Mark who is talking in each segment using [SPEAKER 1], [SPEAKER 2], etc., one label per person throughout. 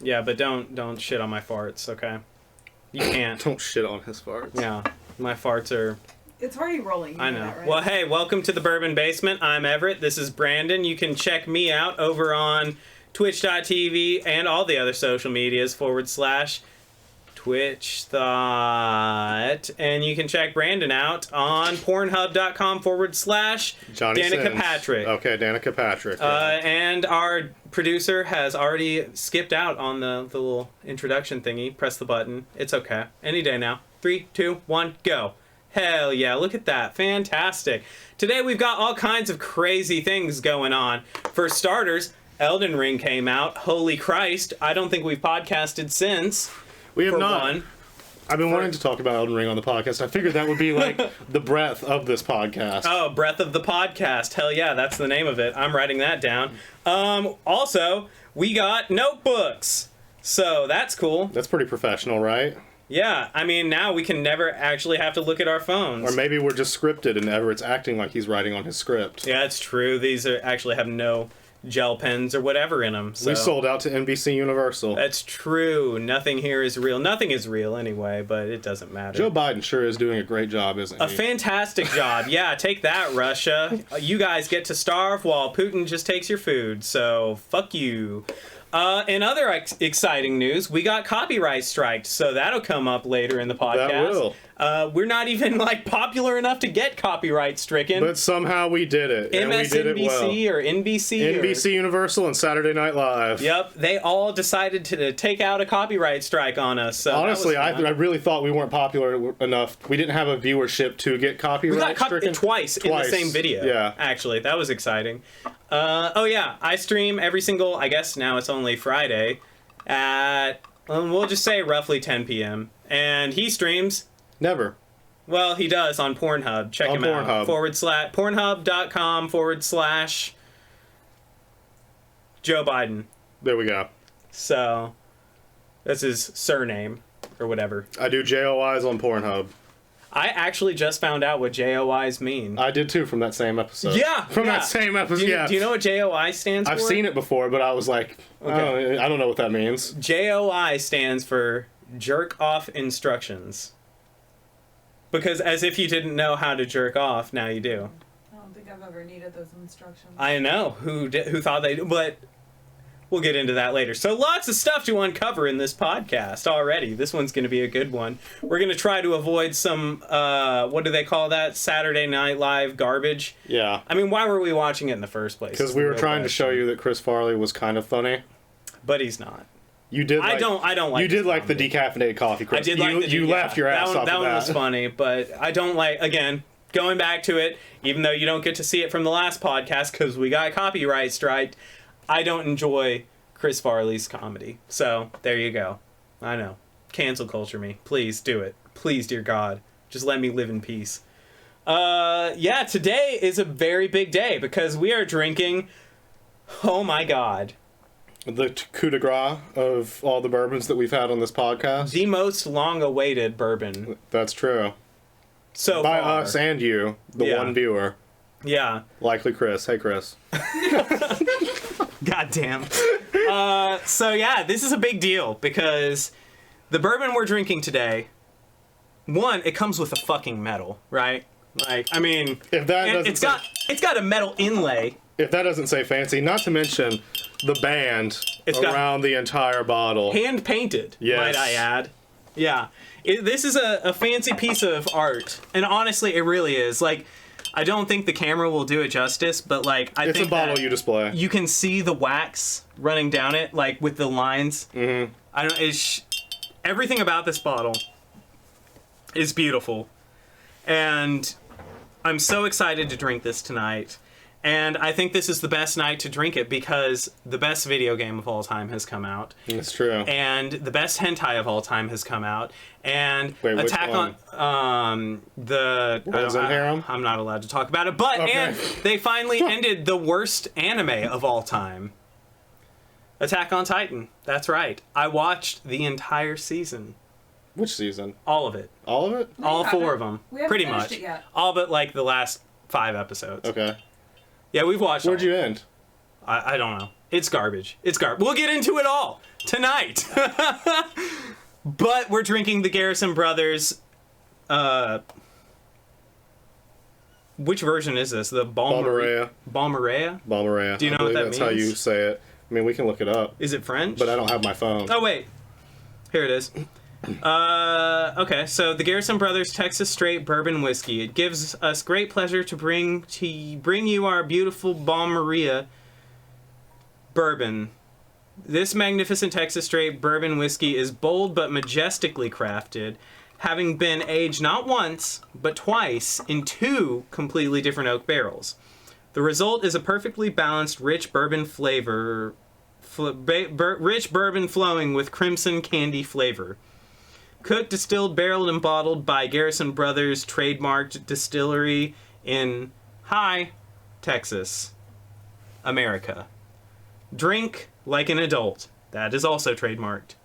[SPEAKER 1] Yeah, but don't shit on my farts, okay? You can't.
[SPEAKER 2] Don't shit on his farts.
[SPEAKER 1] Yeah, my farts are...
[SPEAKER 3] It's already rolling.
[SPEAKER 1] I know.
[SPEAKER 3] That, right?
[SPEAKER 1] Well, hey, welcome to the Bourbon Basement. I'm Everett. This is Brandon. You can check me out over on twitch.tv and all the other social medias /Twitch Thought. And you can check Brandon out on pornhub.com /Danica Patrick.
[SPEAKER 2] Okay, Danica Patrick.
[SPEAKER 1] And our producer has already skipped out on the little introduction thingy. Press the button. It's okay. Any day now. 3, 2, 1, go. Hell yeah, look at that. Fantastic. Today we've got all kinds of crazy things going on. For starters, Elden Ring came out. Holy Christ, I don't think we've podcasted since.
[SPEAKER 2] We have not. I've been wanting to talk about Elden Ring on the podcast. I figured that would be like the breadth of this podcast.
[SPEAKER 1] Oh, breadth of the podcast. Hell yeah, that's the name of it. I'm writing that down. Also, we got notebooks. So that's cool.
[SPEAKER 2] That's pretty professional, right?
[SPEAKER 1] Yeah, I mean, now we can never actually have to look at our phones.
[SPEAKER 2] Or maybe we're just scripted and Everett's acting like he's writing on his script.
[SPEAKER 1] Yeah, it's true. These actually have no gel pens or whatever in them. So.
[SPEAKER 2] We sold out to NBC Universal.
[SPEAKER 1] That's true. Nothing here is real. Nothing is real anyway, but it doesn't matter.
[SPEAKER 2] Joe Biden sure is doing a great job, isn't he?
[SPEAKER 1] A fantastic job. Yeah, take that, Russia. You guys get to starve while Putin just takes your food, so fuck you. In other exciting news, we got copyright striked, so that'll come up later in the podcast.
[SPEAKER 2] That will.
[SPEAKER 1] We're not even popular enough to get copyright stricken.
[SPEAKER 2] But somehow we did it, and we did it well.
[SPEAKER 1] MSNBC or NBC?
[SPEAKER 2] NBC Universal and Saturday Night Live.
[SPEAKER 1] Yep, they all decided to take out a copyright strike on us. So
[SPEAKER 2] honestly, I really thought we weren't popular enough. We didn't have a viewership to get copyright stricken.
[SPEAKER 1] Twice in the same video.
[SPEAKER 2] Yeah.
[SPEAKER 1] Actually, that was exciting. Oh yeah, I stream every single, I guess now it's only Friday, at, we'll just say roughly 10 p.m. And he streams...
[SPEAKER 2] Never.
[SPEAKER 1] Well, he does on Pornhub. Check him out. Pornhub.com /Joe Biden.
[SPEAKER 2] There we go.
[SPEAKER 1] So, that's his surname, or whatever.
[SPEAKER 2] I do JOIs on Pornhub.
[SPEAKER 1] I actually just found out what JOIs mean.
[SPEAKER 2] I did too from that same episode.
[SPEAKER 1] Yeah!
[SPEAKER 2] From that same episode,
[SPEAKER 1] Do you know what JOI stands for?
[SPEAKER 2] I've seen it before, but I was like, okay. I don't know what that means.
[SPEAKER 1] JOI stands for Jerk Off Instructions. Because as if you didn't know how to jerk off, now you do.
[SPEAKER 3] I don't think I've ever needed those instructions.
[SPEAKER 1] I know. Who thought they... But we'll get into that later. So lots of stuff to uncover in this podcast already. This one's going to be a good one. We're going to try to avoid some... what do they call that? Saturday Night Live garbage.
[SPEAKER 2] Yeah.
[SPEAKER 1] I mean, why were we watching it in the first place?
[SPEAKER 2] Because we were trying to show you that Chris Farley was kind of funny.
[SPEAKER 1] But he's not.
[SPEAKER 2] You did. Like,
[SPEAKER 1] I don't like.
[SPEAKER 2] You did like the decaffeinated coffee, Chris.
[SPEAKER 1] I did like the
[SPEAKER 2] You laughed your ass off.
[SPEAKER 1] That one was funny, but I don't like. Again, going back to it, even though you don't get to see it from the last podcast because we got copyright striked, I don't enjoy Chris Farley's comedy. So there you go. I know. Cancel culture me. Please do it. Please, dear God, just let me live in peace. Yeah, today is a very big day because we are drinking. Oh my God.
[SPEAKER 2] The coup de grace of all the bourbons that we've had on this podcast.
[SPEAKER 1] The most long-awaited bourbon.
[SPEAKER 2] That's true.
[SPEAKER 1] So
[SPEAKER 2] by
[SPEAKER 1] far.
[SPEAKER 2] us and you, the one viewer.
[SPEAKER 1] Yeah.
[SPEAKER 2] Likely Chris. Hey, Chris.
[SPEAKER 1] God damn. So yeah, this is a big deal because the bourbon we're drinking today, one, it comes with a fucking medal, right? Like, I mean,
[SPEAKER 2] if that doesn't
[SPEAKER 1] it's got a metal inlay.
[SPEAKER 2] If that doesn't say fancy, not to mention the band around the entire bottle.
[SPEAKER 1] Hand painted,
[SPEAKER 2] yes.
[SPEAKER 1] Might I add. Yeah. This is a fancy piece of art. And honestly, it really is. Like, I don't think the camera will do it justice, but like,
[SPEAKER 2] it's a bottle you display.
[SPEAKER 1] You can see the wax running down it, like with the lines.
[SPEAKER 2] Mm-hmm.
[SPEAKER 1] I don't. Everything about this bottle is beautiful, and I'm so excited to drink this tonight. And I think this is the best night to drink it because the best video game of all time has come out.
[SPEAKER 2] It's true.
[SPEAKER 1] And the best hentai of all time has come out. And
[SPEAKER 2] wait,
[SPEAKER 1] Attack on the
[SPEAKER 2] World's End Harem?
[SPEAKER 1] I'm not allowed to talk about it. But
[SPEAKER 2] okay.
[SPEAKER 1] And they finally ended the worst anime of all time. Attack on Titan. That's right. I watched the entire season.
[SPEAKER 2] Which season?
[SPEAKER 1] All of it.
[SPEAKER 2] All of it?
[SPEAKER 1] No, all 4 of them.
[SPEAKER 3] We haven't
[SPEAKER 1] pretty
[SPEAKER 3] finished
[SPEAKER 1] much.
[SPEAKER 3] it yet.
[SPEAKER 1] All but like the last 5 episodes.
[SPEAKER 2] Okay.
[SPEAKER 1] Yeah, we've watched.
[SPEAKER 2] Where'd you end?
[SPEAKER 1] I don't know. It's garbage. It's garbage. We'll get into it all tonight. But we're drinking the Garrison Brothers. Which version is this? The
[SPEAKER 2] Balmorhea.
[SPEAKER 1] Balmorhea?
[SPEAKER 2] Balmorhea.
[SPEAKER 1] Do you know what that
[SPEAKER 2] that's how
[SPEAKER 1] means?
[SPEAKER 2] you say it. I mean, we can look it up.
[SPEAKER 1] Is it French?
[SPEAKER 2] But I don't have my phone.
[SPEAKER 1] Oh, wait. Here it is. Okay, so the Garrison Brothers Texas Straight Bourbon Whiskey. It gives us great pleasure to bring you our beautiful Balmorhea bourbon. This magnificent Texas Straight Bourbon Whiskey is bold but majestically crafted, having been aged not once, but twice in 2 completely different oak barrels. The result is a perfectly balanced, rich bourbon flavor, rich bourbon flowing with crimson candy flavor. Cooked, distilled, barreled, and bottled by Garrison Brothers trademarked distillery in High, Texas, America. Drink like an adult. That is also trademarked.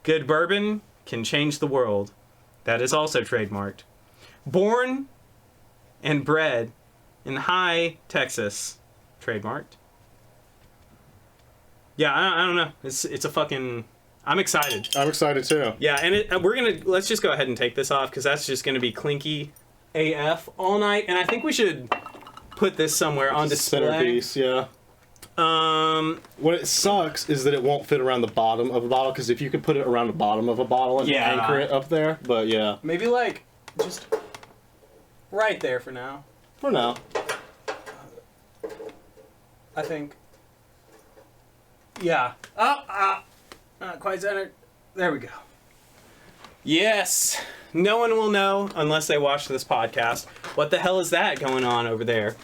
[SPEAKER 1] Good bourbon can change the world. That is also trademarked. Born and bred in High, Texas. Trademarked. Yeah, I don't know. It's a fucking... I'm excited.
[SPEAKER 2] I'm excited too.
[SPEAKER 1] Yeah, and let's just go ahead and take this off because that's just gonna be clinky AF all night. And I think we should put this somewhere on display.
[SPEAKER 2] Centerpiece, yeah. What it sucks is that it won't fit around the bottom of a bottle, because if you could put it around the bottom of a bottle and anchor it up there, but yeah.
[SPEAKER 1] Maybe like just right there for now.
[SPEAKER 2] For now.
[SPEAKER 1] I think. Yeah. Not quite centered. There we go. Yes. No one will know unless they watch this podcast. What the hell is that going on over there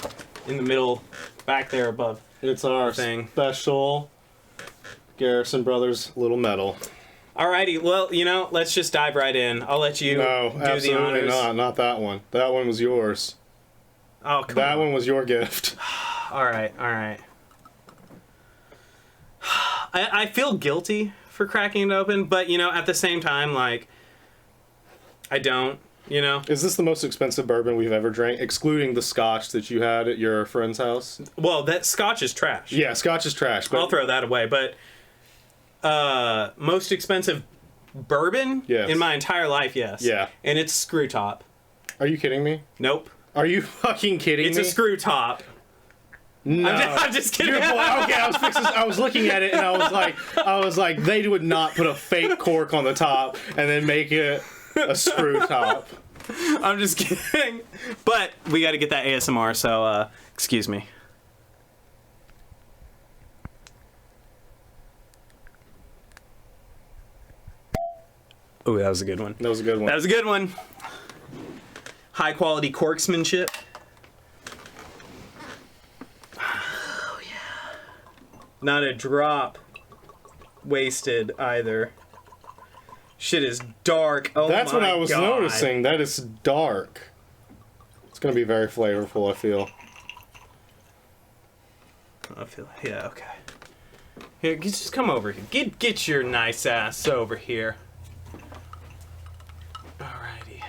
[SPEAKER 1] in the middle, back there above?
[SPEAKER 2] It's our special Garrison Brothers little medal.
[SPEAKER 1] Alrighty, well, let's just dive right in. I'll let you do the honors.
[SPEAKER 2] No, absolutely not. Not that one. That one was yours.
[SPEAKER 1] Oh, come on.
[SPEAKER 2] That one was your gift.
[SPEAKER 1] Alright. I feel guilty for cracking it open, but, at the same time, like, I don't,
[SPEAKER 2] Is this the most expensive bourbon we've ever drank, excluding the scotch that you had at your friend's house?
[SPEAKER 1] Well, that scotch is trash.
[SPEAKER 2] Yeah, scotch is trash. But
[SPEAKER 1] I'll throw that away, but most expensive bourbon in my entire life, yes.
[SPEAKER 2] Yeah.
[SPEAKER 1] And it's screw top.
[SPEAKER 2] Are you kidding me?
[SPEAKER 1] Nope.
[SPEAKER 2] Are you fucking kidding me?
[SPEAKER 1] It's a screw top.
[SPEAKER 2] No.
[SPEAKER 1] I'm just kidding.
[SPEAKER 2] Okay, I was looking at it and I was like, they would not put a fake cork on the top and then make it a screw top.
[SPEAKER 1] I'm just kidding. But we got to get that ASMR, so excuse me. Oh, that was a good one.
[SPEAKER 2] That was a good one.
[SPEAKER 1] That was a good one. High quality corksmanship. Oh, yeah. Not a drop wasted either. Shit is dark. Oh,
[SPEAKER 2] That's
[SPEAKER 1] my
[SPEAKER 2] what I was
[SPEAKER 1] God.
[SPEAKER 2] noticing. That is dark. It's going to be very flavorful, I feel.
[SPEAKER 1] Yeah, okay. Here, just come over here. Get your nice ass over here. Alrighty.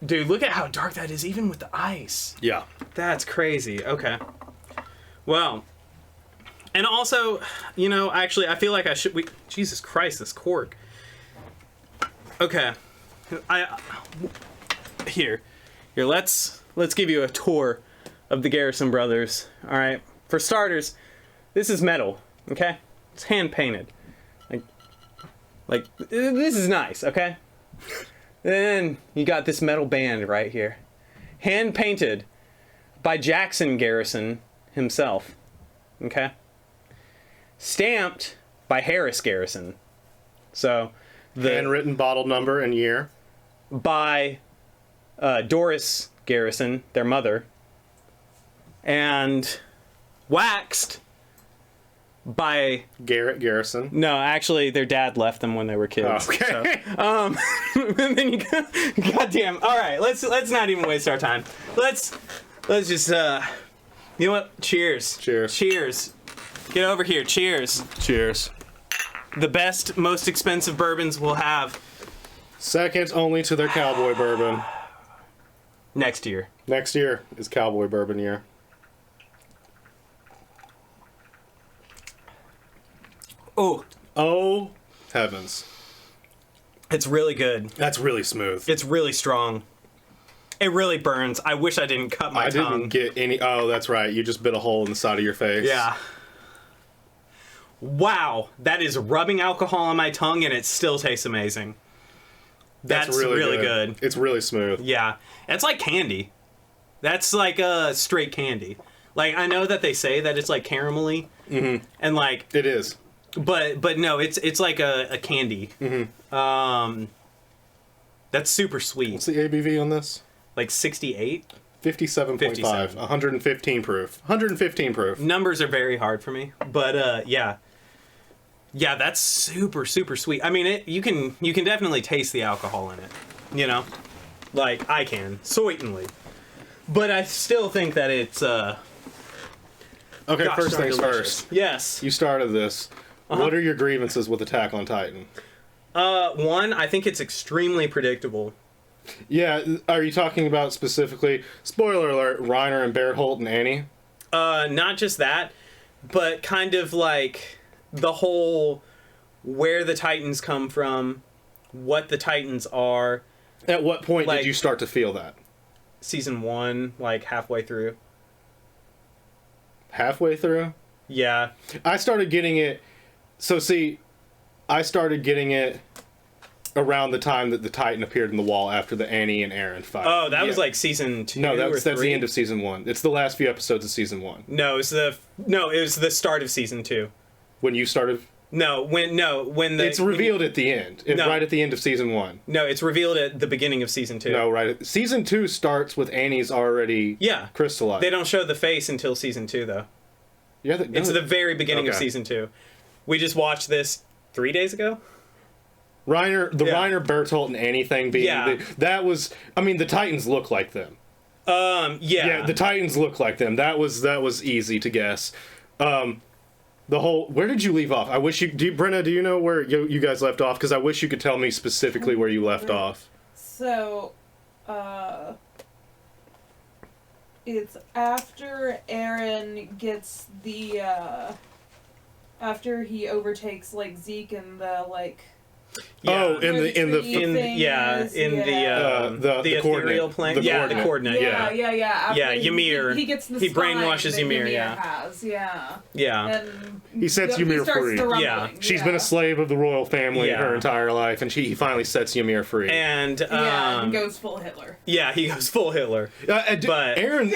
[SPEAKER 1] Dude, look at how dark that is, even with the ice.
[SPEAKER 2] Yeah.
[SPEAKER 1] That's crazy. Okay. Well, and also, actually, I feel like I should... Jesus Christ, this cork. Okay. Here, let's give you a tour of the Garrison Brothers. All right. For starters, this is metal. Okay, it's hand painted. Like this is nice. Okay. Then you got this metal band right here, hand painted by Jackson Garrison himself. Okay. Stamped by Harris Garrison. So the
[SPEAKER 2] handwritten bottle number and year
[SPEAKER 1] by Doris Garrison, their mother, and waxed by
[SPEAKER 2] Garrett Garrison.
[SPEAKER 1] No, actually, their dad left them when they were kids.
[SPEAKER 2] Okay.
[SPEAKER 1] So, and then goddamn. All right, let's not even waste our time. Let's just you know what? Cheers.
[SPEAKER 2] Cheers.
[SPEAKER 1] Cheers. Get over here. Cheers.
[SPEAKER 2] Cheers.
[SPEAKER 1] The best, most expensive bourbons we'll have.
[SPEAKER 2] Second only to their cowboy bourbon.
[SPEAKER 1] Next year.
[SPEAKER 2] Next year is Cowboy Bourbon year. Oh, heavens.
[SPEAKER 1] It's really good.
[SPEAKER 2] That's really smooth.
[SPEAKER 1] It's really strong. It really burns. I wish I didn't cut my tongue.
[SPEAKER 2] Didn't get any... Oh, that's right. You just bit a hole in the side of your face.
[SPEAKER 1] Yeah. Wow. That is rubbing alcohol on my tongue, and it still tastes amazing. That's really good.
[SPEAKER 2] It's really smooth.
[SPEAKER 1] Yeah. It's like candy. That's like a straight candy. Like, I know that they say that it's like caramelly. Mm-hmm. And like...
[SPEAKER 2] It is.
[SPEAKER 1] But no, it's like a candy. Mm-hmm. That's super sweet.
[SPEAKER 2] What's the ABV on this?
[SPEAKER 1] Like 68?
[SPEAKER 2] 57.5. 115 proof. 115 proof.
[SPEAKER 1] Numbers are very hard for me. But yeah. Yeah, that's super, super sweet. I mean, you can definitely taste the alcohol in it. You know? Like, I can. Certainly. But I still think that it's...
[SPEAKER 2] Okay,
[SPEAKER 1] gosh,
[SPEAKER 2] first things
[SPEAKER 1] delicious.
[SPEAKER 2] first.
[SPEAKER 1] Yes.
[SPEAKER 2] You started this. What are your grievances with Attack on Titan?
[SPEAKER 1] One, I think it's extremely predictable.
[SPEAKER 2] Yeah, are you talking about specifically, spoiler alert, Reiner and Bertholdt and Annie?
[SPEAKER 1] Not just that, but kind of like the whole where the Titans come from, what the Titans are.
[SPEAKER 2] At what point did you start to feel that?
[SPEAKER 1] Season 1, like halfway through.
[SPEAKER 2] Halfway through?
[SPEAKER 1] Yeah.
[SPEAKER 2] I started getting it... So see, I started getting it around the time that the Titan appeared in the wall after the Annie and Aaron fight.
[SPEAKER 1] Oh, that was like season 2
[SPEAKER 2] No,
[SPEAKER 1] or 3?
[SPEAKER 2] that's the end of season 1. It's the last few episodes of season 1.
[SPEAKER 1] No, it was the start of season 2.
[SPEAKER 2] When you started...
[SPEAKER 1] when the...
[SPEAKER 2] It's revealed at the end. Right at the end of season 1.
[SPEAKER 1] No, it's revealed at the beginning of season 2.
[SPEAKER 2] No, right. Season 2 starts with Annie's already crystallized.
[SPEAKER 1] They don't show the face until season 2, though.
[SPEAKER 2] Yeah,
[SPEAKER 1] it's the very beginning of season 2. We just watched this 3 days ago.
[SPEAKER 2] Reiner Bertholdt and Annie thing being that was. I mean, the Titans look like them. Yeah, the Titans look like them. That was easy to guess. The whole. Where did you leave off? I wish Brenna, do you know where you guys left off? Because I wish you could tell me specifically where you left off.
[SPEAKER 3] So, it's after Aaron gets the, after he overtakes, like, Zeke and the, like...
[SPEAKER 2] Yeah.
[SPEAKER 3] The
[SPEAKER 1] ethereal plane. The coordinate.
[SPEAKER 3] Yeah. After
[SPEAKER 1] Ymir.
[SPEAKER 3] He gets the
[SPEAKER 1] he
[SPEAKER 3] spine
[SPEAKER 1] brainwashes
[SPEAKER 3] that
[SPEAKER 1] Ymir.
[SPEAKER 3] Has,
[SPEAKER 1] yeah.
[SPEAKER 3] And
[SPEAKER 2] he sets Ymir free. She's been a slave of the royal family her entire life, and he finally sets Ymir free.
[SPEAKER 1] And
[SPEAKER 3] and goes full Hitler.
[SPEAKER 1] Yeah, he goes full Hitler.
[SPEAKER 2] But Aaron,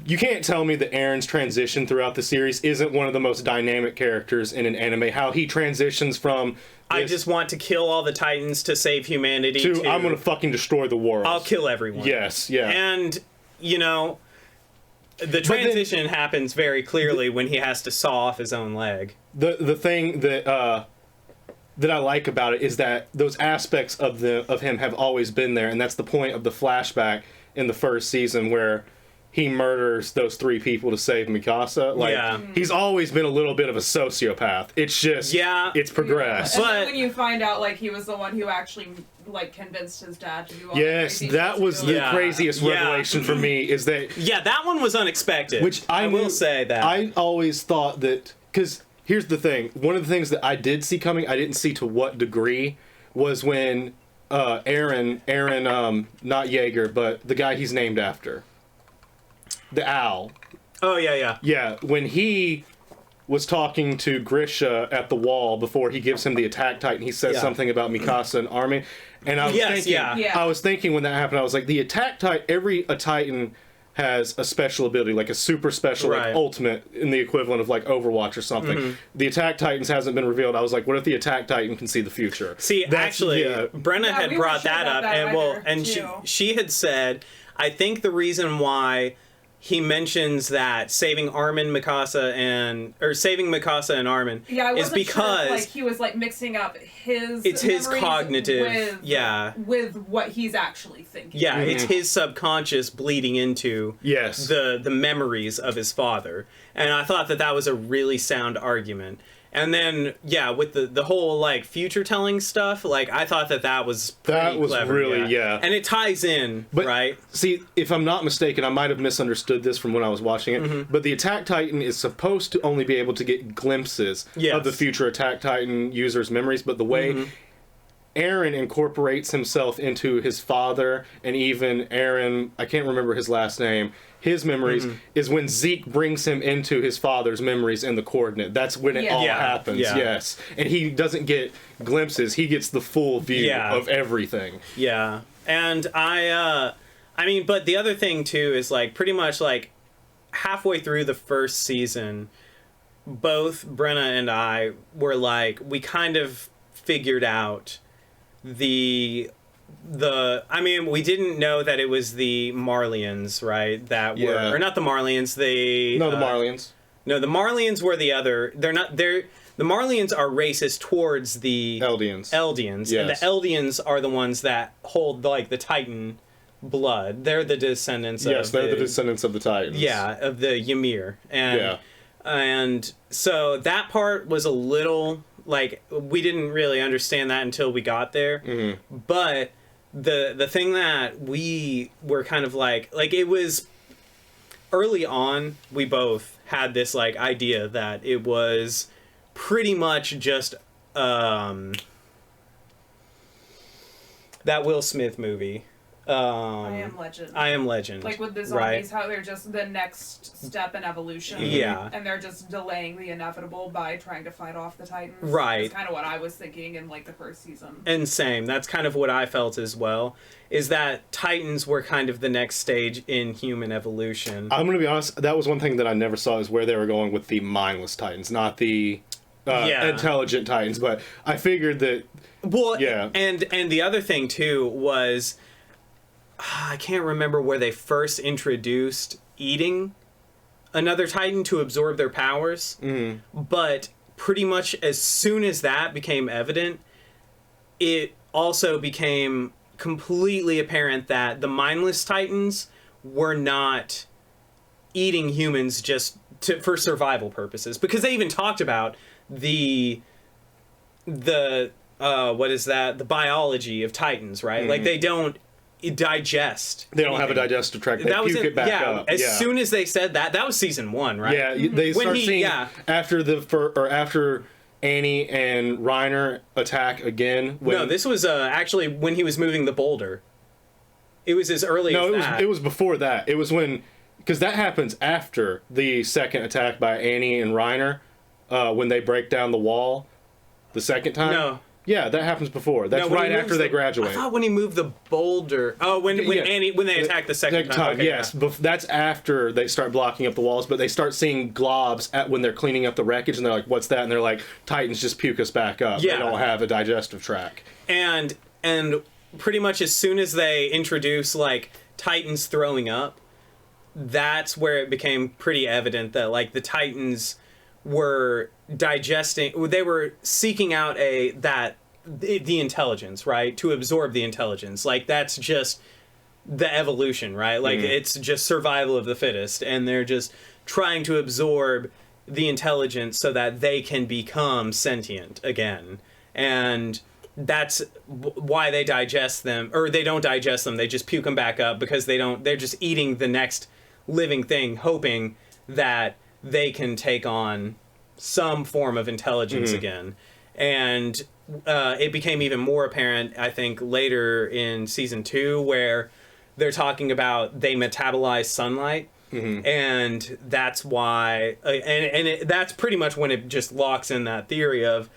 [SPEAKER 2] you can't tell me that Aaron's transition throughout the series isn't one of the most dynamic characters in an anime. How he transitions from
[SPEAKER 1] I just want to kill all the Titans to save humanity
[SPEAKER 2] to I'm gonna fucking destroy the world.
[SPEAKER 1] I'll kill everyone.
[SPEAKER 2] Yes, yeah.
[SPEAKER 1] And, the transition happens very clearly when he has to saw off his own leg.
[SPEAKER 2] The thing that I like about it is that those aspects of him have always been there, and that's the point of the flashback in the first season where he murders those 3 people to save Mikasa. He's always been a little bit of a sociopath. It's just, it's progressed.
[SPEAKER 3] Yeah. But when you find out, he was the one who actually, convinced his dad to do all
[SPEAKER 2] that was the craziest revelation for me, is that...
[SPEAKER 1] Yeah, that one was unexpected.
[SPEAKER 2] Which I will say that. I always thought that... Because, here's the thing. One of the things that I did see coming, I didn't see to what degree, was when Aaron, not Jaeger, but the guy he's named after... The owl.
[SPEAKER 1] Oh, yeah.
[SPEAKER 2] Yeah, when he was talking to Grisha at the wall before he gives him the attack titan, he says something about Mikasa and Armin. And I was thinking when that happened, I was like, the attack titan, every titan has a special ability, like a super special, ultimate, in the equivalent of Overwatch or something. Mm-hmm. The attack titans hasn't been revealed. I was like, what if the attack titan can see the future?
[SPEAKER 1] See, Brenna had brought that up, and she had said, I think the reason why he mentions that saving Mikasa and Armin is because
[SPEAKER 3] he was mixing up his
[SPEAKER 1] cognitive
[SPEAKER 3] with what he's actually thinking.
[SPEAKER 1] Yeah, it's his subconscious bleeding into the memories of his father. And I thought that was a really sound argument. And then, yeah, with the whole, like, future telling stuff, like, I thought that was pretty clever.
[SPEAKER 2] Really, yeah.
[SPEAKER 1] And it ties in,
[SPEAKER 2] but,
[SPEAKER 1] right?
[SPEAKER 2] See, if I'm not mistaken, I might have misunderstood this from when I was watching it, but the Attack Titan is supposed to only be able to get glimpses of the future Attack Titan users' memories, but the way Aaron incorporates himself into his father, and even Aaron, I can't remember his last name, his memories, is when Zeke brings him into his father's memories in the coordinate. That's when it all happens, yes. And he doesn't get glimpses, he gets the full view of everything.
[SPEAKER 1] Yeah. And I mean, but the other thing, too, is, like, pretty much, like, halfway through the first season, both Brenna and I were, like, we kind of figured out I mean, we didn't know that it was the Marlians, right? That were, or not the Marlians, the
[SPEAKER 2] Marlians.
[SPEAKER 1] No, the Marlians were the other. The Marlians are racist towards the
[SPEAKER 2] Eldians.
[SPEAKER 1] Yes. And the Eldians are the ones that hold, like, the Titan blood. They're the descendants of
[SPEAKER 2] they're the descendants of the Titans.
[SPEAKER 1] Yeah, of the Ymir. And so that part was a little, like, we didn't really understand that until we got there. But the thing that we were kind of like it was early on, we both had this, like, idea that it was pretty much just that Will Smith movie.
[SPEAKER 3] I Am Legend. Like with the zombies, how they're just the next step in evolution.
[SPEAKER 1] Yeah.
[SPEAKER 3] And they're just delaying the inevitable by trying to fight off the Titans.
[SPEAKER 1] Right.
[SPEAKER 3] That's kind of what I was thinking in, like, the first season.
[SPEAKER 1] And same. That's kind of what I felt as well, is that Titans were kind of the next stage in human evolution.
[SPEAKER 2] I'm going to be honest, that was one thing that I never saw, is where they were going with the mindless Titans, not the intelligent Titans, but I figured that...
[SPEAKER 1] Well, and the other thing, too, was... I can't remember where they first introduced eating another Titan to absorb their powers, but pretty much as soon as that became evident, it also became completely apparent that the mindless Titans were not eating humans just for survival purposes, because they even talked about the what is that? The biology of Titans, right? Like, they don't digest.
[SPEAKER 2] They don't have a digestive tract. They puke it back up.
[SPEAKER 1] As soon as they said that was season 1, right?
[SPEAKER 2] Yeah, they start seeing after Annie and Reiner attack again.
[SPEAKER 1] No, this was actually when he was moving the boulder. It was as early as that.
[SPEAKER 2] It was before that. It was when, because that happens after the second attack by Annie and Reiner, when they break down the wall the second time.
[SPEAKER 1] No.
[SPEAKER 2] Yeah, that happens before. That's right after they graduate.
[SPEAKER 1] I thought when he moved the boulder. Oh, when they attack the second time. Okay,
[SPEAKER 2] yes, that's after they start blocking up the walls. But they start seeing globs when they're cleaning up the wreckage, and they're like, "What's that?" And they're like, "Titans just puke us back up. They don't have a digestive tract."
[SPEAKER 1] And pretty much as soon as they introduce, like, Titans throwing up, that's where it became pretty evident that, like, the Titans were digesting, they were seeking out the intelligence, right? To absorb the intelligence. Like, that's just the evolution, right? Like, it's just survival of the fittest, and they're just trying to absorb the intelligence so that they can become sentient again. And that's why they digest them, or they don't digest them, they just puke them back up, because they're just eating the next living thing, hoping that they can take on some form of intelligence again. And it became even more apparent, I think, later in season 2, where they're talking about they metabolize sunlight. And that's why, that's pretty much when it just locks in that theory of,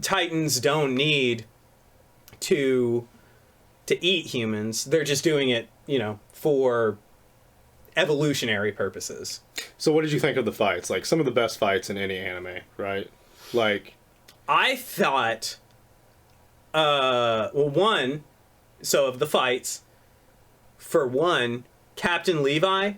[SPEAKER 1] Titans don't need to eat humans. They're just doing it, for evolutionary purposes.
[SPEAKER 2] So what did you think of the fights? Like, some of the best fights in any anime, right? Like,
[SPEAKER 1] I thought, of the fights, for one, Captain Levi,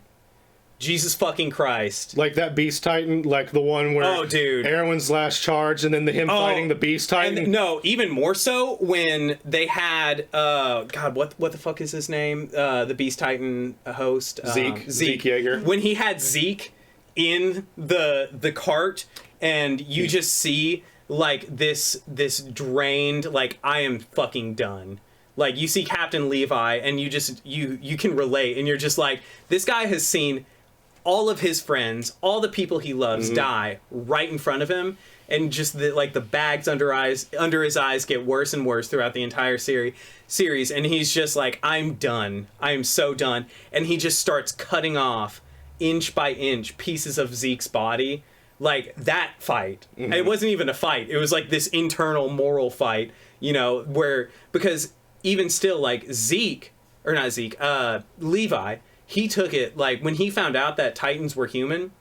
[SPEAKER 1] Jesus fucking Christ.
[SPEAKER 2] Like that Beast Titan, like the one where Erwin's last charge, and then him fighting the Beast Titan.
[SPEAKER 1] And, no, even more so when they had God, what the fuck is his name? The Beast Titan host,
[SPEAKER 2] Zeke Yeager.
[SPEAKER 1] When he had Zeke in the cart and you just see like this drained, like, I am fucking done. Like, you see Captain Levi, and you just you can relate, and you're just like, this guy has seen all of his friends, all the people he loves die right in front of him, and just the bags under his eyes get worse and worse throughout the entire series, and he's just like, I'm done. I am so done. And he just starts cutting off inch by inch pieces of Zeke's body. Like, that fight. It wasn't even a fight. It was like this internal moral fight, because even still, like, Levi, he took it, like, when he found out that Titans were human,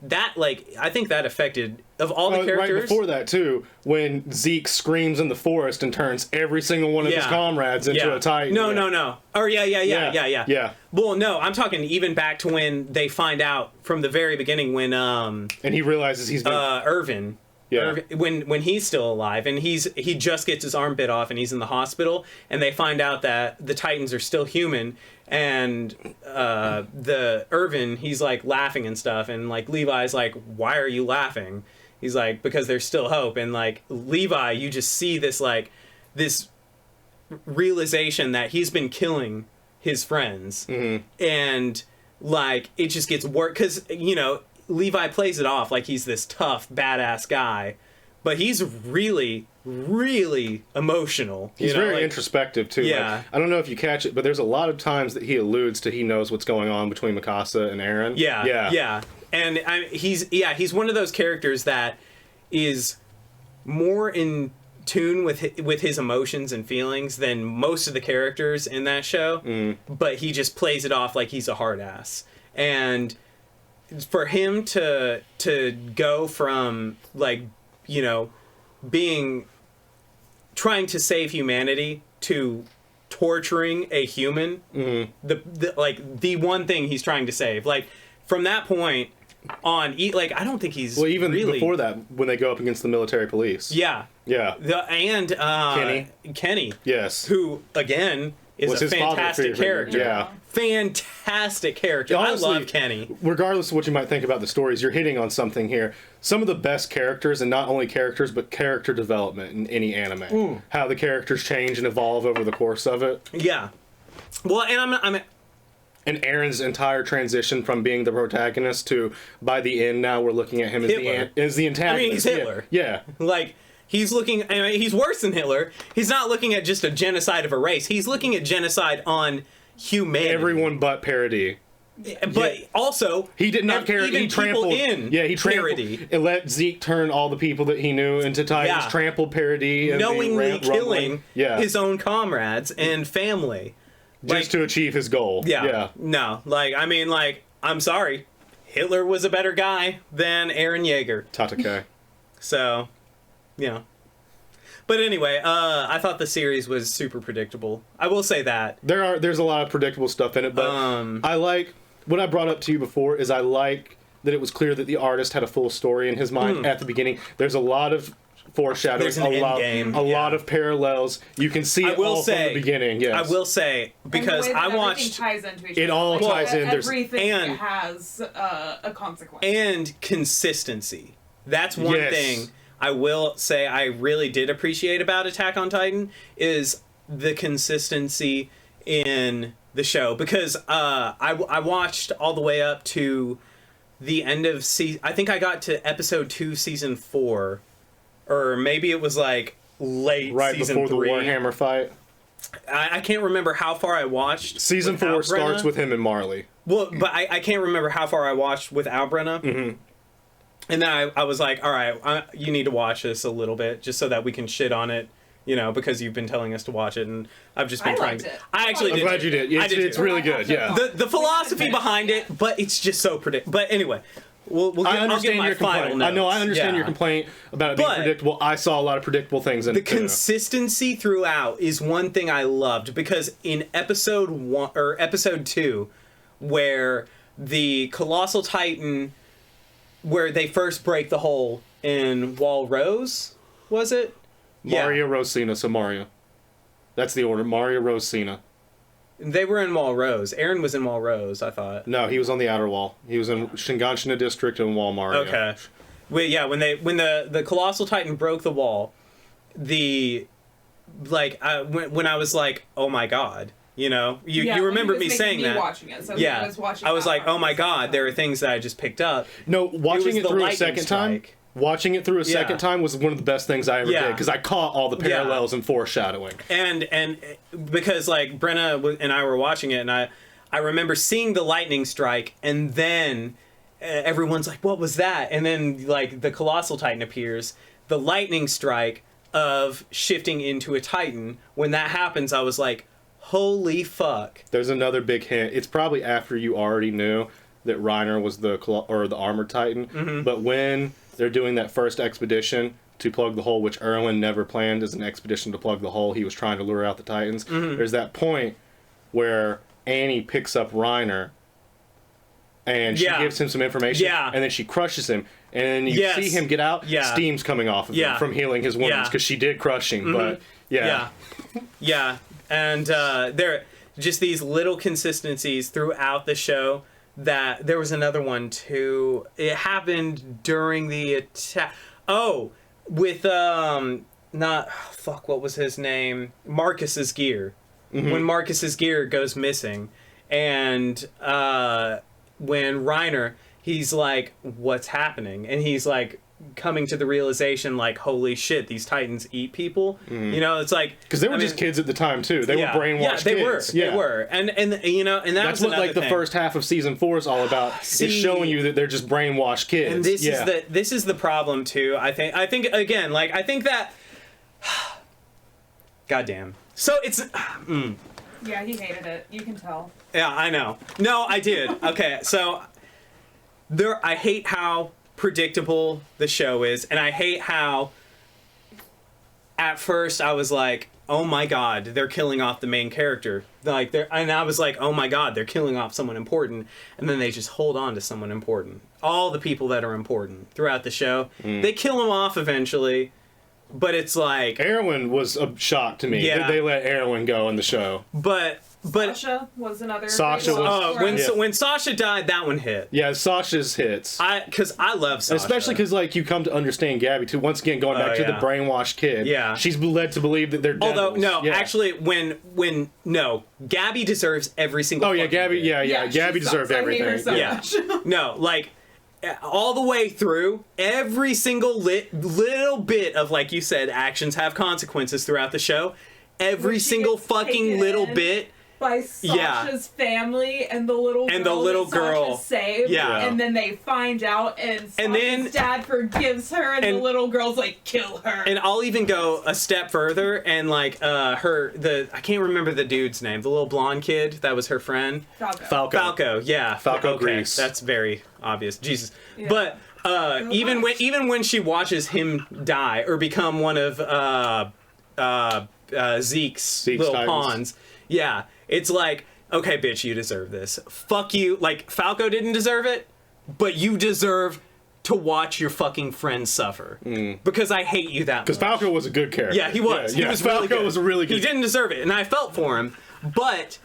[SPEAKER 1] that, like, I think that affected, of all the characters...
[SPEAKER 2] Right before that, too, when Zeke screams in the forest and turns every single one of his comrades into a Titan.
[SPEAKER 1] No. Oh, yeah. Well, no, I'm talking even back to when they find out from the very beginning when... and
[SPEAKER 2] he realizes he's been...
[SPEAKER 1] Irvin... Yeah. When he's still alive, and he just gets his arm bit off, and he's in the hospital, and they find out that the Titans are still human, and the Irvin, he's like laughing and stuff, and like Levi's like, why are you laughing? He's like, because there's still hope. And like Levi, you just see this realization that he's been killing his friends, and like it just gets worse because Levi plays it off like he's this tough, badass guy, but he's really, really emotional.
[SPEAKER 2] He's very introspective, too.
[SPEAKER 1] Yeah.
[SPEAKER 2] Like, I don't know if you catch it, but there's a lot of times that he alludes to he knows what's going on between Mikasa and Eren.
[SPEAKER 1] Yeah. And he's one of those characters that is more in tune with his emotions and feelings than most of the characters in that show, but he just plays it off like he's a hard ass. And... for him to go from like trying to save humanity to torturing a human, the one thing he's trying to save, like from that point on, like I don't think he's
[SPEAKER 2] even really... before that when they go up against the military police. Kenny, yes,
[SPEAKER 1] who again is a fantastic character.
[SPEAKER 2] Yeah.
[SPEAKER 1] Fantastic character. Honestly, I love Kenny.
[SPEAKER 2] Regardless of what you might think about the stories, you're hitting on something here. Some of the best characters, and not only characters, but character development in any anime. How the characters change and evolve over the course of it.
[SPEAKER 1] Yeah. Well, and
[SPEAKER 2] and Eren's entire transition from being the protagonist to, by the end now, we're looking at him as the antagonist.
[SPEAKER 1] I mean, he's Hitler.
[SPEAKER 2] Yeah.
[SPEAKER 1] Like... he's looking... I mean, he's worse than Hitler. He's not looking at just a genocide of a race. He's looking at genocide on humanity.
[SPEAKER 2] Everyone but Parody.
[SPEAKER 1] But also...
[SPEAKER 2] he did not care. He trampled... he trampled... and let Zeke turn all the people that he knew into Titans. Trampled Parody. And
[SPEAKER 1] knowingly killing his own comrades and family.
[SPEAKER 2] Just to achieve his goal. Yeah.
[SPEAKER 1] No. Like, I mean, like, I'm sorry. Hitler was a better guy than Eren Yeager.
[SPEAKER 2] Tatake.
[SPEAKER 1] So... yeah. But anyway, I thought the series was super predictable. I will say that.
[SPEAKER 2] There's a lot of predictable stuff in it, but I like... what I brought up to you before is I like that it was clear that the artist had a full story in his mind at the beginning. There's a lot of foreshadowing, a lot of parallels. You can see it all from the beginning, yes.
[SPEAKER 1] I will say, because I watched...
[SPEAKER 3] ties into each
[SPEAKER 2] it all ties in.
[SPEAKER 3] Everything has a consequence.
[SPEAKER 1] And consistency. That's one thing... I will say I really did appreciate about Attack on Titan is the consistency in the show, because I watched all the way up to the end of I think I got to episode 2 season 4, or maybe it was like late season 3.
[SPEAKER 2] Right before the Warhammer fight.
[SPEAKER 1] I can't remember how far I watched.
[SPEAKER 2] Season 4 starts with him and Marley.
[SPEAKER 1] Well, but I can't remember how far I watched without Brenna. And then I was like, all right, you need to watch this a little bit just so that we can shit on it, because you've been telling us to watch it, and I've just been trying to... I actually did.
[SPEAKER 2] I'm glad you did. It's really good, yeah.
[SPEAKER 1] The philosophy behind it, but it's just so predictable. But anyway, I'll give my final notes.
[SPEAKER 2] I understand your complaint about it being predictable. I saw a lot of predictable things in it.
[SPEAKER 1] The consistency throughout is one thing I loved, because in episode 1 or episode 2, where the Colossal Titan... where they first break the hole in Wall Rose, was it?
[SPEAKER 2] Maria, Rose, Cena, so Maria. That's the order. Maria, Rose, Cena.
[SPEAKER 1] They were in Wall Rose. Eren was in Wall Rose, I thought.
[SPEAKER 2] No, he was on the outer wall. He was in Shinganshina District and Wall Maria.
[SPEAKER 1] Okay. when the Colossal Titan broke the wall, when I was like, oh my god, you remember me saying that.
[SPEAKER 3] Watching it, so
[SPEAKER 1] yeah, I was like, oh my god, there are things that I just picked up.
[SPEAKER 2] No, watching it through a second time. Watching it through a second time was one of the best things I ever did, because I caught all the parallels and foreshadowing.
[SPEAKER 1] And because like Brenna and I were watching it, and I remember seeing the lightning strike, and then everyone's like, what was that? And then like the Colossal Titan appears, the lightning strike of shifting into a Titan. When that happens, I was like, holy fuck.
[SPEAKER 2] There's another big hint. It's probably after you already knew that Reiner was the armored Titan, but when they're doing that first expedition to plug the hole, which Erwin never planned as an expedition to plug the hole, he was trying to lure out the Titans. There's that point where Annie picks up Reiner and she gives him some information, and then she crushes him, and then you see him get out, steam's coming off of him from healing his wounds, because she did crush him, but
[SPEAKER 1] and there are just these little consistencies throughout the show. That there was another one too. It happened during the attack. Oh, with what was his name? Marcus's gear. When Marcus's gear goes missing, and when Reiner, he's like, "What's happening?" And he's like coming to the realization, like, "Holy shit, these Titans eat people." It's like
[SPEAKER 2] because they were just kids at the time too. They were brainwashed.
[SPEAKER 1] They
[SPEAKER 2] kids.
[SPEAKER 1] were. They were, and
[SPEAKER 2] that's what like the first half of season 4 is all about. It's showing you that they're just brainwashed kids.
[SPEAKER 1] And this is the problem too. I think again, like I think that. Goddamn. So it's.
[SPEAKER 3] Yeah, he hated it. You can tell.
[SPEAKER 1] Yeah, I know. No, I did. Okay, so I hate how predictable the show is, and I hate how at first I was like, oh my god, they're killing off the main character, and I was like, oh my god, they're killing off someone important, and then they just hold on to someone important, all the people that are important throughout the show. They kill them off eventually, but it's like
[SPEAKER 2] Erwin was a shock to me that they let Erwin go in the show,
[SPEAKER 1] but
[SPEAKER 3] Sasha was another.
[SPEAKER 2] Sasha was
[SPEAKER 1] when Sasha died, that one hit.
[SPEAKER 2] Yeah, Sasha's hits.
[SPEAKER 1] Because I love Sasha,
[SPEAKER 2] especially because like you come to understand Gabby too. Once again, going back to the brainwashed kid. Yeah, she's led to believe that they're devils.
[SPEAKER 1] Although actually, when Gabby deserves every single.
[SPEAKER 2] Oh yeah, Gabby. Yeah. Gabby deserved everything.
[SPEAKER 1] No, like. All the way through, every single little bit of, like you said, actions have consequences throughout the show. Every single fucking little bit.
[SPEAKER 3] By Sasha's family and the little girl Sasha saved, and then they find out, and Sasha's dad forgives her, and the little girl's like, kill her.
[SPEAKER 1] And I'll even go a step further, and like I can't remember the dude's name, the little blonde kid that was her friend. Falco, yeah.
[SPEAKER 2] Falco Grease.
[SPEAKER 1] That's very obvious. Jesus. Yeah. But even when she watches him die or become one of Zeke's little Titans. Pawns, it's like, okay, bitch, you deserve this. Fuck you. Like, Falco didn't deserve it, but you deserve to watch your fucking friends suffer. Because I hate you that much.
[SPEAKER 2] Because Falco was a good character.
[SPEAKER 1] Yeah, he was. He was
[SPEAKER 2] Falco
[SPEAKER 1] really good.
[SPEAKER 2] was a really good.
[SPEAKER 1] He didn't deserve it, and I felt for him. But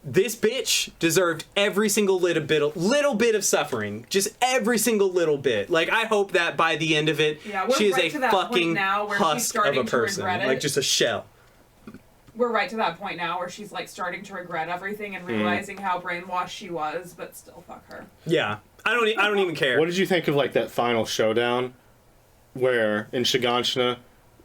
[SPEAKER 1] this bitch deserved every single little bit of suffering. Just every single little bit. Like, I hope that by the end of it, she is a fucking husk of a person. Like, just a shell.
[SPEAKER 3] We're right to that point now where she's like starting to regret everything and realizing how brainwashed she was, but still fuck her.
[SPEAKER 1] Yeah. I don't even care.
[SPEAKER 2] What did you think of like that final showdown where in Shiganshina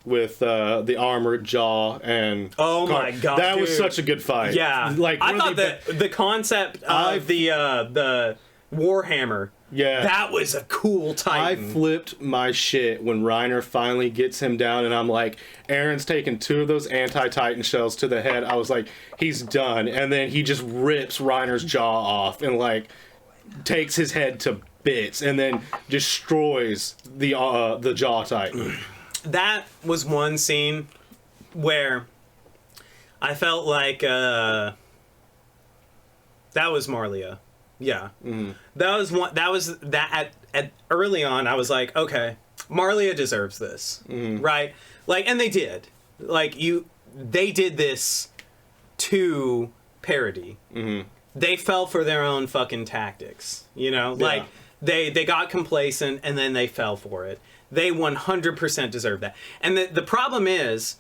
[SPEAKER 2] with the armored jaw and
[SPEAKER 1] my god,
[SPEAKER 2] that was such a good fight.
[SPEAKER 1] Yeah. Like I thought the concept of the Warhammer.
[SPEAKER 2] Yeah.
[SPEAKER 1] That was a cool Titan.
[SPEAKER 2] I flipped my shit when Reiner finally gets him down, and I'm like, Aaron's taking 2 of those anti-Titan shells to the head. I was like, he's done. And then he just rips Reiner's jaw off and, like, takes his head to bits and then destroys the jaw Titan.
[SPEAKER 1] That was one scene where I felt like that was Marlia. Yeah. That was at early on I was like, okay, Marlia deserves this. Right? Like, and they did. Like, they did this to parody. They fell for their own fucking tactics, you know? Yeah. They got complacent and then they fell for it. They 100% deserve that. And the problem is,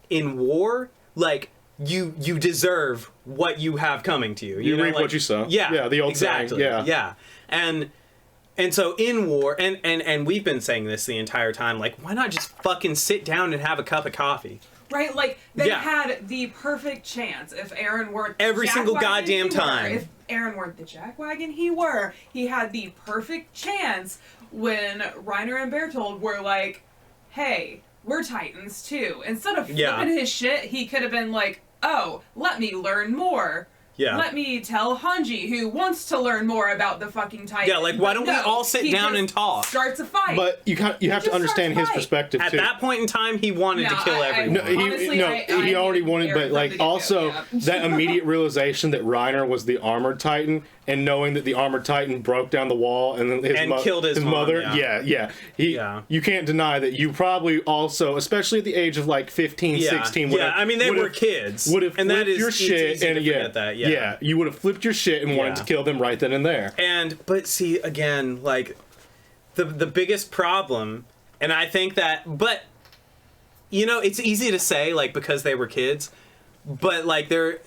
[SPEAKER 1] in war, like, you deserve what you have coming to you.
[SPEAKER 2] You reap what you sow.
[SPEAKER 1] Yeah,
[SPEAKER 2] the old
[SPEAKER 1] exactly.
[SPEAKER 2] saying.
[SPEAKER 1] Yeah. And so in war, and we've been saying this the entire time, like, why not just fucking sit down and have a cup of coffee?
[SPEAKER 3] Right, like, they had the perfect chance if Aaron weren't the
[SPEAKER 1] every single goddamn time.
[SPEAKER 3] If Aaron weren't the jackwagon, he had the perfect chance when Reiner and Bertold were like, hey, we're Titans too. Instead of flipping his shit, he could have been like, oh, let me learn more. Yeah. Let me tell Hanji, who wants to learn more about the fucking Titans.
[SPEAKER 1] Yeah, like, why don't we all sit down and talk?
[SPEAKER 3] Starts a fight.
[SPEAKER 2] But you have to understand his perspective,
[SPEAKER 1] At
[SPEAKER 2] too.
[SPEAKER 1] At that point in time, he wanted to kill everyone.
[SPEAKER 2] He already wanted, but, like, also, that immediate realization that Reiner was the armored Titan, and knowing that the armored Titan broke down the wall and then
[SPEAKER 1] killed his
[SPEAKER 2] mother. You can't deny that you probably also, especially at the age of, like, 15, 16,
[SPEAKER 1] I mean, they were kids.
[SPEAKER 2] Would have flipped your shit and you would have flipped your shit and wanted to kill them right then and there.
[SPEAKER 1] But see, again, like, the biggest problem, and I think that, but, you know, it's easy to say, like, because they were kids, but, like, the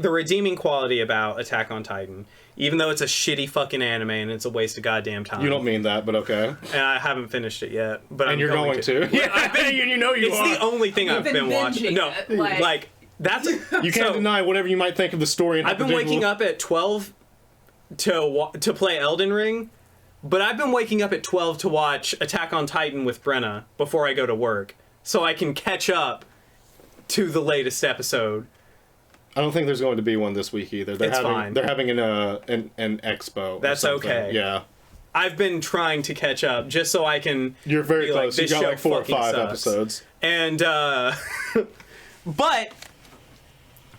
[SPEAKER 1] redeeming quality about Attack on Titan, even though it's a shitty fucking anime and it's a waste of goddamn time.
[SPEAKER 2] You don't mean that, but okay.
[SPEAKER 1] And I haven't finished it yet, but
[SPEAKER 2] you're going to.
[SPEAKER 1] Yeah, you know you are. It's the only thing I've been watching. No, like that's
[SPEAKER 2] you can't deny whatever you might think of the story. And
[SPEAKER 1] I've been waking up at 12 to play Elden Ring, but I've been waking up at 12 to watch Attack on Titan with Brenna before I go to work, so I can catch up to the latest episode.
[SPEAKER 2] I don't think there's going to be one this week either. They're having an expo.
[SPEAKER 1] That's okay.
[SPEAKER 2] Yeah.
[SPEAKER 1] I've been trying to catch up just so I can.
[SPEAKER 2] You're very close. Like, you got like 4 or 5 episodes.
[SPEAKER 1] And but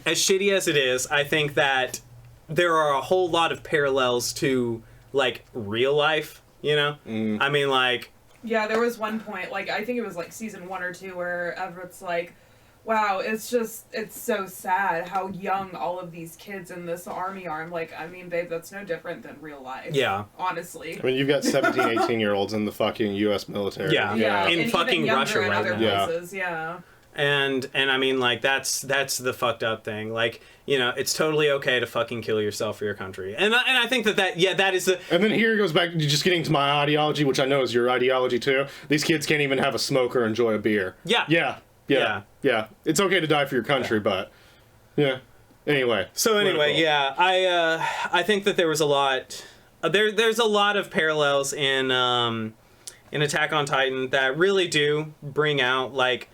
[SPEAKER 1] as shitty as it is, I think that there are a whole lot of parallels to, like, real life. You know, I mean, like.
[SPEAKER 3] Yeah, there was one point, like, I think it was like season 1 or 2, where Everett's like, wow, it's so sad how young all of these kids in this army are. I'm like, I mean, babe, that's no different than real life.
[SPEAKER 1] Yeah.
[SPEAKER 3] Honestly.
[SPEAKER 2] I mean, you've got 17, 18-year-olds in the fucking U.S. military.
[SPEAKER 1] Yeah. In fucking Russia right now.
[SPEAKER 3] Places. Yeah.
[SPEAKER 1] And I mean, like, that's the fucked up thing. Like, you know, it's totally okay to fucking kill yourself for your country. And I think that is the...
[SPEAKER 2] And then here goes back to just getting to my ideology, which I know is your ideology too. These kids can't even have a smoke or enjoy a beer.
[SPEAKER 1] Yeah.
[SPEAKER 2] Yeah. It's okay to die for your country, but... Yeah. Anyway.
[SPEAKER 1] So anyway, I think that there was a lot... There's a lot of parallels in Attack on Titan that really do bring out, like,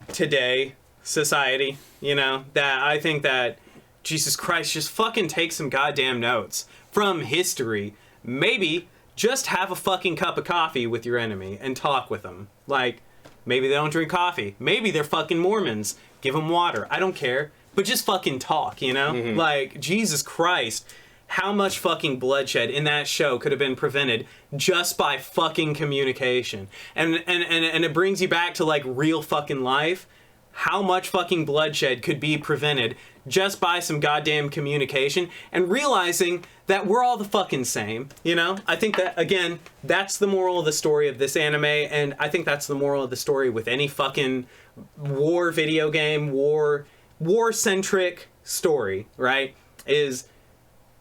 [SPEAKER 1] today society, you know, that I think that Jesus Christ, just fucking take some goddamn notes from history. Maybe just have a fucking cup of coffee with your enemy and talk with them. Like, maybe they don't drink coffee, maybe they're fucking Mormons, give them water, I don't care, but just fucking talk, you know? Like, Jesus Christ, how much fucking bloodshed in that show could have been prevented just by fucking communication. And it brings you back to, like, real fucking life. How much fucking bloodshed could be prevented just by some goddamn communication and realizing that we're all the fucking same, you know? I think that, again, that's the moral of the story of this anime, and I think that's the moral of the story with any fucking war video game, war-centric story, right? Is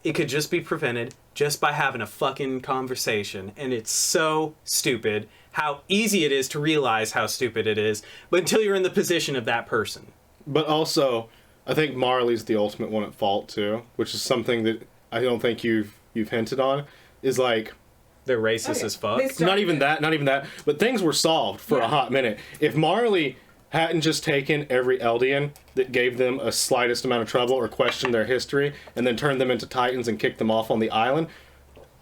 [SPEAKER 1] it could just be prevented just by having a fucking conversation. And it's so stupid how easy it is to realize how stupid it is, but until you're in the position of that person.
[SPEAKER 2] But also, I think Marley's the ultimate one at fault too, which is something that I don't think you've hinted on, is like...
[SPEAKER 1] They're racist as fuck.
[SPEAKER 2] Not even that, but things were solved for a hot minute. If Marley hadn't just taken every Eldian that gave them a slightest amount of trouble or questioned their history and then turned them into Titans and kicked them off on the island,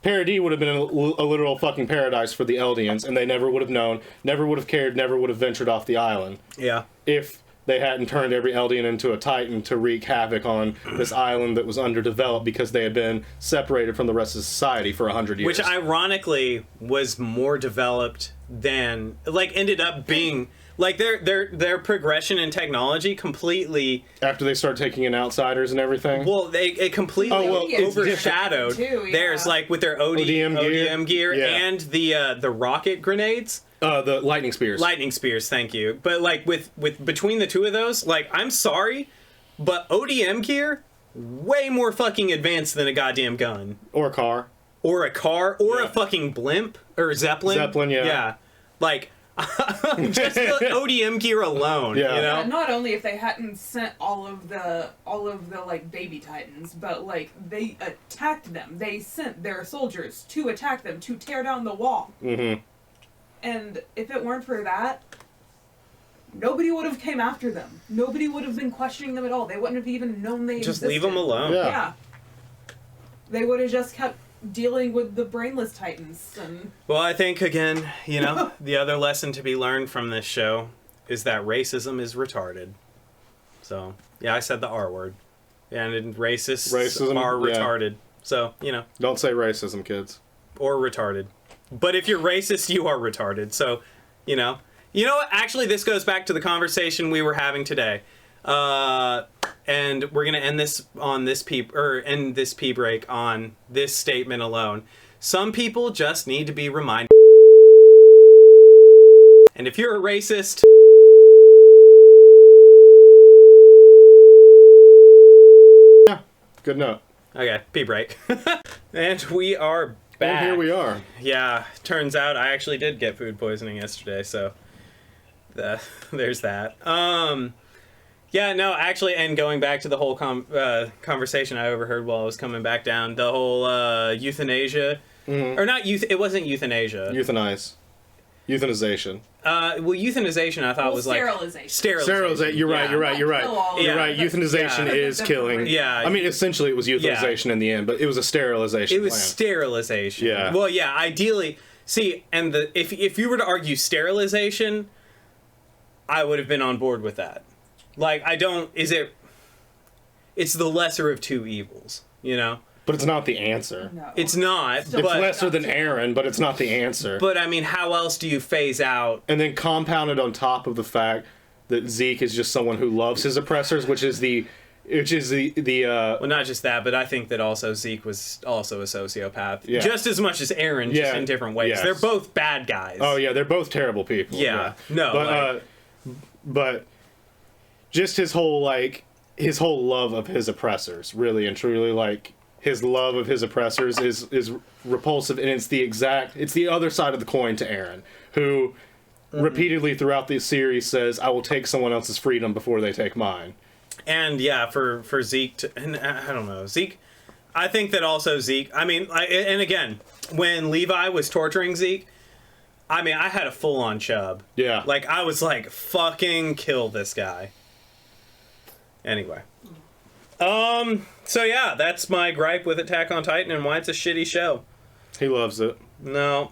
[SPEAKER 2] Paradis would have been a literal fucking paradise for the Eldians, and they never would have known, never would have cared, never would have ventured off the island.
[SPEAKER 1] Yeah.
[SPEAKER 2] If they hadn't turned every Eldian into a Titan to wreak havoc on this island that was underdeveloped because they had been separated from the rest of society for 100 years.
[SPEAKER 1] Which ironically was more developed than like ended up being like their progression in technology completely
[SPEAKER 2] after they start taking in outsiders and everything.
[SPEAKER 1] Well, it completely overshadowed theirs, like with their ODM gear and the rocket grenades.
[SPEAKER 2] The lightning spears.
[SPEAKER 1] Lightning spears, thank you. But like with between the two of those, like I'm sorry, but ODM gear way more fucking advanced than a goddamn gun
[SPEAKER 2] or a car.
[SPEAKER 1] Or a car, or a fucking blimp, or Zeppelin.
[SPEAKER 2] Zeppelin, yeah.
[SPEAKER 1] Yeah. Like, just the ODM gear alone, you know?
[SPEAKER 3] Not only if they hadn't sent all of the like baby titans, but like they attacked them. They sent their soldiers to attack them, to tear down the wall.
[SPEAKER 2] Mm-hmm.
[SPEAKER 3] And if it weren't for that, nobody would have came after them. Nobody would have been questioning them at all. They wouldn't have even known they existed.
[SPEAKER 1] Just leave them alone.
[SPEAKER 3] Yeah. They would have just kept dealing with the brainless titans. And
[SPEAKER 1] well, I think, again, you know, the other lesson to be learned from this show is that racism is retarded. So, yeah, I said the R word. And racists are retarded. So, you know.
[SPEAKER 2] Don't say racism, kids.
[SPEAKER 1] Or retarded. But if you're racist, you are retarded. So, you know. You know what? Actually, this goes back to the conversation we were having today. And we're gonna end this on this end this pee break on this statement alone. Some people just need to be reminded. And if you're a racist,
[SPEAKER 2] yeah, good note.
[SPEAKER 1] Okay, pee break. And we are back.
[SPEAKER 2] And here we are.
[SPEAKER 1] Yeah, turns out I actually did get food poisoning yesterday, so there's that. Yeah, no, actually, and going back to the whole conversation I overheard while I was coming back down, the whole euthanasia, or not it wasn't euthanasia.
[SPEAKER 2] Euthanization.
[SPEAKER 1] Well, euthanization I thought was
[SPEAKER 3] sterilization.
[SPEAKER 1] Like... Sterilization.
[SPEAKER 2] You're right. You're right. You're right. Euthanization is killing.
[SPEAKER 1] Yeah.
[SPEAKER 2] I mean, essentially it was euthanization in the end, but it was a sterilization
[SPEAKER 1] It was sterilization.
[SPEAKER 2] Yeah.
[SPEAKER 1] Well, yeah, ideally... See, and if you were to argue sterilization, I would have been on board with that. Like, it's the lesser of two evils, you know?
[SPEAKER 2] But it's not the answer.
[SPEAKER 3] No.
[SPEAKER 1] It's not.
[SPEAKER 3] It's
[SPEAKER 2] lesser than Aaron, but it's not the answer.
[SPEAKER 1] But, I mean, how else do you phase out?
[SPEAKER 2] And then compounded on top of the fact that Zeke is just someone who loves his oppressors, which is the
[SPEAKER 1] Well, not just that, but I think that also Zeke was also a sociopath.
[SPEAKER 2] Yeah.
[SPEAKER 1] Just as much as Aaron, just in different ways.
[SPEAKER 2] Yes.
[SPEAKER 1] They're both bad guys.
[SPEAKER 2] Oh, yeah, they're both terrible people.
[SPEAKER 1] Yeah. No,
[SPEAKER 2] but just his whole love of his oppressors, really and truly, like his love of his oppressors is repulsive, and it's the other side of the coin to Aaron, who repeatedly throughout the series says, "I will take someone else's freedom before they take mine."
[SPEAKER 1] And yeah, for Zeke and I don't know, Zeke. I think that also Zeke. I mean, and again, when Levi was torturing Zeke, I mean, I had a full-on chub.
[SPEAKER 2] Yeah.
[SPEAKER 1] Like, I was like, fucking kill this guy. Anyway. So yeah, that's my gripe with Attack on Titan and why it's a shitty show.
[SPEAKER 2] He loves it.
[SPEAKER 1] No.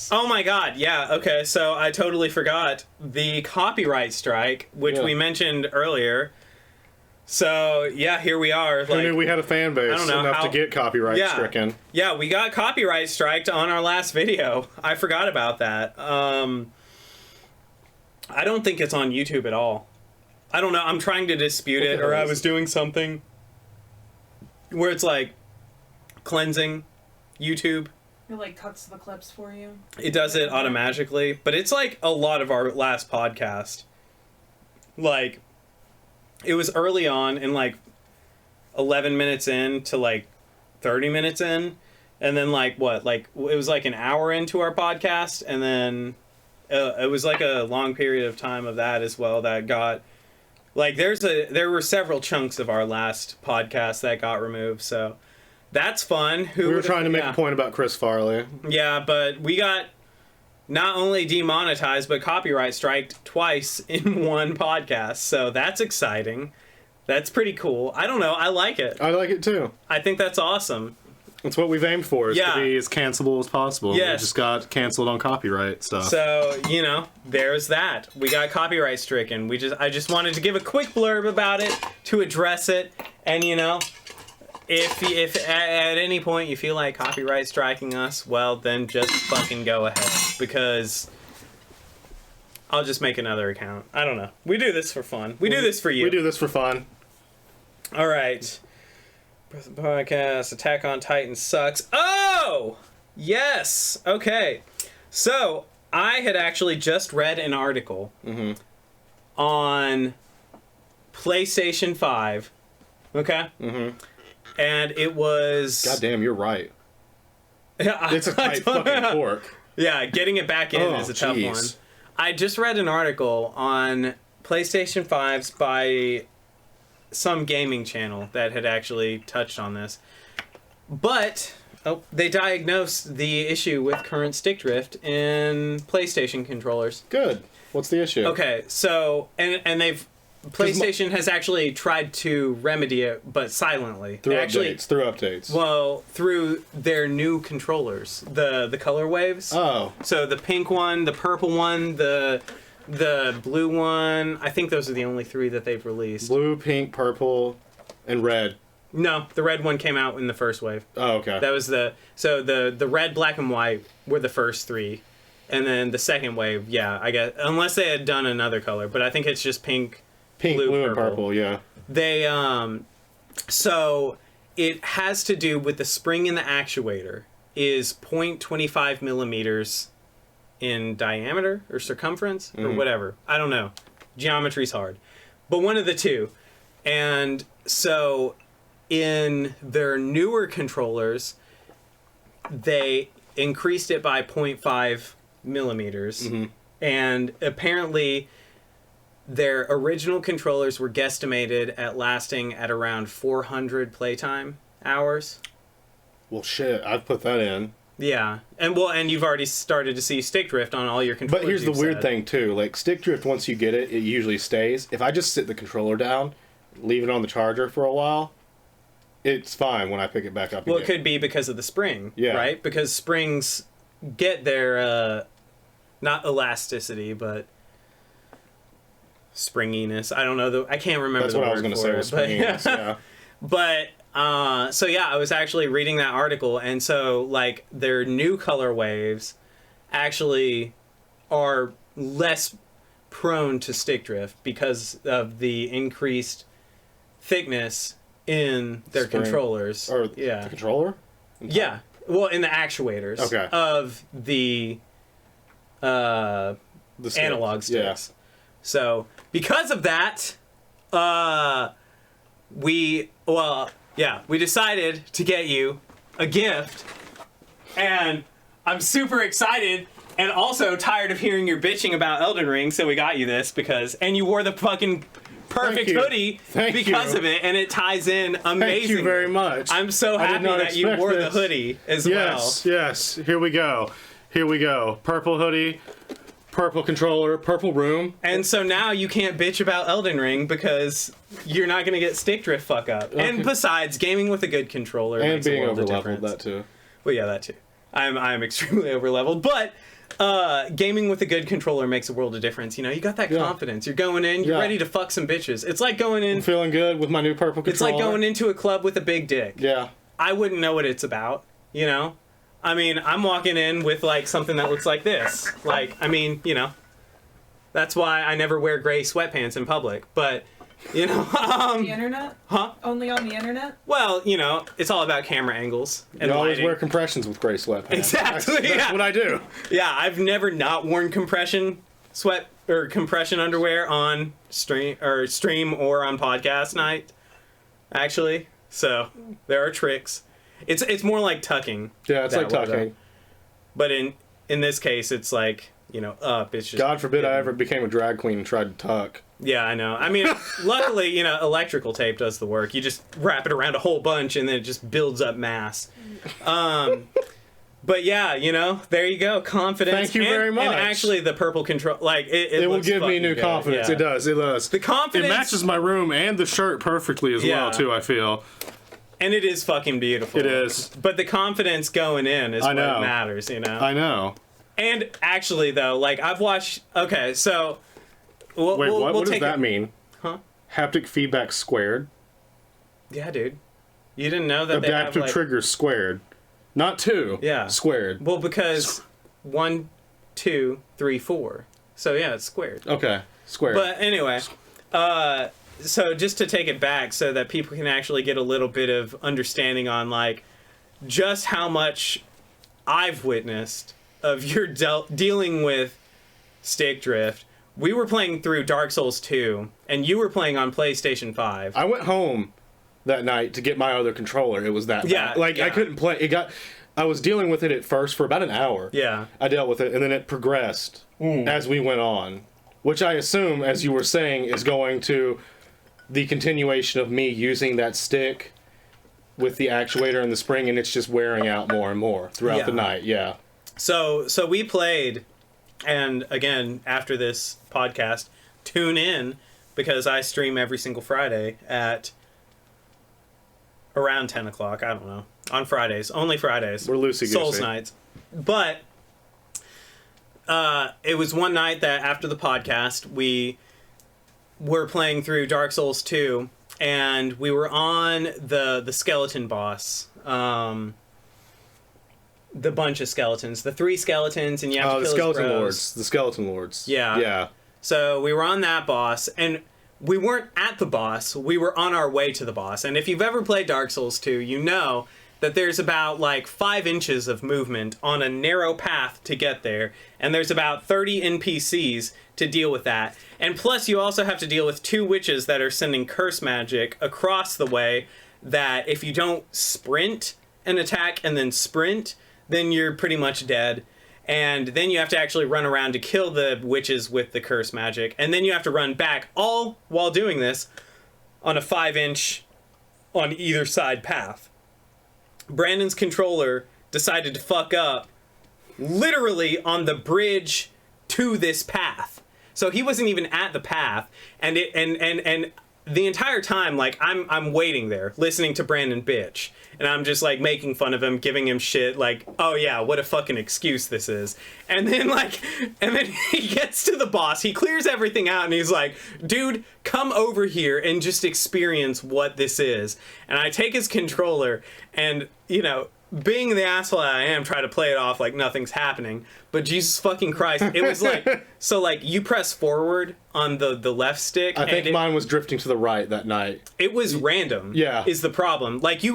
[SPEAKER 1] Oh my god, yeah, okay, so I totally forgot the copyright strike, which we mentioned earlier. So, yeah, here we are.
[SPEAKER 2] Who knew we had a fan base enough to get copyright stricken?
[SPEAKER 1] Yeah, we got copyright striked on our last video. I forgot about that. I don't think it's on YouTube at all. I don't know. I'm trying to dispute it, or I was doing something where it's like cleansing YouTube.
[SPEAKER 3] It like cuts the clips for you.
[SPEAKER 1] It does it automatically, but it's like a lot of our last podcast. Like, it was early on and like 11 minutes in to like 30 minutes in, and then like what? Like it was like an hour into our podcast, and then it was like a long period of time of that as well that got. Like, there were several chunks of our last podcast that got removed, so that's fun.
[SPEAKER 2] We were trying to make a point about Chris Farley.
[SPEAKER 1] Yeah, but we got not only demonetized, but copyright striked twice in one podcast, so that's exciting. That's pretty cool. I don't know, I like it.
[SPEAKER 2] I like it too.
[SPEAKER 1] I think that's awesome.
[SPEAKER 2] That's what we've aimed for, is to be as cancelable as possible.
[SPEAKER 1] Yes.
[SPEAKER 2] We just got canceled on copyright stuff.
[SPEAKER 1] So, you know, there's that. We got copyright stricken. I just wanted to give a quick blurb about it, to address it, and, you know, if at any point you feel like copyright striking us, well, then just fucking go ahead, because I'll just make another account. I don't know. We do this for fun. We do this for you.
[SPEAKER 2] We do this for fun.
[SPEAKER 1] All right. Breath of the Podcast, Attack on Titan sucks. Oh! Yes! Okay. So, I had actually just read an article on PlayStation 5. Okay? Mm-hmm. And it was...
[SPEAKER 2] Goddamn, you're right. It's a tight fucking fork.
[SPEAKER 1] Yeah, getting it back in is a tough one. I just read an article on PlayStation 5s by some gaming channel that had actually touched on this. But they diagnosed the issue with current stick drift in PlayStation controllers.
[SPEAKER 2] Good. What's the issue?
[SPEAKER 1] Okay, so and PlayStation has actually tried to remedy it, but silently.
[SPEAKER 2] Through updates.
[SPEAKER 1] Well, through their new controllers, the color waves.
[SPEAKER 2] Oh.
[SPEAKER 1] So the pink one, the purple one, the blue one. I think those are the only 3 that they've released.
[SPEAKER 2] Blue, pink, purple, and red.
[SPEAKER 1] No, the red one came out in the first wave.
[SPEAKER 2] Oh, okay.
[SPEAKER 1] That was the red, black, and white were the first 3. And then the second wave, yeah, I guess, unless they had done another color, but I think it's just pink, blue,
[SPEAKER 2] and purple, yeah.
[SPEAKER 1] They, so it has to do with the spring in the actuator is 0.25 millimeters in diameter or circumference or whatever. I don't know. Geometry's hard. But one of the two. And so in their newer controllers, they increased it by 0.5 millimeters. And apparently their original controllers were guesstimated at lasting at around 400 playtime hours.
[SPEAKER 2] Well, shit, I've put that in.
[SPEAKER 1] Yeah, and you've already started to see stick drift on all your controllers.
[SPEAKER 2] But here's the weird thing too: like stick drift, once you get it, it usually stays. If I just sit the controller down, leave it on the charger for a while, it's fine when I pick it back up.
[SPEAKER 1] Well, it could be because of the spring, right? Because springs get their not elasticity, but springiness. I don't know. I can't remember.
[SPEAKER 2] That's what I was going to say. Was springiness, yeah.
[SPEAKER 1] But so yeah, I was actually reading that article, and so like their new color waves actually are less prone to stick drift because of the increased thickness in their controllers.
[SPEAKER 2] Or the controller?
[SPEAKER 1] Yeah. Well, in the actuators of the analog sticks. Yeah. So because of that, we decided to get you a gift, and I'm super excited and also tired of hearing your bitching about Elden Ring, so we got you this and you wore the fucking perfect hoodie because of it, and it ties in amazing.
[SPEAKER 2] Thank you very much.
[SPEAKER 1] I'm so happy that you wore the hoodie as well.
[SPEAKER 2] Yes, here we go. Purple hoodie, purple controller, purple room.
[SPEAKER 1] And so now you can't bitch about Elden Ring because you're not going to get stick drift fuck up. Okay. And besides, gaming with a good controller
[SPEAKER 2] and
[SPEAKER 1] makes a world of difference.
[SPEAKER 2] being overleveled, that too.
[SPEAKER 1] Well, yeah, that too. I'm extremely overleveled, but gaming with a good controller makes a world of difference. You know, you got that confidence. You're going in, you're ready to fuck some bitches. It's like going in...
[SPEAKER 2] I'm feeling good with my new purple controller.
[SPEAKER 1] It's like going into a club with a big dick.
[SPEAKER 2] Yeah.
[SPEAKER 1] I wouldn't know what it's about, you know? I mean, I'm walking in with, like, something that looks like this. Like, I mean, you know, that's why I never wear gray sweatpants in public. But, you know...
[SPEAKER 3] the internet?
[SPEAKER 1] Huh?
[SPEAKER 3] Only on the internet?
[SPEAKER 1] Well, you know, it's all about camera angles and
[SPEAKER 2] you always
[SPEAKER 1] lighting.
[SPEAKER 2] wear compressions with gray sweatpants.
[SPEAKER 1] Exactly,
[SPEAKER 2] That's what I do.
[SPEAKER 1] Yeah, I've never not worn compression underwear on stream or on podcast night, actually. So, there are tricks. It's more like tucking.
[SPEAKER 2] Yeah, it's like tucking.
[SPEAKER 1] But in this case, it's like, you know, up. It's just...
[SPEAKER 2] God forbid I ever became a drag queen and tried to tuck.
[SPEAKER 1] Yeah, I know. I mean, luckily, you know, electrical tape does the work. You just wrap it around a whole bunch and then it just builds up mass. But yeah, you know, there you go. Confidence.
[SPEAKER 2] Thank you very much.
[SPEAKER 1] And actually, the purple control, like, it
[SPEAKER 2] will give me new confidence. Yeah. It does.
[SPEAKER 1] The confidence.
[SPEAKER 2] It matches my room and the shirt perfectly as well, too, I feel.
[SPEAKER 1] And it is fucking beautiful.
[SPEAKER 2] It is.
[SPEAKER 1] But the confidence going in is what matters, you know?
[SPEAKER 2] I know.
[SPEAKER 1] And actually, though, like, I've watched... Okay, so...
[SPEAKER 2] What does that mean?
[SPEAKER 1] Huh?
[SPEAKER 2] Haptic feedback squared?
[SPEAKER 1] Yeah, dude. You didn't know that
[SPEAKER 2] adaptive
[SPEAKER 1] they have, like...
[SPEAKER 2] triggers squared. Not 2.
[SPEAKER 1] Yeah.
[SPEAKER 2] Squared.
[SPEAKER 1] Well, because 1, 2, 3, 4. So, yeah, it's squared.
[SPEAKER 2] Okay. Squared.
[SPEAKER 1] But anyway, so just to take it back so that people can actually get a little bit of understanding on, like, just how much I've witnessed of your dealing with stick drift. We were playing through Dark Souls 2, and you were playing on PlayStation 5.
[SPEAKER 2] I went home that night to get my other controller. It was that bad. Like, I couldn't play. I was dealing with it at first for about an hour.
[SPEAKER 1] Yeah.
[SPEAKER 2] I dealt with it, and then it progressed as we went on. Which I assume, as you were saying, is going to the continuation of me using that stick with the actuator and the spring, and it's just wearing out more and more throughout the night. Yeah.
[SPEAKER 1] So we played, and again, after this podcast, tune in, because I stream every single Friday at around 10 o'clock. I don't know. On Fridays. Only Fridays.
[SPEAKER 2] We're loosey-goosey.
[SPEAKER 1] Souls nights. But it was one night that after the podcast, we were playing through Dark Souls 2, and we were on the skeleton boss. The bunch of skeletons. The 3 skeletons, and you have to kill
[SPEAKER 2] the skeleton lords. The skeleton lords.
[SPEAKER 1] Yeah.
[SPEAKER 2] Yeah.
[SPEAKER 1] So we were on that boss, and we weren't at the boss. We were on our way to the boss. And if you've ever played Dark Souls 2, you know that there's about, like, 5 inches of movement on a narrow path to get there. And there's about 30 NPCs to deal with that. And plus, you also have to deal with 2 witches that are sending curse magic across the way, that if you don't sprint an attack and then sprint, then you're pretty much dead. And then you have to actually run around to kill the witches with the curse magic. And then you have to run back, all while doing this on a 5-inch on either side path. Brandon's controller decided to fuck up literally on the bridge to this path. So he wasn't even at the path, and the entire time, like, I'm waiting there, listening to Brandon bitch, and I'm just, like, making fun of him, giving him shit, like, oh yeah, what a fucking excuse this is. And then he gets to the boss, he clears everything out, and he's like, dude, come over here and just experience what this is. And I take his controller, and, you know, being the asshole I am, try to play it off like nothing's happening. But Jesus fucking Christ, it was like, so, like, you press forward on the left stick.
[SPEAKER 2] I think mine was drifting to the right that night.
[SPEAKER 1] It was random.
[SPEAKER 2] Yeah.
[SPEAKER 1] Is the problem. Like, it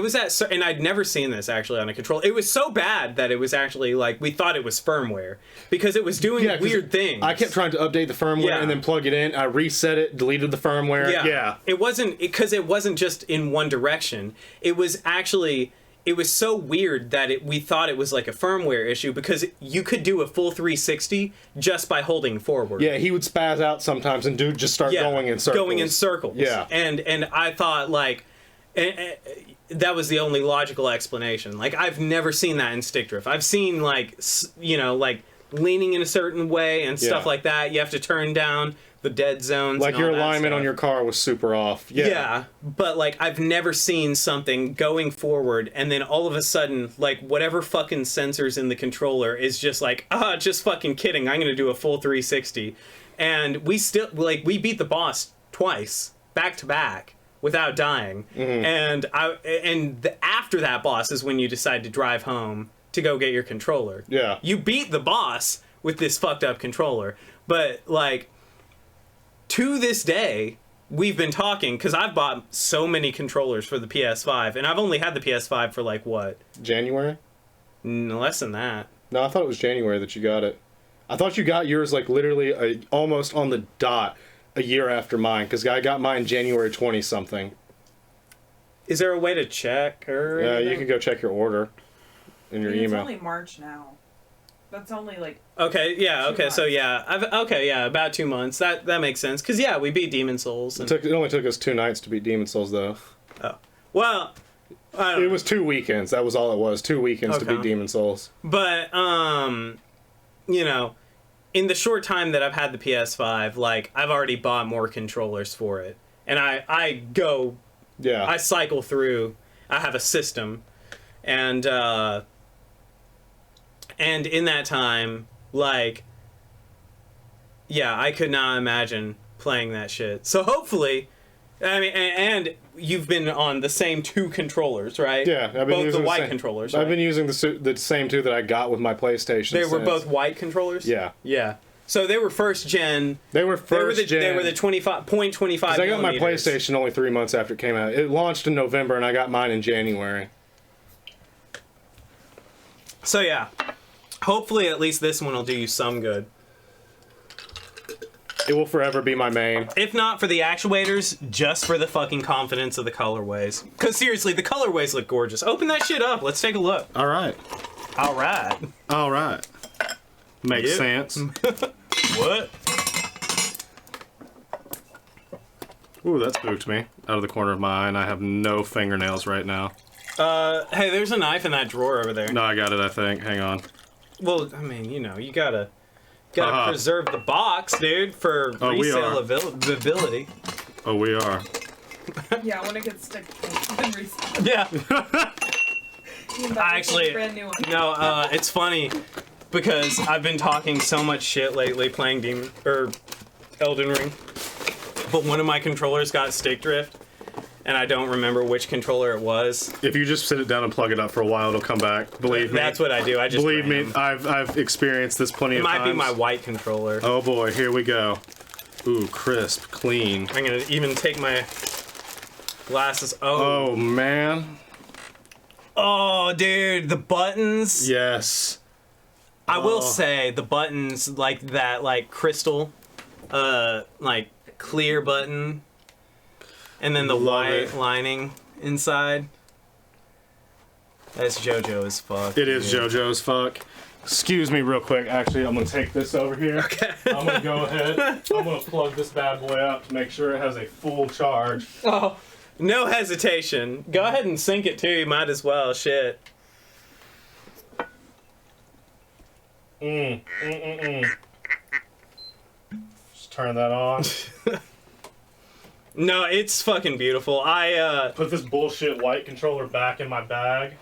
[SPEAKER 1] was at, and I'd never seen this actually on a control. It was so bad that it was actually, like, we thought it was firmware. Because it was doing weird things.
[SPEAKER 2] I kept trying to update the firmware and then plug it in. I reset it, deleted the firmware. Yeah.
[SPEAKER 1] It wasn't, because it wasn't just in one direction. It was actually, it was so weird that we thought it was like a firmware issue, because you could do a full 360 just by holding forward.
[SPEAKER 2] Yeah, he would spaz out sometimes and just start going in circles.
[SPEAKER 1] Going in circles.
[SPEAKER 2] Yeah.
[SPEAKER 1] And I thought, like, that was the only logical explanation. Like, I've never seen that in stick drift. I've seen, like, you know, like, leaning in a certain way and stuff like that. You have to turn down the dead zones.
[SPEAKER 2] Like, your alignment on your car was super off.
[SPEAKER 1] Yeah, but, like, I've never seen something going forward and then all of a sudden, like, whatever fucking sensors in the controller is just like, just fucking kidding, I'm gonna do a full 360. And we still, like, we beat the boss twice, back to back, without dying. And after that boss is when you decide to drive home to go get your controller.
[SPEAKER 2] Yeah.
[SPEAKER 1] You beat the boss with this fucked up controller. But, like, to this day, we've been talking, because I've bought so many controllers for the PS5, and I've only had the PS5 for, like, what?
[SPEAKER 2] January?
[SPEAKER 1] Less than that.
[SPEAKER 2] No, I thought it was January that you got it. I thought you got yours, like, literally almost on the dot a year after mine, because I got mine January 20-something.
[SPEAKER 1] Is there a way to check or anything?
[SPEAKER 2] You can go check your order in your email.
[SPEAKER 3] It's only March now. That's only, like,
[SPEAKER 1] okay, yeah, okay,
[SPEAKER 3] months.
[SPEAKER 1] so yeah, about 2 months. That makes sense, because yeah, we beat Demon Souls. And...
[SPEAKER 2] It only took us 2 nights to beat Demon Souls, though.
[SPEAKER 1] Oh, well, I don't know.
[SPEAKER 2] It was 2 weekends. That was all it was. 2 weekends to beat Demon Souls.
[SPEAKER 1] But you know, in the short time that I've had the PS5, like, I've already bought more controllers for it, and I go, I cycle through. I have a system, and in that time, like, yeah, I could not imagine playing that shit. So hopefully, I mean, and you've been on the same 2 controllers, right?
[SPEAKER 2] Yeah, I've been
[SPEAKER 1] both
[SPEAKER 2] using
[SPEAKER 1] the white
[SPEAKER 2] same,
[SPEAKER 1] controllers. Right?
[SPEAKER 2] I've been using the same 2 that I got with my PlayStation.
[SPEAKER 1] They were both white controllers.
[SPEAKER 2] Yeah.
[SPEAKER 1] Yeah. So they were first gen.
[SPEAKER 2] They were first gen.
[SPEAKER 1] They were the 25.25.
[SPEAKER 2] I got my PlayStation only 3 months after it came out. It launched in November, and I got mine in January.
[SPEAKER 1] So yeah, hopefully at least this one will do you some good.
[SPEAKER 2] It will forever be my main.
[SPEAKER 1] If not for the actuators, just for the fucking confidence of the colorways. Because seriously, the colorways look gorgeous. Open that shit up. Let's take a look.
[SPEAKER 2] All right.
[SPEAKER 1] All right.
[SPEAKER 2] All right. Makes sense.
[SPEAKER 1] What?
[SPEAKER 2] Ooh, that spooked me. Out of the corner of my eye, and I have no fingernails right now.
[SPEAKER 1] Hey, there's a knife in that drawer over there.
[SPEAKER 2] No, I got it, I think. Hang on.
[SPEAKER 1] Well, I mean, you know, you gotta preserve the box, dude, for resale ability.
[SPEAKER 2] Oh, we are.
[SPEAKER 3] Yeah, when it gets stick then resell.
[SPEAKER 1] Yeah.
[SPEAKER 3] Actually, brand new one.
[SPEAKER 1] No, it's funny because I've been talking so much shit lately playing Elden Ring, but one of my controllers got stick drift, and I don't remember which controller it was.
[SPEAKER 2] If you just sit it down and plug it up for a while, it'll come back. Believe me.
[SPEAKER 1] That's what I do. I just
[SPEAKER 2] believe me. I've experienced this plenty of times.
[SPEAKER 1] It might be my white controller.
[SPEAKER 2] Oh boy, here we go. Ooh, crisp, clean.
[SPEAKER 1] I'm gonna even take my glasses.
[SPEAKER 2] Oh man.
[SPEAKER 1] Oh, dude, the buttons.
[SPEAKER 2] Yes.
[SPEAKER 1] I will say the buttons, like that, like crystal, like clear button, and then the white lining inside. That's JoJo as fuck.
[SPEAKER 2] It is JoJo as fuck. Excuse me real quick. Actually, I'm going to take this over here.
[SPEAKER 1] Okay.
[SPEAKER 2] I'm going to go ahead. I'm going to plug this bad boy up to make sure it has a full charge.
[SPEAKER 1] Oh, no hesitation. Go ahead and sync it too. You might as well. Shit.
[SPEAKER 2] Just turn that on.
[SPEAKER 1] No, it's fucking beautiful.
[SPEAKER 2] Put this bullshit white controller back in my bag.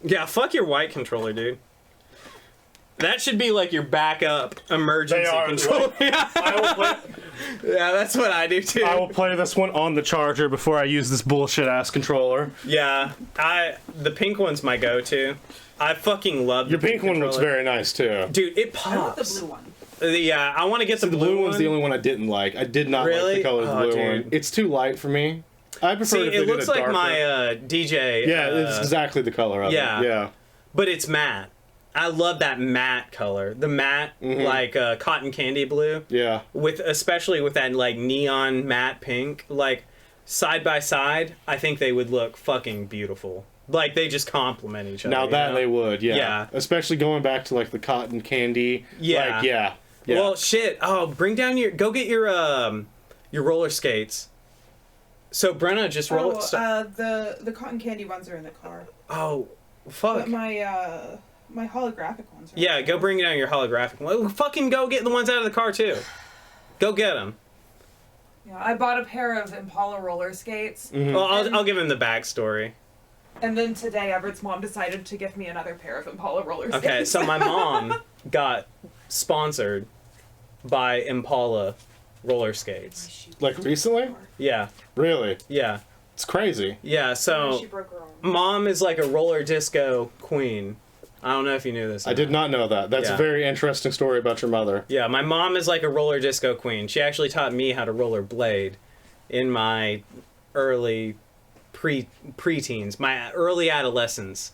[SPEAKER 1] Yeah, fuck your white controller, dude. That should be like your backup emergency controller.
[SPEAKER 2] Like, I will play,
[SPEAKER 1] yeah, that's what I do too.
[SPEAKER 2] I will play this one on the charger before I use this bullshit ass controller.
[SPEAKER 1] Yeah, the pink one's my go-to. I fucking love
[SPEAKER 2] your pink one. Looks very nice too,
[SPEAKER 1] dude. It pops.
[SPEAKER 3] I want the blue one.
[SPEAKER 1] Yeah, I want to get the
[SPEAKER 2] blue one's the only one I didn't like. I did not like the color of the blue one. It's too light for me. I prefer if they
[SPEAKER 1] it
[SPEAKER 2] did
[SPEAKER 1] looks
[SPEAKER 2] a
[SPEAKER 1] like
[SPEAKER 2] darker.
[SPEAKER 1] my DJ.
[SPEAKER 2] Yeah, it's exactly the color of it. Yeah,
[SPEAKER 1] but it's matte. I love that matte color. The matte, like cotton candy blue.
[SPEAKER 2] Yeah.
[SPEAKER 1] Especially with that like neon matte pink, like side by side, I think they would look fucking beautiful. Like they just complement each other.
[SPEAKER 2] Now that they would, yeah.
[SPEAKER 1] Yeah.
[SPEAKER 2] Especially going back to like the cotton candy.
[SPEAKER 1] Yeah.
[SPEAKER 2] Like, yeah.
[SPEAKER 1] Well, shit. Oh, go get your roller skates. So Brenna just roll it.
[SPEAKER 3] The cotton candy ones are in the car.
[SPEAKER 1] Oh, fuck.
[SPEAKER 3] But my holographic ones are
[SPEAKER 1] Yeah, go bring down your holographic one. Fucking go get the ones out of the car too. Go get them.
[SPEAKER 3] Yeah, I bought a pair of Impala roller skates.
[SPEAKER 1] Well, I'll give him the backstory.
[SPEAKER 3] And then today, Everett's mom decided to give me another pair of Impala roller skates.
[SPEAKER 1] Okay, so my mom got sponsored by Impala roller skates.
[SPEAKER 2] Like recently?
[SPEAKER 1] Yeah.
[SPEAKER 2] Really?
[SPEAKER 1] Yeah.
[SPEAKER 2] It's crazy.
[SPEAKER 1] Yeah, so
[SPEAKER 3] she broke her arm.
[SPEAKER 1] Mom is like a roller disco queen. I don't know if you knew this.
[SPEAKER 2] I did not know that. That's a very interesting story about your mother.
[SPEAKER 1] Yeah, my mom is like a roller disco queen. She actually taught me how to roller blade in my early preteens, my early adolescence.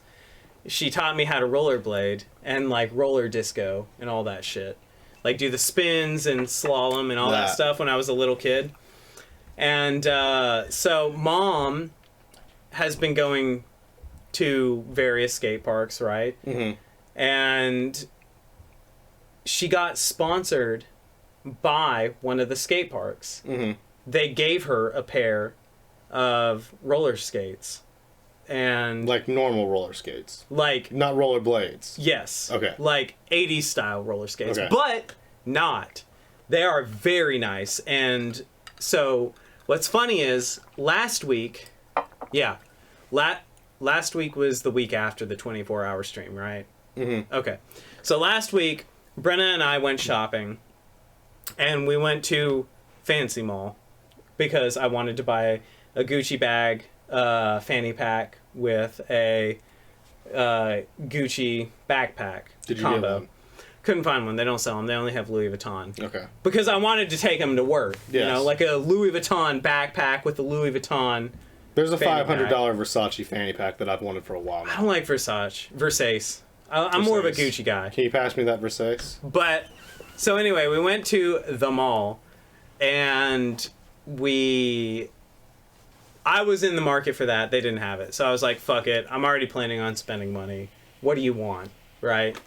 [SPEAKER 1] She taught me how to rollerblade and like roller disco and all that shit. Like do the spins and slalom and all that stuff when I was a little kid. And so Mom has been going to various skate parks, right?
[SPEAKER 2] Mm-hmm.
[SPEAKER 1] And she got sponsored by one of the skate parks.
[SPEAKER 2] Mm-hmm.
[SPEAKER 1] They gave her a pair of roller skates. And
[SPEAKER 2] like normal roller skates.
[SPEAKER 1] Like
[SPEAKER 2] not roller blades.
[SPEAKER 1] Yes.
[SPEAKER 2] Okay.
[SPEAKER 1] Like 80s style roller skates.
[SPEAKER 2] Okay.
[SPEAKER 1] But not. They are very nice. And so what's funny is last week was the week after the 24-hour stream, right?
[SPEAKER 2] Mm-hmm.
[SPEAKER 1] Okay. So last week, Brenna and I went shopping, and we went to Fancy Mall because I wanted to buy a Gucci bag, fanny pack with a Gucci backpack
[SPEAKER 2] Did you
[SPEAKER 1] combo.
[SPEAKER 2] get one?
[SPEAKER 1] Couldn't find one. They don't sell them. They only have Louis Vuitton.
[SPEAKER 2] Okay.
[SPEAKER 1] Because I wanted to take them to work.
[SPEAKER 2] Yes.
[SPEAKER 1] You know, like a Louis Vuitton backpack with the Louis Vuitton.
[SPEAKER 2] There's a $500
[SPEAKER 1] pack.
[SPEAKER 2] Versace fanny pack that I've wanted for a while now.
[SPEAKER 1] I don't like Versace. I'm more of a Gucci guy.
[SPEAKER 2] Can you pass me that Versace?
[SPEAKER 1] But, so anyway, we went to the mall, and I was in the market for that. They didn't have it. So I was like, fuck it. I'm already planning on spending money. What do you want? Right?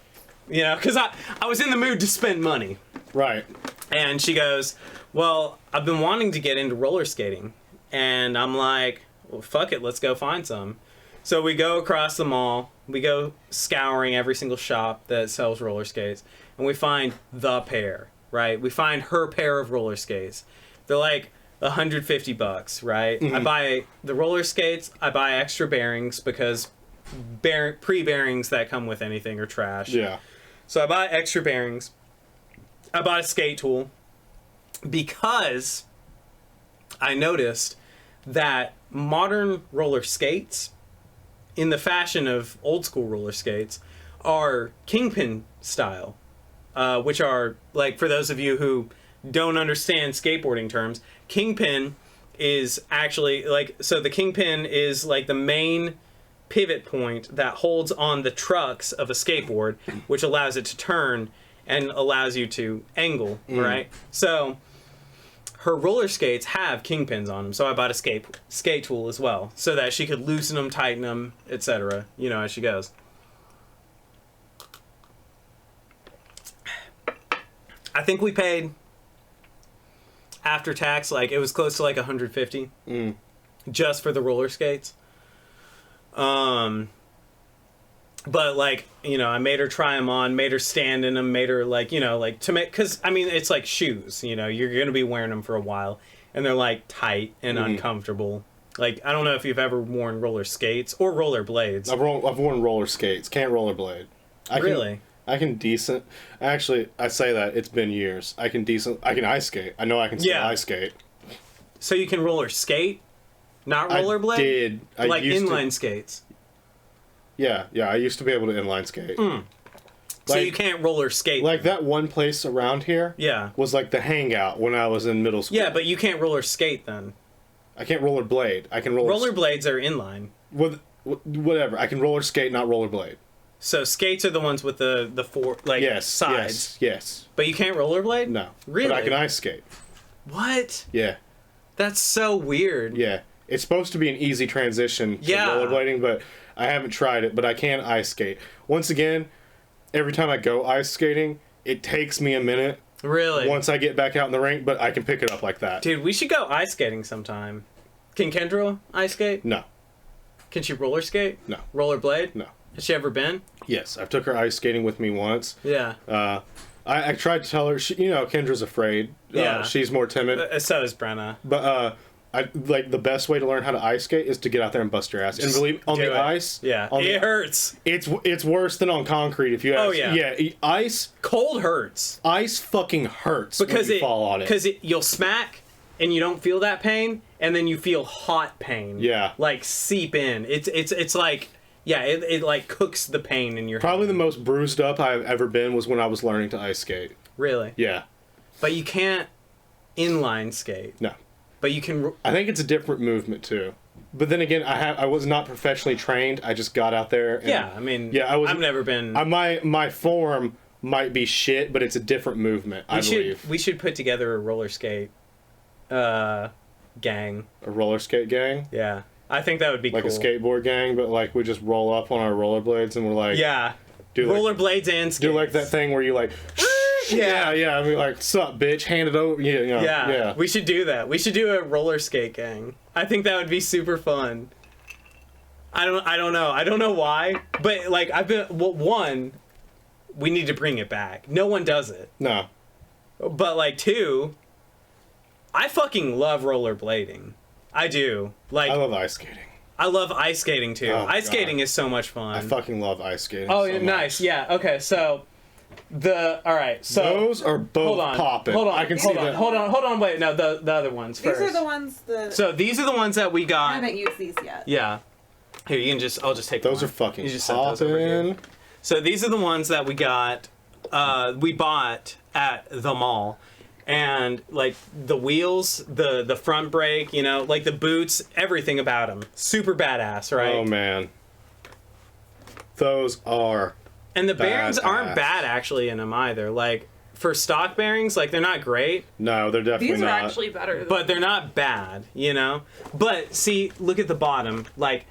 [SPEAKER 1] You know, because I was in the mood to spend money.
[SPEAKER 2] Right.
[SPEAKER 1] And she goes, well, I've been wanting to get into roller skating. And I'm like, well, fuck it. Let's go find some. So we go across the mall. We go scouring every single shop that sells roller skates. And we find the pair, right? We find her pair of roller skates. They're like $150, right?
[SPEAKER 2] Mm-hmm.
[SPEAKER 1] I buy the roller skates. I buy extra bearings because pre-bearings that come with anything are trash.
[SPEAKER 2] Yeah.
[SPEAKER 1] So I bought extra bearings. I bought a skate tool because I noticed that modern roller skates, in the fashion of old school roller skates, are kingpin style, which are, like, for those of you who don't understand skateboarding terms, kingpin is actually, like, so the kingpin is, like, the main pivot point that holds on the trucks of a skateboard, which allows it to turn and allows you to angle, right? So her roller skates have kingpins on them, so I bought a skate tool as well, so that she could loosen them, tighten them, etc., you know, as she goes. I think we paid, after tax, like, it was close to like $150 just for the roller skates. But, like, you know, I made her try them on, made her stand in them, made her, like, you know, like, to make, because, I mean, it's like shoes, you know, you're going to be wearing them for a while, and they're, like, tight and uncomfortable. Like, I don't know if you've ever worn roller skates or roller blades.
[SPEAKER 2] I've worn roller skates. Can't rollerblade.
[SPEAKER 1] Really?
[SPEAKER 2] I can decent. Actually, I say that. It's been years. I can ice skate. I know I can still ice skate.
[SPEAKER 1] So you can roller skate? Not rollerblade?
[SPEAKER 2] I did.
[SPEAKER 1] Like inline skates?
[SPEAKER 2] Yeah. I used to be able to inline skate.
[SPEAKER 1] So you can't roller skate?
[SPEAKER 2] Like, that one place around here was like the hangout when I was in middle school.
[SPEAKER 1] Yeah, but you can't roller skate then.
[SPEAKER 2] I can't rollerblade. I can
[SPEAKER 1] rollerblades are inline.
[SPEAKER 2] Whatever. I can roller skate, not rollerblade.
[SPEAKER 1] So skates are the ones with the four, like, sides.
[SPEAKER 2] Yes.
[SPEAKER 1] But you can't rollerblade?
[SPEAKER 2] No.
[SPEAKER 1] Really?
[SPEAKER 2] But I can ice skate.
[SPEAKER 1] What?
[SPEAKER 2] Yeah.
[SPEAKER 1] That's so weird.
[SPEAKER 2] Yeah. It's supposed to be an easy transition to rollerblading, but I haven't tried it, but I can ice skate. Once again, every time I go ice skating, it takes me a minute.
[SPEAKER 1] Really?
[SPEAKER 2] Once I get back out in the rink, but I can pick it up like that.
[SPEAKER 1] Dude, we should go ice skating sometime. Can Kendra ice skate?
[SPEAKER 2] No.
[SPEAKER 1] Can she roller skate?
[SPEAKER 2] No.
[SPEAKER 1] Rollerblade?
[SPEAKER 2] No.
[SPEAKER 1] Has she ever been?
[SPEAKER 2] Yes, I've took her ice skating with me once.
[SPEAKER 1] Yeah.
[SPEAKER 2] I tried to tell her, Kendra's afraid. Yeah. She's more timid.
[SPEAKER 1] So is Brenna.
[SPEAKER 2] But like, the best way to learn how to ice skate is to get out there and bust your ass. And believe on the ice,
[SPEAKER 1] it hurts.
[SPEAKER 2] It's worse than on concrete if you ask.
[SPEAKER 1] Oh yeah.
[SPEAKER 2] Yeah, ice
[SPEAKER 1] cold hurts.
[SPEAKER 2] Ice fucking hurts
[SPEAKER 1] because
[SPEAKER 2] when you fall on it.
[SPEAKER 1] Because you'll smack and you don't feel that pain, and then you feel hot pain.
[SPEAKER 2] Yeah.
[SPEAKER 1] Like seep in. It's like, yeah, it like cooks the pain in your
[SPEAKER 2] Probably
[SPEAKER 1] head.
[SPEAKER 2] the most bruised up I've ever been was when I was learning to ice skate.
[SPEAKER 1] Really?
[SPEAKER 2] Yeah.
[SPEAKER 1] But you can't inline skate.
[SPEAKER 2] No.
[SPEAKER 1] But you can...
[SPEAKER 2] I think it's a different movement, too. But then again, I was not professionally trained. I just got out there. And,
[SPEAKER 1] yeah, I mean, I've never been...
[SPEAKER 2] My form might be shit, but it's a different movement, I believe.
[SPEAKER 1] We should put together a roller skate gang.
[SPEAKER 2] A roller skate gang?
[SPEAKER 1] Yeah. I think that would be
[SPEAKER 2] like
[SPEAKER 1] cool.
[SPEAKER 2] Like a skateboard gang, but like we just roll up on our rollerblades and we're like...
[SPEAKER 1] Yeah. Rollerblades and skates.
[SPEAKER 2] Do like that thing where you like... Yeah. I mean, like, sup, bitch, hand it over. Yeah.
[SPEAKER 1] We should do that. We should do a roller skate gang. I think that would be super fun. I don't know. I don't know why, but like one, we need to bring it back. No one does it.
[SPEAKER 2] No.
[SPEAKER 1] But like two, I fucking love rollerblading. I do. Like,
[SPEAKER 2] I love ice skating.
[SPEAKER 1] I love ice skating too. Ice skating is so much fun.
[SPEAKER 2] I fucking love ice skating.
[SPEAKER 1] Oh, so nice. Yeah. Okay. So, All right, so
[SPEAKER 2] those are both popping.
[SPEAKER 1] Hold on,
[SPEAKER 2] I can see that.
[SPEAKER 1] Hold on, wait. No, the other ones first.
[SPEAKER 3] These are the ones that.
[SPEAKER 1] So these are the ones that we got.
[SPEAKER 3] I haven't used these yet.
[SPEAKER 1] Yeah. Here, I'll just take
[SPEAKER 2] those.
[SPEAKER 1] One.
[SPEAKER 2] Are fucking
[SPEAKER 1] you just set those over here. So these are the ones that we got. We bought at the mall. And like the wheels, the front brake, you know, like the boots, everything about them, super badass, right?
[SPEAKER 2] Oh man, those are.
[SPEAKER 1] And the bearings aren't bad actually in them either. Like for stock bearings, like they're not great.
[SPEAKER 2] No, they're definitely not.
[SPEAKER 3] These are actually better.
[SPEAKER 1] But they're not bad, you know. But see, look at the bottom, like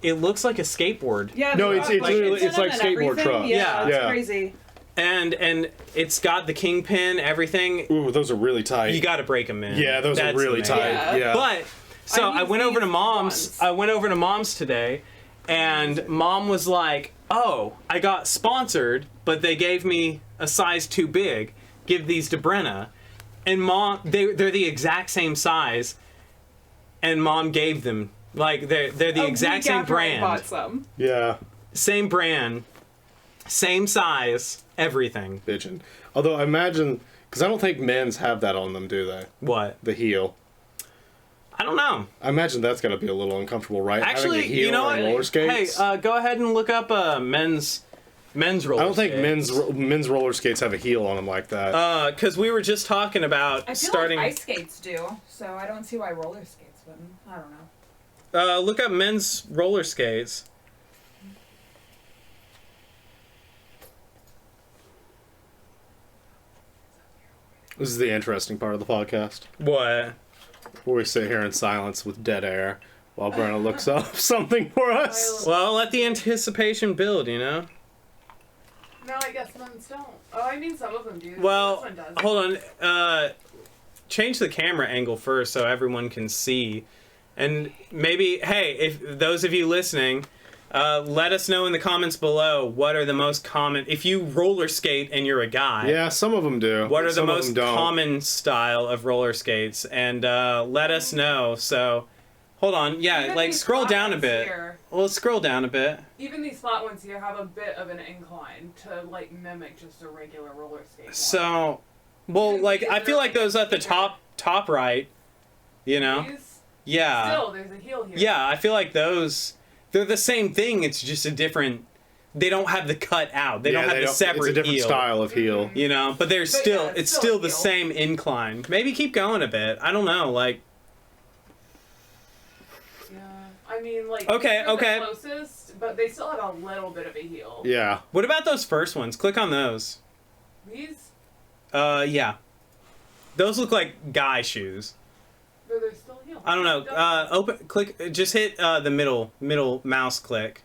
[SPEAKER 1] it looks like a skateboard.
[SPEAKER 3] Yeah.
[SPEAKER 2] No, it's literally it's like skateboard truck.
[SPEAKER 3] Yeah, it's crazy.
[SPEAKER 1] And it's got the kingpin, everything.
[SPEAKER 2] Ooh, those are really tight.
[SPEAKER 1] You got to break them in.
[SPEAKER 2] Yeah, those are really tight. Yeah.
[SPEAKER 1] But so I went over to Mom's. I went over to Mom's today, and Mom was like, "Oh, I got sponsored, but they gave me a size too big. Give these to Brenna." And Mom, they're the exact same size, and Mom gave them like they're the exact same brand.
[SPEAKER 3] I bought some.
[SPEAKER 2] Yeah.
[SPEAKER 1] Same brand, same size. Everything.
[SPEAKER 2] Bitchin'. Although I imagine, because I don't think men's have that on them, do they?
[SPEAKER 1] What?
[SPEAKER 2] The heel.
[SPEAKER 1] I don't know.
[SPEAKER 2] I imagine that's got to be a little uncomfortable, right?
[SPEAKER 1] Actually,
[SPEAKER 2] having a heel
[SPEAKER 1] you know
[SPEAKER 2] on
[SPEAKER 1] what?
[SPEAKER 2] roller skates.
[SPEAKER 1] Hey, go ahead and look up men's roller.
[SPEAKER 2] I don't think
[SPEAKER 1] skates.
[SPEAKER 2] men's roller skates have a heel on them like that.
[SPEAKER 1] Because we were just talking about
[SPEAKER 3] I feel
[SPEAKER 1] starting.
[SPEAKER 3] like ice skates do, so I don't see why roller skates wouldn't. I don't know.
[SPEAKER 1] Look up men's roller skates.
[SPEAKER 2] This is the interesting part of the podcast.
[SPEAKER 1] What?
[SPEAKER 2] Where we sit here in silence with dead air while Brenna looks up something for us.
[SPEAKER 1] Well, let the anticipation build, you know?
[SPEAKER 3] No, I guess men's don't. Oh, I mean, some of them do.
[SPEAKER 1] Well,
[SPEAKER 3] this one does.
[SPEAKER 1] hold on. Change the camera angle first so everyone can see. And maybe, hey, if those of you listening, let us know in the comments below what are the most common. If you roller skate and you're a guy,
[SPEAKER 2] Yeah, some of them do.
[SPEAKER 1] what are the
[SPEAKER 2] Some of
[SPEAKER 1] most
[SPEAKER 2] them don't.
[SPEAKER 1] common style of roller skates? And let us know. So, hold on. Yeah,
[SPEAKER 3] Even
[SPEAKER 1] like
[SPEAKER 3] these
[SPEAKER 1] scroll
[SPEAKER 3] flat
[SPEAKER 1] down a
[SPEAKER 3] ones
[SPEAKER 1] bit.
[SPEAKER 3] here-
[SPEAKER 1] Well, scroll down a bit.
[SPEAKER 3] Even these flat ones here have a bit of an incline to like mimic just a regular roller skate.
[SPEAKER 1] So, well, like I feel like those at the top right, you know?
[SPEAKER 3] These,
[SPEAKER 1] Yeah.
[SPEAKER 3] still, there's a heel here.
[SPEAKER 1] Yeah, I feel like those they're the same thing. It's just a different. They don't have the cut out. They don't have the separate
[SPEAKER 2] It's a different
[SPEAKER 1] heel.
[SPEAKER 2] style of heel.
[SPEAKER 1] You know, but they're
[SPEAKER 3] But
[SPEAKER 1] still.
[SPEAKER 3] yeah,
[SPEAKER 1] it's
[SPEAKER 3] still
[SPEAKER 1] still
[SPEAKER 3] a
[SPEAKER 1] the
[SPEAKER 3] heel.
[SPEAKER 1] same incline. Maybe keep going a bit. I don't know. Like.
[SPEAKER 3] Yeah. I mean, like.
[SPEAKER 1] Okay,
[SPEAKER 3] they're
[SPEAKER 1] okay.
[SPEAKER 3] The closest, but they still have a little bit of a heel.
[SPEAKER 2] Yeah.
[SPEAKER 1] What about those first ones? Click on those.
[SPEAKER 3] These,
[SPEAKER 1] Yeah. Those look like guy shoes.
[SPEAKER 3] they're still heel.
[SPEAKER 1] I don't know. Click. Just hit the middle mouse click.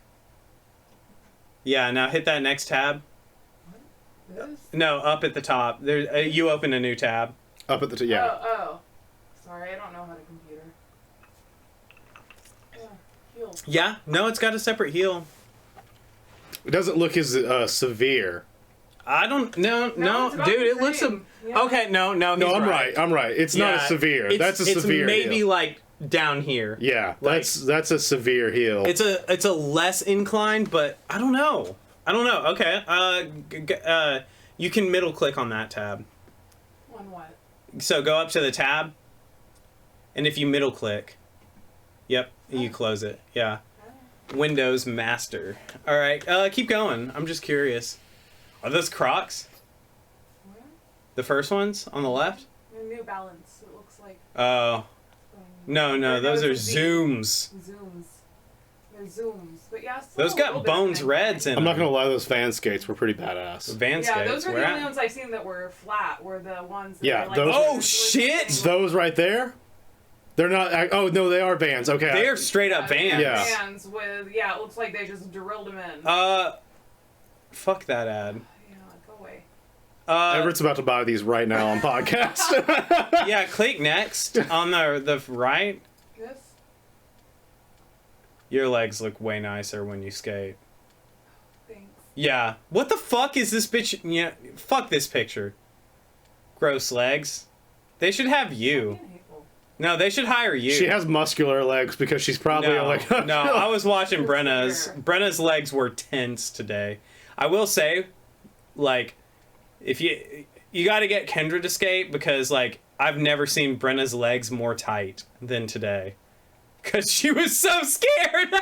[SPEAKER 1] Yeah. Now hit that next tab.
[SPEAKER 3] This?
[SPEAKER 1] No, up at the top. There. You open a new tab.
[SPEAKER 2] Up at the yeah.
[SPEAKER 3] Oh. Sorry, I don't know how to computer. Yeah, heel.
[SPEAKER 1] Yeah. No, it's got a separate heel.
[SPEAKER 2] It doesn't look as severe.
[SPEAKER 1] I don't. No,
[SPEAKER 3] it's about
[SPEAKER 1] dude.
[SPEAKER 3] the
[SPEAKER 1] It looks.
[SPEAKER 3] same. Yeah.
[SPEAKER 1] Okay. No.
[SPEAKER 2] No,
[SPEAKER 1] he's
[SPEAKER 2] I'm right. I'm right. It's not as severe. That's a severe.
[SPEAKER 1] It's maybe
[SPEAKER 2] heel.
[SPEAKER 1] like down here.
[SPEAKER 2] Yeah,
[SPEAKER 1] like-
[SPEAKER 2] that's a severe heel.
[SPEAKER 1] It's a less inclined, but I don't know. Okay. You can middle click on that tab.
[SPEAKER 3] On what?
[SPEAKER 1] So go up to the tab, and if you middle click, yep, you close it. Yeah. Windows Master. All right. Keep going. I'm just curious. Are those Crocs?
[SPEAKER 3] Where?
[SPEAKER 1] The first ones on the left?
[SPEAKER 3] They're New Balance. It looks like.
[SPEAKER 1] Oh. No,
[SPEAKER 3] Or
[SPEAKER 1] those are
[SPEAKER 3] it's a Z.
[SPEAKER 1] Zooms.
[SPEAKER 3] Zooms. They're Zooms. But yeah, still
[SPEAKER 1] Those
[SPEAKER 3] a little
[SPEAKER 1] got
[SPEAKER 3] bit of an
[SPEAKER 1] Bones
[SPEAKER 3] incline.
[SPEAKER 1] Reds in
[SPEAKER 2] I'm not
[SPEAKER 1] them.
[SPEAKER 2] gonna lie, those fan skates were pretty badass.
[SPEAKER 1] Van
[SPEAKER 3] Yeah,
[SPEAKER 1] skates.
[SPEAKER 3] those were
[SPEAKER 1] Where
[SPEAKER 3] the
[SPEAKER 1] at?
[SPEAKER 3] only ones I've seen that were flat. Were the ones that
[SPEAKER 2] Yeah,
[SPEAKER 3] were like.
[SPEAKER 2] those-
[SPEAKER 1] Oh, shit!
[SPEAKER 2] Those right there, they're not. Oh no, they are Vans. Okay,
[SPEAKER 1] They are straight up Vans.
[SPEAKER 2] Yeah.
[SPEAKER 3] Vans with it looks like they just drilled them in.
[SPEAKER 1] Fuck that ad.
[SPEAKER 3] Yeah, go away.
[SPEAKER 2] Everett's about to buy these right now on podcast.
[SPEAKER 1] Yeah, click next on the right.
[SPEAKER 3] This?
[SPEAKER 1] Your legs look way nicer when you skate.
[SPEAKER 3] Thanks.
[SPEAKER 1] Yeah. What the fuck is this bitch? Yeah. Fuck this picture. Gross legs. They should have you.
[SPEAKER 3] Being hateful.
[SPEAKER 1] No, they should hire you.
[SPEAKER 2] She has muscular legs because she's probably
[SPEAKER 1] no,
[SPEAKER 2] like.
[SPEAKER 1] no. I was watching Brenna's.
[SPEAKER 3] Here.
[SPEAKER 1] Brenna's legs were tense today. I will say, like, if you got to get Kendra to skate because like I've never seen Brenna's legs more tight than today. Because she was so scared.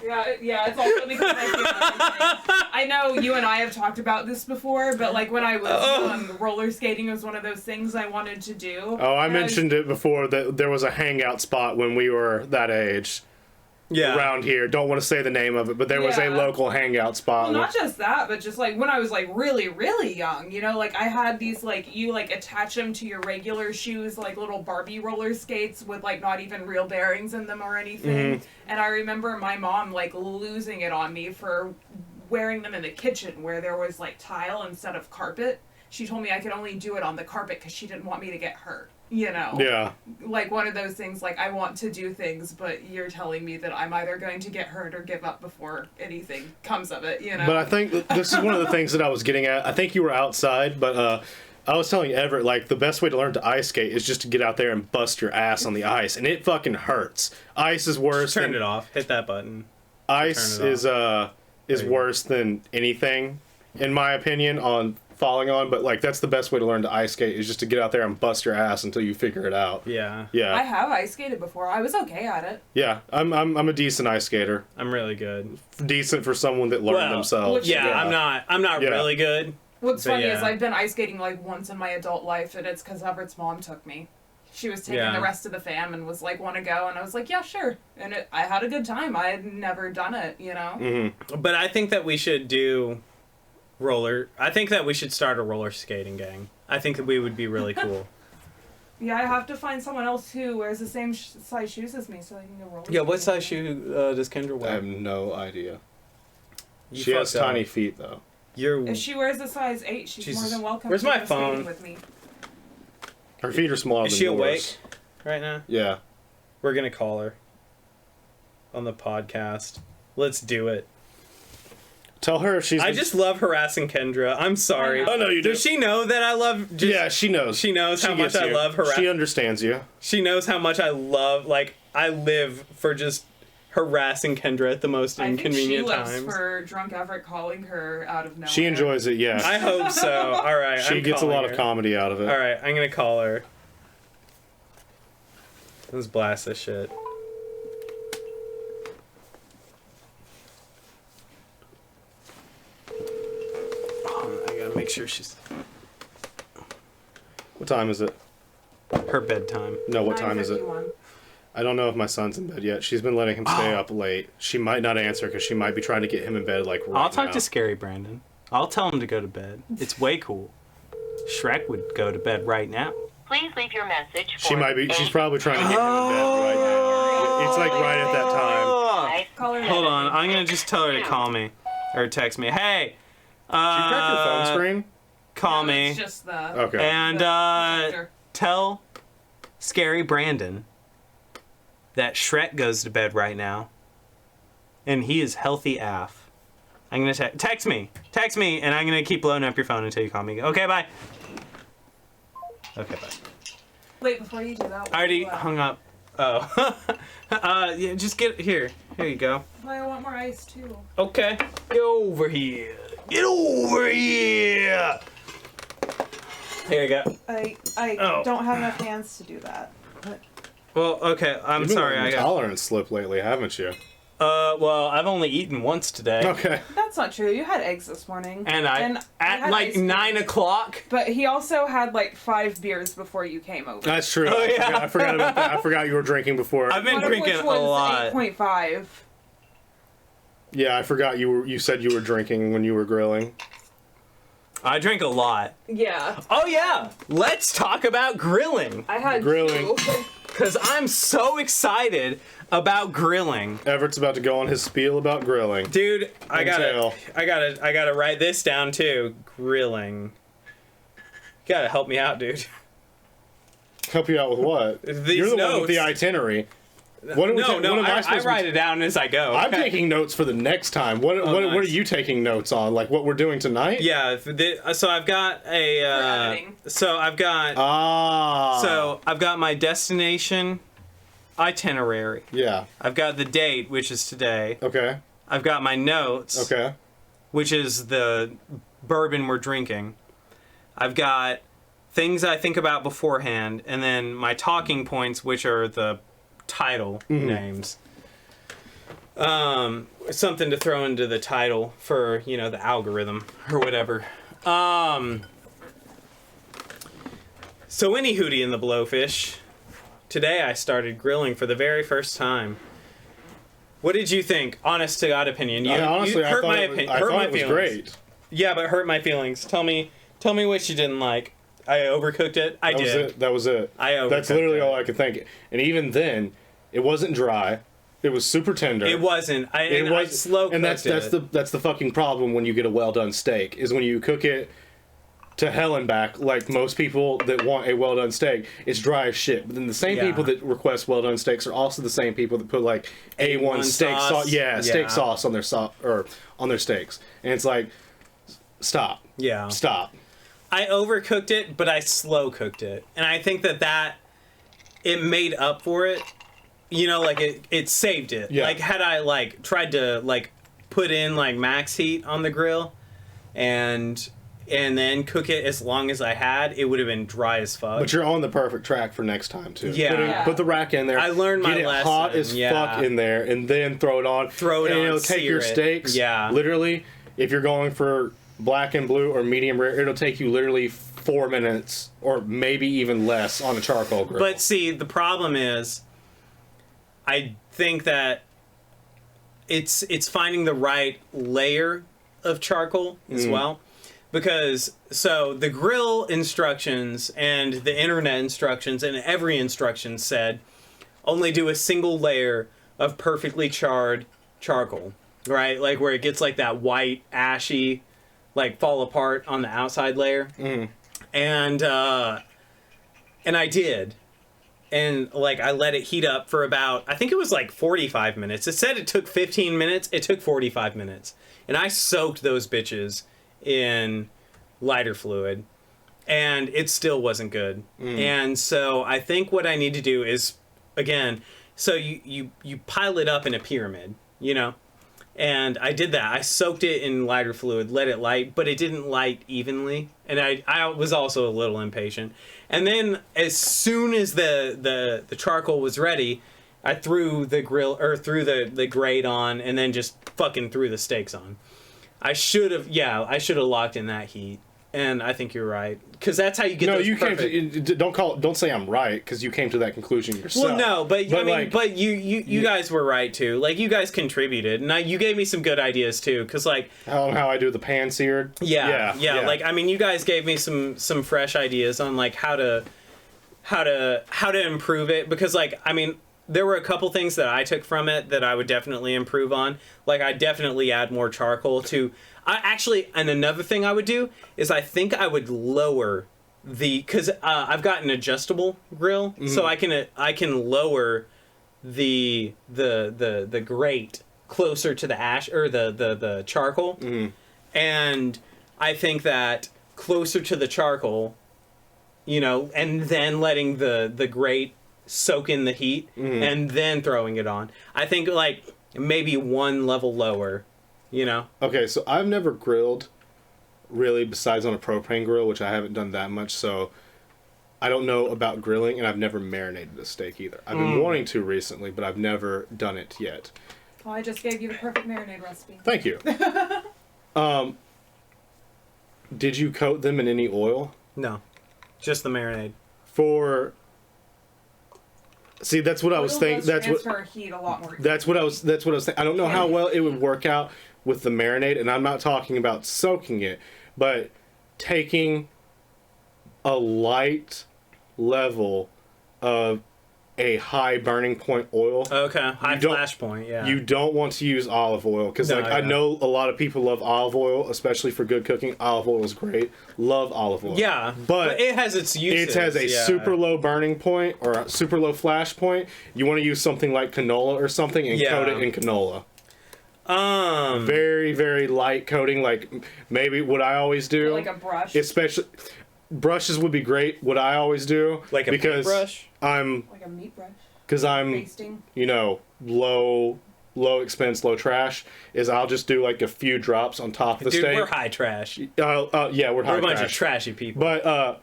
[SPEAKER 3] yeah, it's also because I know you and I have talked about this before, but like when I was young, roller skating was one of those things I wanted to do.
[SPEAKER 2] Oh, I mentioned it before that there was a hangout spot when we were that age.
[SPEAKER 1] Yeah.
[SPEAKER 2] Around here. Don't want to say the name of it, but there was a local hangout spot.
[SPEAKER 3] Well, not just that, but just like when I was like really, really young, you know, like I had these like, you like attach them to your regular shoes, like little Barbie roller skates with like not even real bearings in them or anything. And I remember my mom like losing it on me for wearing them in the kitchen where there was like tile instead of carpet. She told me I could only do it on the carpet because she didn't want me to get hurt. You know?
[SPEAKER 2] Yeah.
[SPEAKER 3] Like one of those things, like I want to do things, but you're telling me that I'm either going to get hurt or give up before anything comes of it, you know?
[SPEAKER 2] But I think this is one of the things that I was getting at. I think you were outside, but I was telling Everett, like, the best way to learn to ice skate is just to get out there and bust your ass on the ice, and it fucking hurts. Ice is worse
[SPEAKER 1] Turn it off. Hit that button.
[SPEAKER 2] Ice is worse than anything, in my opinion, on falling on, but like that's the best way to learn to ice skate is just to get out there and bust your ass until you figure it out.
[SPEAKER 1] Yeah.
[SPEAKER 3] I have ice skated before. I was okay at it.
[SPEAKER 2] Yeah, I'm a decent ice skater.
[SPEAKER 1] I'm really good.
[SPEAKER 2] Decent for someone that learned themselves.
[SPEAKER 1] Yeah, I'm not really good.
[SPEAKER 3] What's funny is I've been ice skating like once in my adult life, and it's because Everett's mom took me. She was taking the rest of the fam and was like, want to go? And I was like, yeah, sure. And I had a good time. I had never done it, you know?
[SPEAKER 1] But I think that we should do I think that we should start a roller skating gang. I think that we would be really cool.
[SPEAKER 3] Yeah, I have to find someone else who wears the same size shoes as me so I can go roller skating.
[SPEAKER 1] Yeah, what size shoe does Kendra wear?
[SPEAKER 2] I have no idea. She has tiny feet, though.
[SPEAKER 3] If she wears a size 8, she's more than welcome
[SPEAKER 1] Where's
[SPEAKER 3] to
[SPEAKER 1] my
[SPEAKER 3] go
[SPEAKER 1] phone?
[SPEAKER 3] skating with me.
[SPEAKER 2] Her feet are smaller than yours.
[SPEAKER 1] Is she awake right now?
[SPEAKER 2] Yeah.
[SPEAKER 1] We're going to call her on the podcast. Let's do it.
[SPEAKER 2] Tell her if she's...
[SPEAKER 1] I just love harassing Kendra. I'm sorry.
[SPEAKER 2] Oh, no, you do.
[SPEAKER 1] Does she know that I love...
[SPEAKER 2] yeah, she knows.
[SPEAKER 1] She knows how much I love harassing.
[SPEAKER 2] She understands you.
[SPEAKER 1] She knows how much I love... Like, I live for just harassing Kendra at the most inconvenient times.
[SPEAKER 3] I think she lives for drunk Everett calling her out of nowhere.
[SPEAKER 2] She enjoys it, yeah.
[SPEAKER 1] I hope so. All right,
[SPEAKER 2] she gets a lot of comedy out of it.
[SPEAKER 1] All right, I'm going to call her. Let's blast this shit. Make sure she's...
[SPEAKER 2] What time is it?
[SPEAKER 1] Her bedtime.
[SPEAKER 2] No, what time is it? I don't know if my son's in bed yet. She's been letting him stay up late. She might not answer because she might be trying to get him in bed like right now.
[SPEAKER 1] I'll talk to Scary Brandon. I'll tell him to go to bed. It's way cool. Shrek would go to bed right now.
[SPEAKER 4] Please leave your message for...
[SPEAKER 2] She might be... She's probably trying to get him in bed right now. It's like right at that time.
[SPEAKER 1] Hold on. I'm going to just tell her to call me. Or text me. Hey!
[SPEAKER 2] Did you crack your phone screen?
[SPEAKER 1] Call me.
[SPEAKER 3] It's just the...
[SPEAKER 2] Okay.
[SPEAKER 1] And tell Scary Brandon that Shrek goes to bed right now. And he is healthy AF. I'm going to text me. Text me, and I'm going to keep blowing up your phone until you call me. Okay, bye. Okay, bye.
[SPEAKER 3] Wait, before you do that...
[SPEAKER 1] I already hung up. Oh. Yeah, just get... Here. Here you go.
[SPEAKER 3] I want more ice, too.
[SPEAKER 1] Okay. Get over here. Get over here! Here you go.
[SPEAKER 5] I don't have enough hands to do that. But...
[SPEAKER 1] Well, okay, I'm sorry.
[SPEAKER 2] You've been tolerance slip lately, haven't you?
[SPEAKER 1] Well, I've only eaten once today.
[SPEAKER 2] Okay.
[SPEAKER 5] That's not true. You had eggs this morning.
[SPEAKER 1] And I at like 9 o'clock.
[SPEAKER 3] But he also had like 5 beers before you came over.
[SPEAKER 2] That's true.
[SPEAKER 1] Oh, yeah.
[SPEAKER 2] I forgot about that. I forgot you were drinking before.
[SPEAKER 1] I've been drinking a lot.
[SPEAKER 3] 8.5.
[SPEAKER 2] Yeah, I forgot you said you were drinking when you were grilling.
[SPEAKER 1] I drink a lot.
[SPEAKER 3] Yeah.
[SPEAKER 1] Oh yeah, let's talk about grilling.
[SPEAKER 3] I had
[SPEAKER 2] Grilling.
[SPEAKER 3] 2.
[SPEAKER 1] Cause I'm so excited about grilling.
[SPEAKER 2] Everett's about to go on his spiel about grilling.
[SPEAKER 1] Dude, I gotta write this down too. Grilling. You gotta help me out, dude.
[SPEAKER 2] Help you out with what? You're the one with the itinerary. What
[SPEAKER 1] I write it down as I go.
[SPEAKER 2] I'm taking notes for the next time. What are you taking notes on? Like what we're doing tonight?
[SPEAKER 1] Yeah. So I've got I've got my destination itinerary.
[SPEAKER 2] Yeah.
[SPEAKER 1] I've got the date, which is today.
[SPEAKER 2] Okay.
[SPEAKER 1] I've got my notes.
[SPEAKER 2] Okay.
[SPEAKER 1] Which is the bourbon we're drinking. I've got things I think about beforehand, and then my talking points, which are the title names. Something to throw into the title for, the algorithm or whatever. So any hootie in the blowfish, today I started grilling for the very first time. What did you think? Honest to God opinion.
[SPEAKER 2] Honestly,
[SPEAKER 1] hurt
[SPEAKER 2] I
[SPEAKER 1] my
[SPEAKER 2] thought
[SPEAKER 1] opinion.
[SPEAKER 2] it
[SPEAKER 1] Hurt my
[SPEAKER 2] was
[SPEAKER 1] feelings.
[SPEAKER 2] great.
[SPEAKER 1] Yeah, but hurt my feelings. Tell me what you didn't like. I overcooked it. I did.
[SPEAKER 2] That was it.
[SPEAKER 1] I overcooked
[SPEAKER 2] That's literally
[SPEAKER 1] it.
[SPEAKER 2] all I could think. And even then, it wasn't dry. It was super tender.
[SPEAKER 1] It wasn't. I slow cooked it.
[SPEAKER 2] That's the fucking problem when you get a well done steak, is when you cook it to hell and back, like most people that want a well done steak, it's dry as shit. But then the same people that request well done steaks are also the same people that put like A1 steak sauce, steak sauce on their on their steaks, and it's like, stop. I overcooked it, but I slow cooked it, and I think that it made up for it. It saved it. Yeah. Like, had I tried to put in max heat on the grill, and then cook it as long as I had, it would have been dry as fuck. But you're on the perfect track for next time too.
[SPEAKER 1] Yeah.
[SPEAKER 2] Put the rack in there.
[SPEAKER 1] I learned my lesson.
[SPEAKER 2] Get it hot as fuck in there, and then throw it on. And it'll take your steaks.
[SPEAKER 1] Yeah.
[SPEAKER 2] Literally, if you're going for black and blue or medium rare, it'll take you literally 4 minutes or maybe even less on a charcoal grill.
[SPEAKER 1] But see, the problem is, I think that it's finding the right layer of charcoal as well. Because, so, the grill instructions and the internet instructions and every instruction said only do a single layer of perfectly charred charcoal, right? Like, where it gets that white, ashy, fall apart on the outside layer. And I did. And, I let it heat up for about, I think it was 45 minutes. It said it took 15 minutes. It took 45 minutes. And I soaked those bitches in lighter fluid, and it still wasn't good. And so I think what I need to do is, again, so you pile it up in a pyramid, and I did that. I soaked it in lighter fluid, let it light, but it didn't light evenly, and I was also a little impatient. And then as soon as the charcoal was ready, I threw the the grate on, and then just fucking threw the steaks on. I should have locked in that heat, and I think you're right, because that's how you get. No, you
[SPEAKER 2] perfect. Don't say I'm right, because you came to that conclusion yourself.
[SPEAKER 1] Well, no, but you guys were right too. You guys contributed, and you gave me some good ideas too, because
[SPEAKER 2] how I do the pan seared.
[SPEAKER 1] Yeah. You guys gave me some fresh ideas on how to improve it, because there were a couple things that I took from it that I would definitely improve on. I definitely add more charcoal to... and another thing I would do is I think I would lower the... Because I've got an adjustable grill, so I can lower the grate closer to the ash, or the charcoal. And I think that closer to the charcoal, and then letting the grate soak in the heat, and then throwing it on. I think maybe one level lower,
[SPEAKER 2] Okay, so I've never grilled really besides on a propane grill, which I haven't done that much, so I don't know about grilling, and I've never marinated a steak either. I've been wanting to recently, but I've never done it yet.
[SPEAKER 3] Well, I just gave you the perfect marinade recipe.
[SPEAKER 2] Thank you. Did you coat them in any oil?
[SPEAKER 1] No, just the marinade.
[SPEAKER 2] See, that's what I was thinking.
[SPEAKER 3] Heat a lot more.
[SPEAKER 2] That's what I was thinking. I don't know how well it would work out with the marinade, and I'm not talking about soaking it, but taking a light level of a high burning point oil.
[SPEAKER 1] Okay, high flash point, yeah.
[SPEAKER 2] You don't want to use olive oil, because I know a lot of people love olive oil, especially for good cooking. Olive oil is great. Love olive oil.
[SPEAKER 1] Yeah, but it has its uses.
[SPEAKER 2] It has a super low burning point or a super low flash point. You want to use something like canola or something and coat it in canola. Very, very light coating, maybe what I always do.
[SPEAKER 3] Like a brush.
[SPEAKER 2] Especially... Brushes would be great. What I always do,
[SPEAKER 1] like a paintbrush,
[SPEAKER 3] like a meat brush,
[SPEAKER 2] because I'm,
[SPEAKER 3] basting.
[SPEAKER 2] low low expense, low trash, is I'll just do like a few drops on top of the
[SPEAKER 1] Dude,
[SPEAKER 2] steak.
[SPEAKER 1] we're high trash.
[SPEAKER 2] Yeah, we're high
[SPEAKER 1] We're a bunch
[SPEAKER 2] trash.
[SPEAKER 1] of trashy people.
[SPEAKER 2] But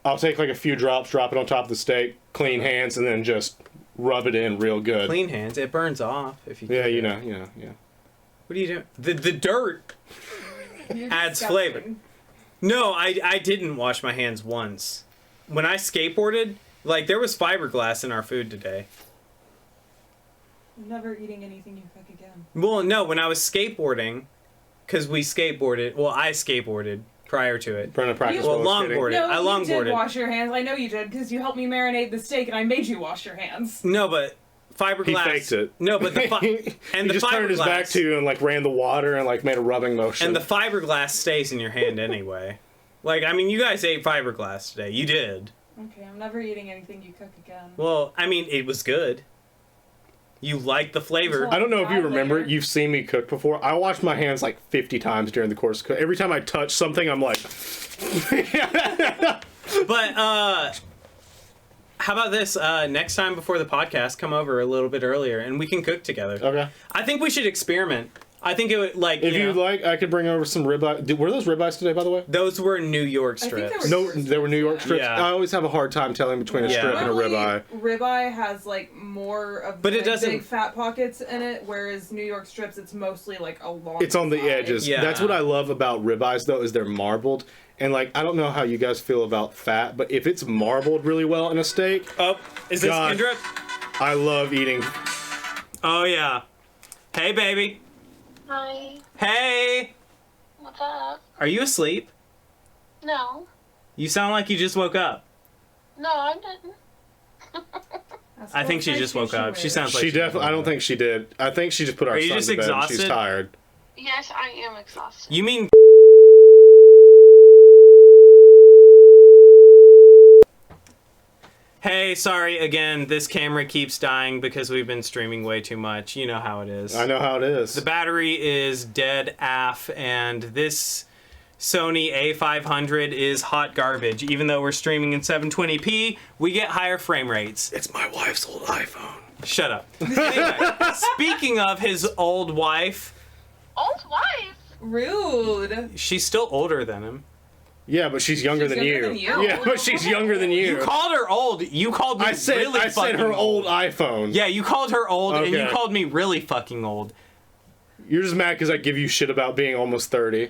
[SPEAKER 2] I'll take like a few drops, drop it on top of the steak, clean hands, and then just rub it in real good.
[SPEAKER 1] Clean hands. It burns off if you.
[SPEAKER 2] Yeah,
[SPEAKER 1] cook
[SPEAKER 2] you
[SPEAKER 1] it.
[SPEAKER 2] know.
[SPEAKER 1] What are you doing? The dirt
[SPEAKER 3] You're
[SPEAKER 1] adds
[SPEAKER 3] disgusting.
[SPEAKER 1] flavor. No, I didn't wash my hands once. When I skateboarded, like there was fiberglass in our food today.
[SPEAKER 5] I'm never eating anything you cook again.
[SPEAKER 1] Well, no, when I was skateboarding, because we skateboarded. Well, I skateboarded prior to it.
[SPEAKER 2] Brenna practice
[SPEAKER 1] Well,
[SPEAKER 2] roller skating.
[SPEAKER 1] longboarded.
[SPEAKER 3] No,
[SPEAKER 1] I
[SPEAKER 3] you did
[SPEAKER 1] longboarded.
[SPEAKER 3] wash your hands. I know you did because you helped me marinate the steak, and I made you wash your hands.
[SPEAKER 1] No, but fiberglass.
[SPEAKER 2] He faked it.
[SPEAKER 1] No, but the and
[SPEAKER 2] he
[SPEAKER 1] the
[SPEAKER 2] just turned his back
[SPEAKER 1] fiberglass
[SPEAKER 2] to you and like ran the water and like made a rubbing motion.
[SPEAKER 1] and the fiberglass stays in your hand anyway. Like, I mean, you guys ate fiberglass today. You did.
[SPEAKER 5] Okay, I'm never eating anything you cook again.
[SPEAKER 1] Well, I mean, it was good. You like the flavor.
[SPEAKER 2] I don't know if you remember,
[SPEAKER 3] later.
[SPEAKER 2] you've seen me cook before. I washed my hands like 50 times during the course of cooking. Every time I touch something, I'm like...
[SPEAKER 1] But, how about this? Next time before the podcast, come over a little bit earlier and we can cook together.
[SPEAKER 2] Okay.
[SPEAKER 1] I think we should experiment. I think it would, like,
[SPEAKER 2] If
[SPEAKER 1] you
[SPEAKER 2] you'd
[SPEAKER 1] know,
[SPEAKER 2] like, I could bring over some ribeye. Were those ribeyes today, by the way?
[SPEAKER 1] those were New York
[SPEAKER 3] I think they
[SPEAKER 1] strips.
[SPEAKER 3] were-
[SPEAKER 2] No, they were New York strips.
[SPEAKER 1] Yeah.
[SPEAKER 2] I always have a hard time telling between a
[SPEAKER 1] Yeah.
[SPEAKER 2] strip and a
[SPEAKER 3] Normally,
[SPEAKER 2] ribeye.
[SPEAKER 3] ribeye has like more of
[SPEAKER 1] But it
[SPEAKER 3] like,
[SPEAKER 1] doesn't-
[SPEAKER 3] big fat pockets in it, whereas New York strips, it's mostly like along.
[SPEAKER 2] It's on the
[SPEAKER 3] side.
[SPEAKER 2] edges.
[SPEAKER 1] Yeah.
[SPEAKER 2] That's what I love about ribeyes, though, is they're marbled. And, like, I don't know how you guys feel about fat, but if it's marbled really well in a steak,
[SPEAKER 1] Oh, is this
[SPEAKER 2] God.
[SPEAKER 1] Kendra?
[SPEAKER 2] I love eating.
[SPEAKER 1] Oh, yeah. Hey, baby.
[SPEAKER 4] Hi.
[SPEAKER 1] Hey.
[SPEAKER 4] What's up?
[SPEAKER 1] Are you asleep?
[SPEAKER 4] No.
[SPEAKER 1] You sound like you just woke up.
[SPEAKER 4] No, I didn't.
[SPEAKER 3] That's
[SPEAKER 1] I think she
[SPEAKER 3] what
[SPEAKER 1] just woke up. She sounds like
[SPEAKER 2] She
[SPEAKER 1] just
[SPEAKER 2] definitely. I don't
[SPEAKER 1] woke up.
[SPEAKER 2] think she did. I think she just put our
[SPEAKER 1] Are you
[SPEAKER 2] son
[SPEAKER 1] just
[SPEAKER 2] to bed. And she's
[SPEAKER 1] exhausted?
[SPEAKER 2] tired.
[SPEAKER 4] Yes, I am exhausted.
[SPEAKER 1] You mean... Hey, sorry, again, this camera keeps dying because we've been streaming way too much. You know how it is.
[SPEAKER 2] I know how it is.
[SPEAKER 1] The battery is dead AF, and this Sony A500 is hot garbage. Even though we're streaming in 720p, we get higher frame rates.
[SPEAKER 2] It's my wife's old iPhone.
[SPEAKER 1] Shut up. Anyway, speaking of his old wife,
[SPEAKER 4] Old wife?
[SPEAKER 3] Rude.
[SPEAKER 1] she's still older than him.
[SPEAKER 2] Yeah, but she's younger,
[SPEAKER 3] She's
[SPEAKER 2] than,
[SPEAKER 3] younger
[SPEAKER 2] you.
[SPEAKER 3] than you.
[SPEAKER 2] Yeah, but she's younger than you.
[SPEAKER 1] You called her old. You called me
[SPEAKER 2] I said
[SPEAKER 1] really
[SPEAKER 2] I
[SPEAKER 1] fucking
[SPEAKER 2] said her old iPhone.
[SPEAKER 1] Yeah, you called her old, and you
[SPEAKER 2] Okay.
[SPEAKER 1] called me really fucking old.
[SPEAKER 2] You're just mad because I give you shit about being almost 30.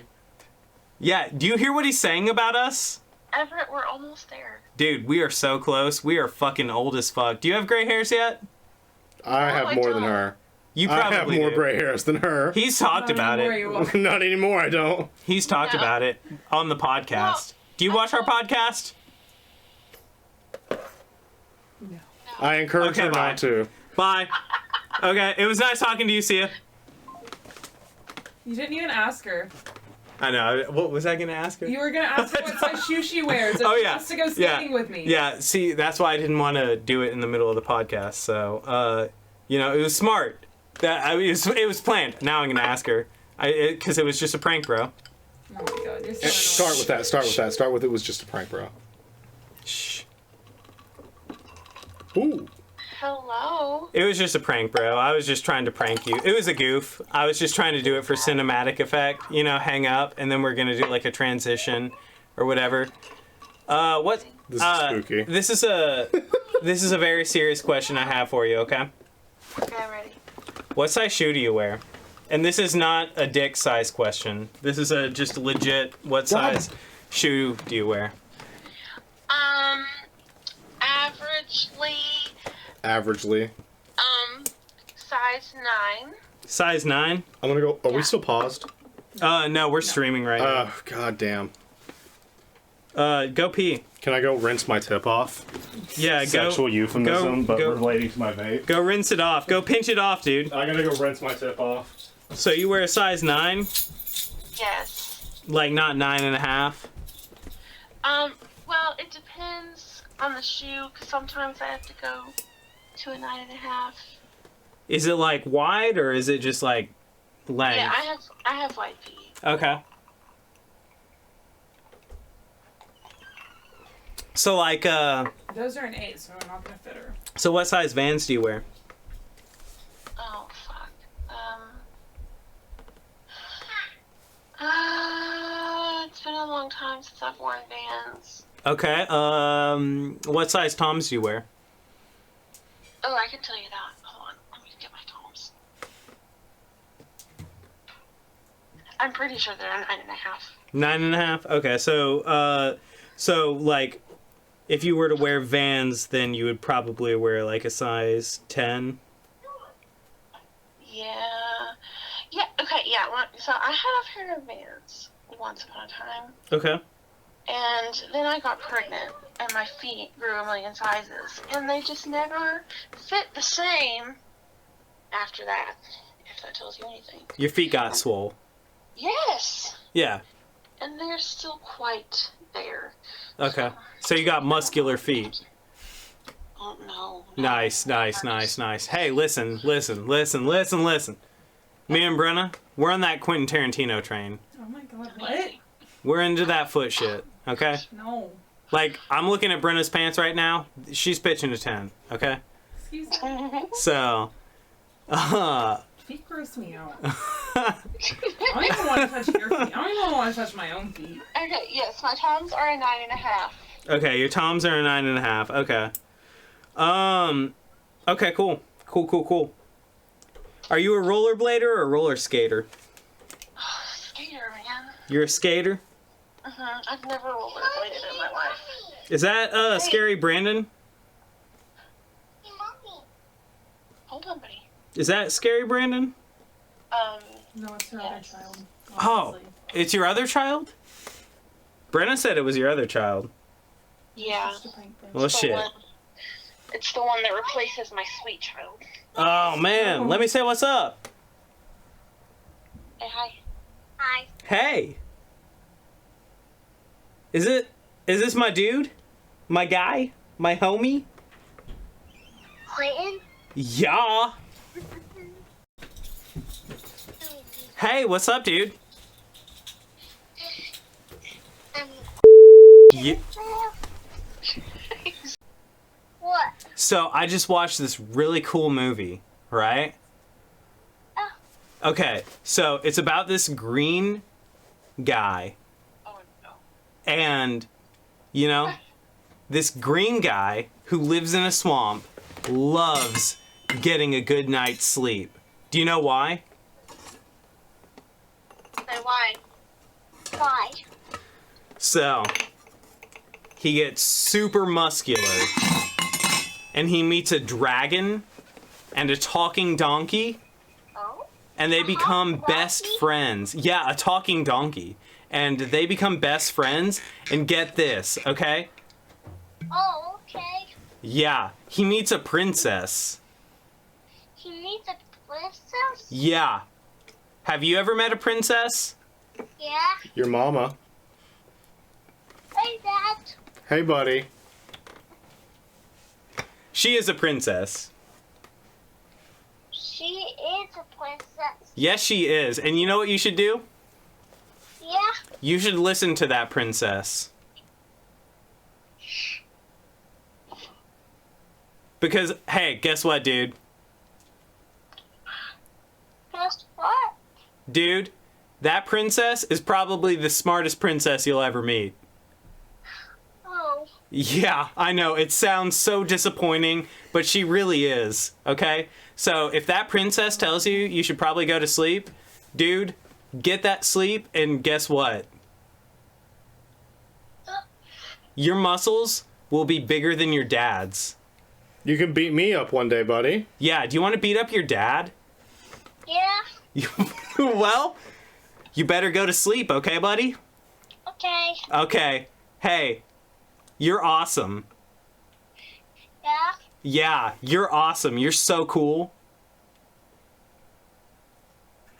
[SPEAKER 1] Yeah, do you hear what he's saying about us?
[SPEAKER 4] Everett, we're almost there.
[SPEAKER 1] Dude, we are so close. We are fucking old as fuck. Do you have gray hairs yet?
[SPEAKER 2] I have
[SPEAKER 4] I
[SPEAKER 2] more than
[SPEAKER 4] don't.
[SPEAKER 2] her.
[SPEAKER 1] You
[SPEAKER 2] I
[SPEAKER 1] probably
[SPEAKER 2] have more
[SPEAKER 1] do.
[SPEAKER 2] gray hairs than her.
[SPEAKER 1] He's talked
[SPEAKER 3] Not
[SPEAKER 1] about
[SPEAKER 3] anymore,
[SPEAKER 1] it.
[SPEAKER 3] you won't.
[SPEAKER 2] Not anymore, I don't.
[SPEAKER 1] He's talked
[SPEAKER 4] No.
[SPEAKER 1] about it on the podcast.
[SPEAKER 4] Well,
[SPEAKER 1] Do you watch our podcast?
[SPEAKER 3] No.
[SPEAKER 2] I encourage
[SPEAKER 1] Okay,
[SPEAKER 2] her
[SPEAKER 1] bye.
[SPEAKER 2] not to.
[SPEAKER 1] Bye. Okay, it was nice talking to you, see ya.
[SPEAKER 3] You didn't even ask her.
[SPEAKER 1] I know. What was I going to ask her?
[SPEAKER 3] You were gonna ask her what size shoe she wears if
[SPEAKER 1] Oh,
[SPEAKER 3] she
[SPEAKER 1] yeah.
[SPEAKER 3] wants to go skating with me.
[SPEAKER 1] Yeah, see, that's why I didn't want to do it in the middle of the podcast. So, you know, it was smart. It was planned. Now I'm going to ask her. Because it was just a prank, bro.
[SPEAKER 3] Oh my god, you're so
[SPEAKER 2] Start
[SPEAKER 3] annoying.
[SPEAKER 2] with that. Start with it was just a prank, bro.
[SPEAKER 1] Shh.
[SPEAKER 2] Ooh.
[SPEAKER 4] Hello.
[SPEAKER 1] It was just a prank, bro. I was just trying to prank you. It was a goof. I was just trying to do it for cinematic effect. You know, hang up, and then we're going to do like a transition or whatever. What?
[SPEAKER 2] This is spooky.
[SPEAKER 1] This is a very serious question I have for you, okay?
[SPEAKER 4] Okay, I'm ready.
[SPEAKER 1] What size shoe do you wear? And this is not a dick size question. This is a just legit, what size shoe do you wear?
[SPEAKER 4] Averagely, size 9.
[SPEAKER 1] Size 9?
[SPEAKER 2] I'm gonna go. Are we
[SPEAKER 4] Yeah.
[SPEAKER 2] still paused?
[SPEAKER 1] No, we're streaming right now.
[SPEAKER 2] God damn.
[SPEAKER 1] Go pee.
[SPEAKER 2] Can I go rinse my tip off?
[SPEAKER 1] Yeah,
[SPEAKER 2] Sexual euphemism, but
[SPEAKER 1] go-
[SPEAKER 2] relating to my vape.
[SPEAKER 1] Go rinse it off. Go pinch it off, dude.
[SPEAKER 2] I gotta go rinse my tip off.
[SPEAKER 1] So you wear a size 9?
[SPEAKER 4] Yes.
[SPEAKER 1] Like not 9.5?
[SPEAKER 4] Well, it depends on the shoe, 'cause sometimes I have to go to a 9.5.
[SPEAKER 1] Is it like wide or is it just like length?
[SPEAKER 4] Yeah, I have wide feet.
[SPEAKER 1] Okay. So like
[SPEAKER 3] Those are an 8, so I'm not gonna fit her.
[SPEAKER 1] so what size Vans do you wear?
[SPEAKER 4] Oh fuck. a long time since I've worn Vans.
[SPEAKER 1] Okay. What size Toms do you wear?
[SPEAKER 4] Oh, I can tell you that. Hold on. Let me get my Toms. I'm pretty sure they're 9.5.
[SPEAKER 1] 9.5? Okay, so like, if you were to wear Vans, then you would probably wear like a size 10.
[SPEAKER 4] Yeah. Yeah, okay, yeah. So I had a pair of Vans once upon a time.
[SPEAKER 1] Okay.
[SPEAKER 4] And then I got pregnant, and my feet grew a million sizes. And they just never fit the same after that, if that tells you anything.
[SPEAKER 1] Your feet got swole.
[SPEAKER 4] Yes!
[SPEAKER 1] Yeah.
[SPEAKER 4] And they're still quite there.
[SPEAKER 1] Okay. So you got muscular feet.
[SPEAKER 4] Oh, no.
[SPEAKER 1] Nice. Hey, listen. Me and Brenna, we're on that Quentin Tarantino train.
[SPEAKER 3] Oh my god, what?
[SPEAKER 1] We're into that foot shit, okay?
[SPEAKER 3] No.
[SPEAKER 1] Like, I'm looking at Brenna's pants right now. She's pitching a 10, okay?
[SPEAKER 3] Excuse me.
[SPEAKER 1] So,
[SPEAKER 3] Feet gross me out. I don't even want to touch your feet. I don't even want to touch my own feet.
[SPEAKER 4] Okay, yes, my Toms are a 9.5.
[SPEAKER 1] okay, your Toms are a 9.5, okay. Okay, cool. Cool. Are you a rollerblader or a roller skater?
[SPEAKER 4] Skater, man.
[SPEAKER 1] You're a skater?
[SPEAKER 4] I've never rollerbladed in my life.
[SPEAKER 1] Is that, Scary Brandon?
[SPEAKER 4] Hold on, buddy.
[SPEAKER 1] Is that Scary Brandon?
[SPEAKER 3] No, it's her other child.
[SPEAKER 1] Oh,
[SPEAKER 3] Honestly.
[SPEAKER 1] it's your other child? Brenna said it was your other child.
[SPEAKER 4] Yeah.
[SPEAKER 3] Just a prank them.
[SPEAKER 1] Well, shit.
[SPEAKER 4] It's the one that replaces my sweet child.
[SPEAKER 1] Oh, man. Let me say what's up.
[SPEAKER 4] Hey, hi. Hi.
[SPEAKER 1] Hey. Is this my dude? My guy? My homie?
[SPEAKER 4] Clayton?
[SPEAKER 1] Yeah. Hey, what's up, dude? Yeah.
[SPEAKER 4] What?
[SPEAKER 1] So, I just watched this really cool movie, right?
[SPEAKER 4] Oh.
[SPEAKER 1] Okay, so it's about this green guy.
[SPEAKER 4] Oh, no.
[SPEAKER 1] And, you know, this green guy who lives in a swamp loves getting a good night's sleep. Do you know why?
[SPEAKER 4] Why? Why?
[SPEAKER 1] So, he gets super muscular, and he meets a dragon and a talking donkey,
[SPEAKER 4] Oh?
[SPEAKER 1] and they become best friends. Yeah, a talking donkey. And they become best friends, and get this, okay?
[SPEAKER 4] Oh, okay.
[SPEAKER 1] Yeah, he meets a princess.
[SPEAKER 4] He meets a princess?
[SPEAKER 1] Yeah. Have you ever met a princess?
[SPEAKER 4] Yeah.
[SPEAKER 2] Your mama.
[SPEAKER 4] Hey, Dad.
[SPEAKER 2] Hey, buddy.
[SPEAKER 1] She is a princess.
[SPEAKER 4] She is a princess.
[SPEAKER 1] Yes, she is. And you know what you should do?
[SPEAKER 4] Yeah.
[SPEAKER 1] You should listen to that princess. Because, hey, guess what, dude?
[SPEAKER 4] Guess what?
[SPEAKER 1] Dude, that princess is probably the smartest princess you'll ever meet.
[SPEAKER 4] Oh.
[SPEAKER 1] Yeah, I know, it sounds so disappointing, but she really is, okay? So if that princess tells you you should probably go to sleep, dude, get that sleep, and guess what? Your muscles will be bigger than your dad's.
[SPEAKER 2] You can beat me up one day, buddy.
[SPEAKER 1] Yeah, do you want to beat up your dad?
[SPEAKER 4] Yeah.
[SPEAKER 1] Well, you better go to sleep, okay, buddy?
[SPEAKER 4] Okay.
[SPEAKER 1] Okay. Hey, you're awesome.
[SPEAKER 4] Yeah.
[SPEAKER 1] Yeah, you're awesome. You're so cool.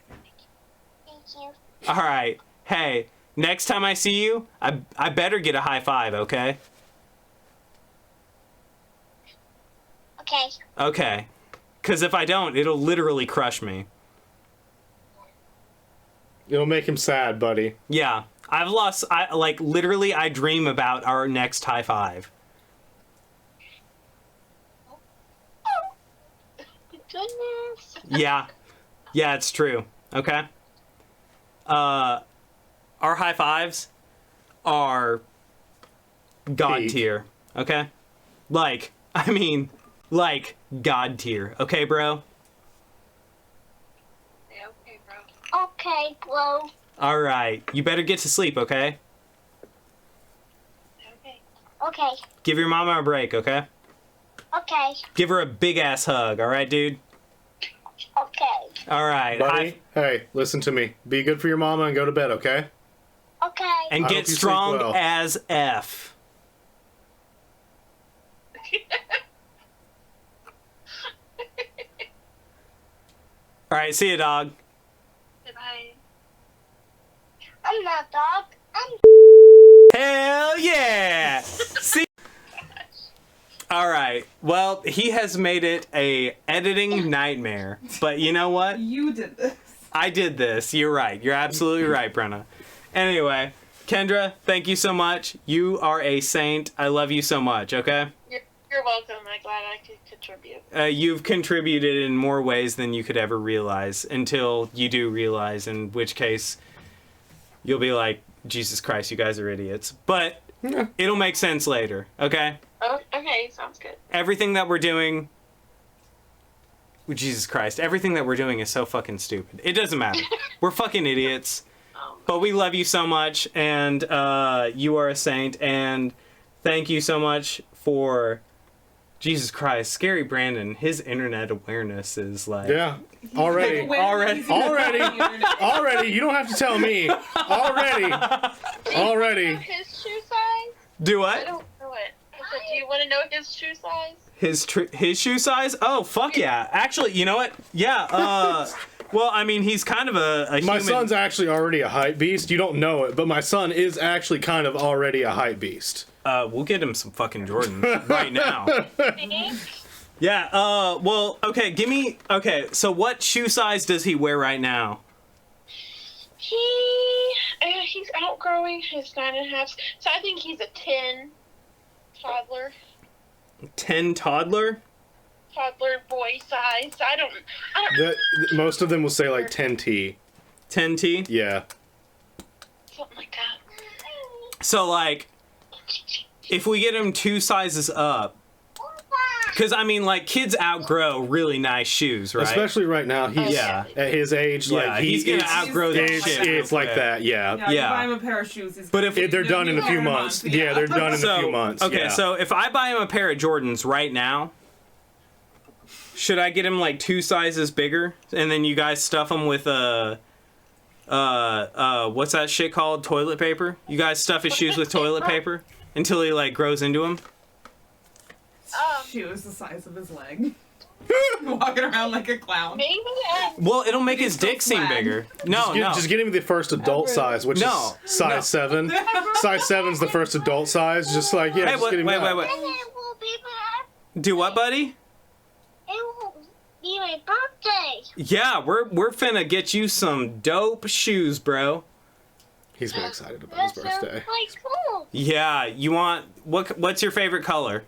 [SPEAKER 4] Thank you.
[SPEAKER 1] All right. Hey, next time I see you, I better get a high five, okay?
[SPEAKER 4] Okay.
[SPEAKER 1] Okay. Because if I don't, it'll literally crush me.
[SPEAKER 2] It'll make him sad, buddy.
[SPEAKER 1] Yeah. Literally, I dream about our next high five.
[SPEAKER 4] Oh. Goodness.
[SPEAKER 1] Yeah. Yeah, it's true. Okay? Our high fives, are god tier, okay? Like, I mean, like, god tier, okay, bro?
[SPEAKER 4] Yeah, okay, bro. Okay, bro.
[SPEAKER 1] Alright, you better get to sleep, okay?
[SPEAKER 4] Okay. Okay.
[SPEAKER 1] Give your mama a break, okay?
[SPEAKER 4] Okay.
[SPEAKER 1] Give her a big-ass hug, alright, dude?
[SPEAKER 4] Okay.
[SPEAKER 1] Alright.
[SPEAKER 2] Buddy, hey, listen to me. Be good for your mama and go to bed, okay?
[SPEAKER 4] Okay.
[SPEAKER 1] And
[SPEAKER 2] I
[SPEAKER 1] get
[SPEAKER 2] hope you sleep
[SPEAKER 1] strong
[SPEAKER 2] well.
[SPEAKER 1] as F. Alright, see ya, dog.
[SPEAKER 4] Goodbye. I'm not dog. I'm.
[SPEAKER 1] Hell yeah! See? Alright, well, he has made it a editing nightmare. But you know what?
[SPEAKER 3] You did this.
[SPEAKER 1] I did this. You're right. You're absolutely right, Brenna. Anyway, Kendra, thank you so much. You are a saint. I love you so much, okay?
[SPEAKER 4] You're welcome. I'm glad I could contribute.
[SPEAKER 1] You've contributed in more ways than you could ever realize until you do realize, in which case you'll be like, Jesus Christ, you guys are idiots. But it'll make sense later, okay?
[SPEAKER 4] Oh, okay. Sounds good.
[SPEAKER 1] Everything that we're doing... Jesus Christ, everything that we're doing is so fucking stupid. It doesn't matter. We're fucking idiots. But we love you so much, and you are a saint, and thank you so much for... Jesus Christ, Scary Brandon, his internet awareness is like...
[SPEAKER 2] Yeah, already. You don't have to tell me. Already.
[SPEAKER 4] His shoe size?
[SPEAKER 1] Do
[SPEAKER 4] I
[SPEAKER 1] what?
[SPEAKER 4] don't know it. I said, do you want to know his shoe size?
[SPEAKER 1] His shoe size? Oh, fuck yeah. Actually, you know what? Yeah, well, I mean, he's kind of a
[SPEAKER 2] My
[SPEAKER 1] human...
[SPEAKER 2] son's actually already a hype beast. You don't know it, but my son is actually kind of already a hype beast.
[SPEAKER 1] We'll get him some fucking Jordans right now.
[SPEAKER 4] Thanks.
[SPEAKER 1] Yeah, well, okay, so what shoe size does he wear right now?
[SPEAKER 4] He's outgrowing his 9.5. So I think he's a 10 toddler.
[SPEAKER 1] 10 toddler?
[SPEAKER 4] Toddler boy size. I don't
[SPEAKER 2] Most of them will say like 10T.
[SPEAKER 1] 10T?
[SPEAKER 2] Yeah.
[SPEAKER 4] something like that.
[SPEAKER 1] So, like, if we get him 2 sizes up, because, I mean, like, kids outgrow really nice shoes, right?
[SPEAKER 2] Especially right now. He's at his age.
[SPEAKER 1] Yeah,
[SPEAKER 2] like
[SPEAKER 1] he's going to outgrow that shit.
[SPEAKER 2] It's like that, yeah.
[SPEAKER 3] Yeah, you buy him a pair of shoes.
[SPEAKER 1] But if
[SPEAKER 2] they're done in a few months. Yeah, they're done in a few months.
[SPEAKER 1] Okay,
[SPEAKER 2] yeah.
[SPEAKER 1] so if I buy him a pair of Jordans right now, should I get him, like, 2 sizes bigger? And then you guys stuff him with what's that shit called? Toilet paper? You guys stuff his shoes with toilet paper until he, like, grows into them?
[SPEAKER 3] Shoes the size of his leg. Walking around like a clown.
[SPEAKER 4] Maybe.
[SPEAKER 1] Well, it'll make his dick seem bigger. No,
[SPEAKER 2] just get him the first adult size, which is size 7. Size 7's the first adult size. Just like, yeah,
[SPEAKER 1] hey,
[SPEAKER 2] just get him that.
[SPEAKER 1] wait. Do what, buddy?
[SPEAKER 4] It will be my birthday.
[SPEAKER 1] Yeah, we're finna get you some dope shoes, bro.
[SPEAKER 2] He's been excited about his birthday.
[SPEAKER 4] Like cool.
[SPEAKER 1] Yeah, you want... What's your favorite color?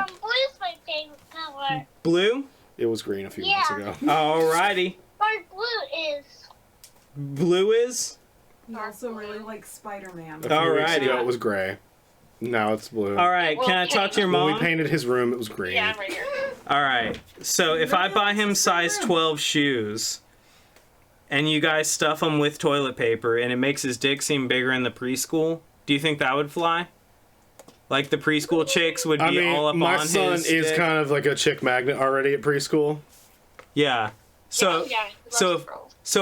[SPEAKER 4] Blue's my favorite color.
[SPEAKER 1] Blue?
[SPEAKER 2] It was green a few months ago.
[SPEAKER 1] Alrighty.
[SPEAKER 4] Or blue is.
[SPEAKER 1] Blue is?
[SPEAKER 3] He also really likes Spider-Man.
[SPEAKER 2] A few weeks
[SPEAKER 1] Alrighty.
[SPEAKER 2] ago it was gray. Now it's blue.
[SPEAKER 1] Alright, can I talk to your mom?
[SPEAKER 2] When we painted his room, it was green.
[SPEAKER 4] Yeah, I'm right here.
[SPEAKER 1] Alright, so if I buy him size 12 shoes, and you guys stuff him with toilet paper, and it makes his dick seem bigger in the preschool, do you think that would fly? Like the preschool chicks would be all up on his
[SPEAKER 2] my son is
[SPEAKER 1] dick?
[SPEAKER 2] kind of like a chick magnet already at preschool.
[SPEAKER 1] Yeah. So,
[SPEAKER 4] yeah,
[SPEAKER 1] so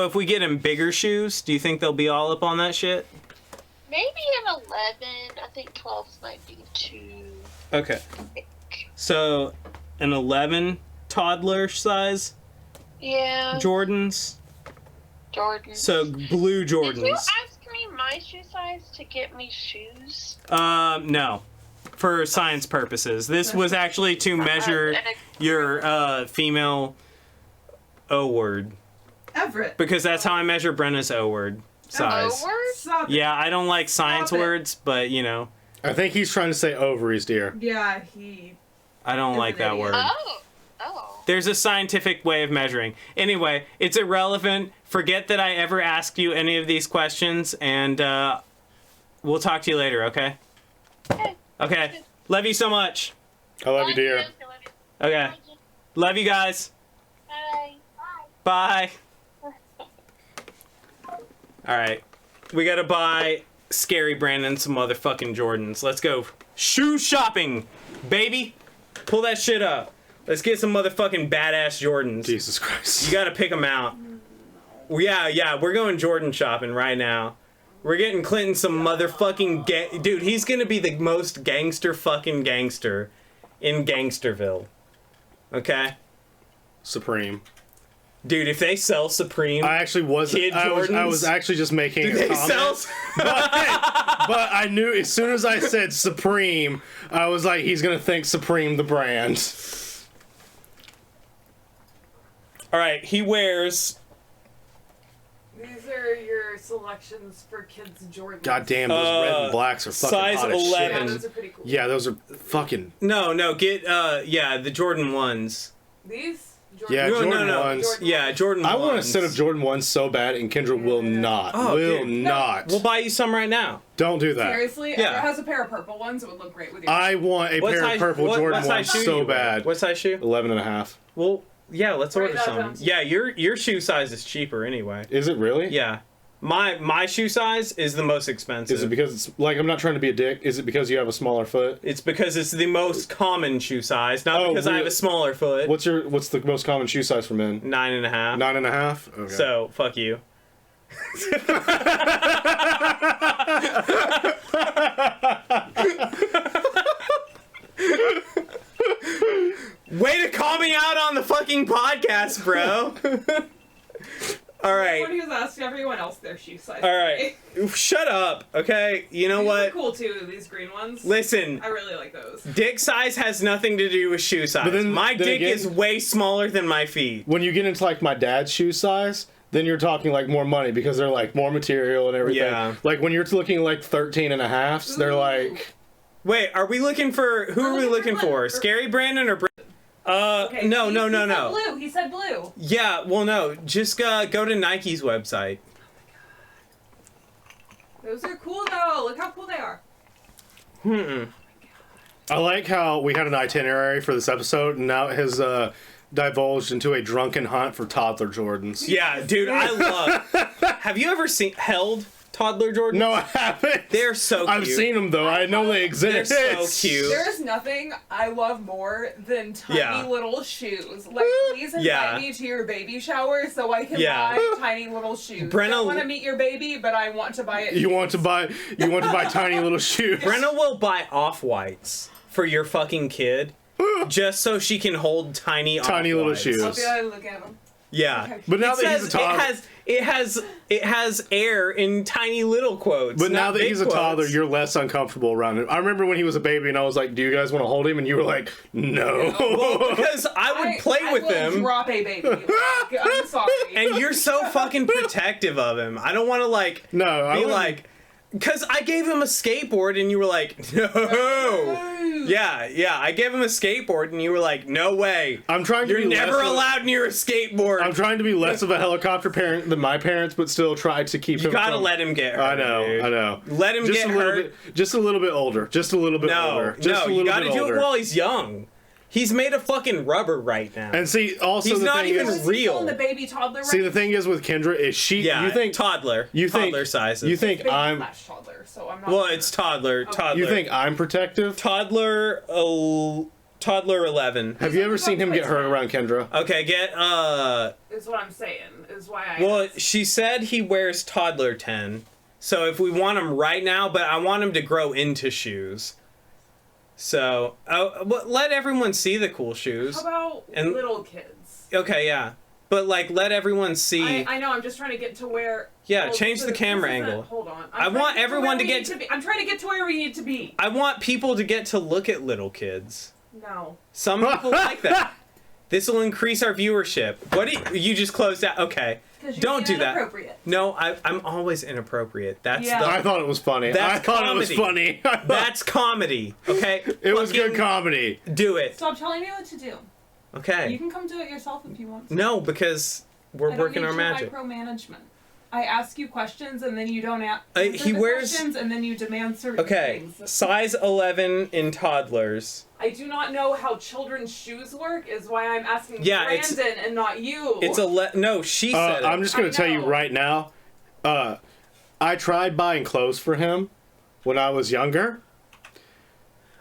[SPEAKER 1] if we get him bigger shoes, do you think they'll be all up on that shit?
[SPEAKER 4] Maybe an 11. I think 12s might be too.
[SPEAKER 1] Okay. So, an 11 toddler size
[SPEAKER 4] Yeah.
[SPEAKER 1] Jordans.
[SPEAKER 4] Jordans.
[SPEAKER 1] So, blue Jordans.
[SPEAKER 4] Did you ask me my shoe size to get me shoes?
[SPEAKER 1] No. For science purposes. This was actually to measure your female O word.
[SPEAKER 3] Everett.
[SPEAKER 1] Because that's how I measure Brenna's O word size.
[SPEAKER 4] O word?
[SPEAKER 3] Stop it.
[SPEAKER 1] Yeah, I don't like science
[SPEAKER 3] Stop it.
[SPEAKER 1] words, but you know.
[SPEAKER 2] I think he's trying to say ovaries, dear.
[SPEAKER 3] Yeah, he...
[SPEAKER 1] I don't like that word.
[SPEAKER 4] Oh.
[SPEAKER 1] There's a scientific way of measuring. Anyway, it's irrelevant. Forget that I ever asked you any of these questions, and we'll talk to you later, okay? Okay. Love you so much.
[SPEAKER 2] I love you, dear.
[SPEAKER 1] Okay. Love you guys.
[SPEAKER 4] Bye.
[SPEAKER 1] Bye. Alright. We gotta buy Scary Brandon some motherfucking Jordans. Let's go shoe shopping, baby. Pull that shit up. Let's get some motherfucking badass Jordans.
[SPEAKER 2] Jesus Christ.
[SPEAKER 1] You gotta pick them out. Yeah, we're going Jordan shopping right now. We're getting Clinton some motherfucking dude, he's gonna be the most gangster fucking gangster in Gangsterville. Okay?
[SPEAKER 2] Supreme.
[SPEAKER 1] Dude, if they sell Supreme,
[SPEAKER 2] I actually wasn't. I was actually just making a comment. But I knew as soon as I said Supreme, I was like, he's gonna think Supreme the brand.
[SPEAKER 1] All right, he wears.
[SPEAKER 3] These are your selections for kids' Jordans.
[SPEAKER 2] God damn, those red and blacks are fucking
[SPEAKER 1] size
[SPEAKER 2] hot as
[SPEAKER 1] 11.
[SPEAKER 2] shit.
[SPEAKER 3] Yeah, those are pretty cool.
[SPEAKER 2] Yeah, those are fucking.
[SPEAKER 1] No, get the Jordan 1s.
[SPEAKER 3] These?
[SPEAKER 2] Yeah,
[SPEAKER 3] Jordan
[SPEAKER 2] Jordan ones.
[SPEAKER 3] Jordan
[SPEAKER 1] Yeah, Jordan 1s.
[SPEAKER 2] I want a set of Jordan 1s so bad, and Kendra will not.
[SPEAKER 1] Oh,
[SPEAKER 2] will
[SPEAKER 1] dude.
[SPEAKER 2] not.
[SPEAKER 1] We'll buy you some right now.
[SPEAKER 2] Don't do that.
[SPEAKER 3] Seriously?
[SPEAKER 1] Yeah.
[SPEAKER 3] Ever has a pair of purple ones, it would look great with your
[SPEAKER 2] I want a pair of purple Jordan 1s so bad.
[SPEAKER 1] What size shoe?
[SPEAKER 2] 11 and a half.
[SPEAKER 1] Well, yeah, let's order
[SPEAKER 3] that
[SPEAKER 1] some.
[SPEAKER 3] down.
[SPEAKER 1] Yeah, your shoe size is cheaper anyway.
[SPEAKER 2] Is it really?
[SPEAKER 1] Yeah. My shoe size is the most expensive.
[SPEAKER 2] Is it because it's like I'm not trying to be a dick? Is it because you have a smaller foot?
[SPEAKER 1] It's because it's the most common shoe size, not because I have a smaller foot.
[SPEAKER 2] What's the most common shoe size for men?
[SPEAKER 1] 9.5.
[SPEAKER 2] 9.5. Okay.
[SPEAKER 1] So fuck you. Way to call me out on the fucking podcast, bro. All right.
[SPEAKER 3] Everyone who's asked everyone else their shoe size.
[SPEAKER 1] All right. Shut up, okay? You know
[SPEAKER 3] These
[SPEAKER 1] what?
[SPEAKER 3] are cool too, these green ones.
[SPEAKER 1] Listen.
[SPEAKER 3] I really like those.
[SPEAKER 1] Dick size has nothing to do with shoe size.
[SPEAKER 2] But then
[SPEAKER 1] my dick
[SPEAKER 2] again,
[SPEAKER 1] is way smaller than my feet.
[SPEAKER 2] When you get into like my dad's shoe size, then you're talking like more money because they're like more material and everything.
[SPEAKER 1] Yeah.
[SPEAKER 2] Like when you're looking like 13 and a halfs, they're like.
[SPEAKER 1] Wait, are we looking for who are we looking for? Scary Brandon or
[SPEAKER 3] Okay,
[SPEAKER 1] no.
[SPEAKER 3] He said blue. He said blue.
[SPEAKER 1] Yeah, well no, just go to Nike's website.
[SPEAKER 3] Those are cool though. Look how cool they are.
[SPEAKER 2] I like how we had an itinerary for this episode, and now it has divulged into a drunken hunt for toddler Jordans.
[SPEAKER 1] Yeah, dude, I love. Have you ever held toddler Jordans?
[SPEAKER 2] No, I haven't.
[SPEAKER 1] They're so cute.
[SPEAKER 2] I've seen them though. I know they exist.
[SPEAKER 1] They're so cute.
[SPEAKER 3] There's nothing I love more than tiny little shoes. Like, please invite me to your baby shower so I can buy tiny little shoes.
[SPEAKER 1] Brenna,
[SPEAKER 3] I want to meet your baby, but I want to buy it.
[SPEAKER 2] You want to buy tiny little shoes.
[SPEAKER 1] Brenna will buy Off-Whites for your fucking kid, just so she can hold tiny
[SPEAKER 2] little shoes.
[SPEAKER 3] I'll be able to look at them.
[SPEAKER 1] Yeah,
[SPEAKER 3] Okay.
[SPEAKER 2] But now that he's a toddler,
[SPEAKER 1] it has air in tiny little quotes.
[SPEAKER 2] but now
[SPEAKER 1] not
[SPEAKER 2] that
[SPEAKER 1] big
[SPEAKER 2] he's a
[SPEAKER 1] quotes.
[SPEAKER 2] toddler, you're less uncomfortable around him. I remember when he was a baby, and I was like, "Do you guys want to hold him?" And you were like, "No."
[SPEAKER 1] Well, because I would play with
[SPEAKER 3] I will
[SPEAKER 1] him.
[SPEAKER 3] drop a baby. Like, I'm sorry.
[SPEAKER 1] And you're so fucking protective of him. I don't want to
[SPEAKER 2] I
[SPEAKER 1] be like, because I gave him a skateboard and you were like, no. Yeah. I gave him a skateboard and you were like, no way. You're never allowed near a skateboard.
[SPEAKER 2] I'm trying to be less of a helicopter parent than my parents, but still try to keep him.
[SPEAKER 1] You gotta let him get hurt.
[SPEAKER 2] I know.
[SPEAKER 1] Let him get hurt.
[SPEAKER 2] Just a little bit older.
[SPEAKER 1] No, you gotta do it while he's young. He's made of fucking rubber right now.
[SPEAKER 2] And see, also
[SPEAKER 1] he's not even real.
[SPEAKER 3] In the baby toddler.
[SPEAKER 2] See, the thing is with Kendra is she.
[SPEAKER 1] Yeah,
[SPEAKER 2] you think
[SPEAKER 1] toddler.
[SPEAKER 2] Toddler
[SPEAKER 1] sizes.
[SPEAKER 2] You think I'm.
[SPEAKER 3] Toddler, so I'm not.
[SPEAKER 1] Well, it's toddler.
[SPEAKER 3] Okay.
[SPEAKER 1] Toddler.
[SPEAKER 2] You think I'm protective?
[SPEAKER 1] Toddler 11.
[SPEAKER 2] Have you ever seen him get hurt around Kendra?
[SPEAKER 1] Okay,
[SPEAKER 3] Is what I'm saying. Is why I.
[SPEAKER 1] Well,
[SPEAKER 3] asked.
[SPEAKER 1] she said he wears toddler 10. So if we want him right now, but I want him to grow into shoes. So, let everyone see the cool shoes.
[SPEAKER 3] How about little kids?
[SPEAKER 1] Okay, yeah. But, let everyone see...
[SPEAKER 3] I know, I'm just trying to get to where...
[SPEAKER 1] Yeah, change the camera angle.
[SPEAKER 3] Hold on.
[SPEAKER 1] I want everyone to get...
[SPEAKER 3] I'm trying to get to where we need to be.
[SPEAKER 1] I want people to get to look at little kids.
[SPEAKER 3] No.
[SPEAKER 1] Some people like that. This will increase our viewership. What do you just closed out? Okay. Don't do that. No, I'm always inappropriate.
[SPEAKER 2] I thought it was funny. I thought it was funny.
[SPEAKER 1] That's comedy. Okay.
[SPEAKER 2] It was good comedy.
[SPEAKER 1] Do it.
[SPEAKER 3] Stop telling me what to do.
[SPEAKER 1] Okay.
[SPEAKER 3] You can come do it yourself if you want to.
[SPEAKER 1] No, because we're working our magic.
[SPEAKER 3] Micromanagement. I ask you questions and then you don't answer
[SPEAKER 1] he
[SPEAKER 3] the
[SPEAKER 1] wears
[SPEAKER 3] questions and then you demand certain things.
[SPEAKER 1] Size 11 in toddlers.
[SPEAKER 3] I do not know how children's shoes work. Is why I'm asking Brandon and not you.
[SPEAKER 1] It's no. She said it.
[SPEAKER 2] I'm just gonna tell you right now. I tried buying clothes for him when I was younger.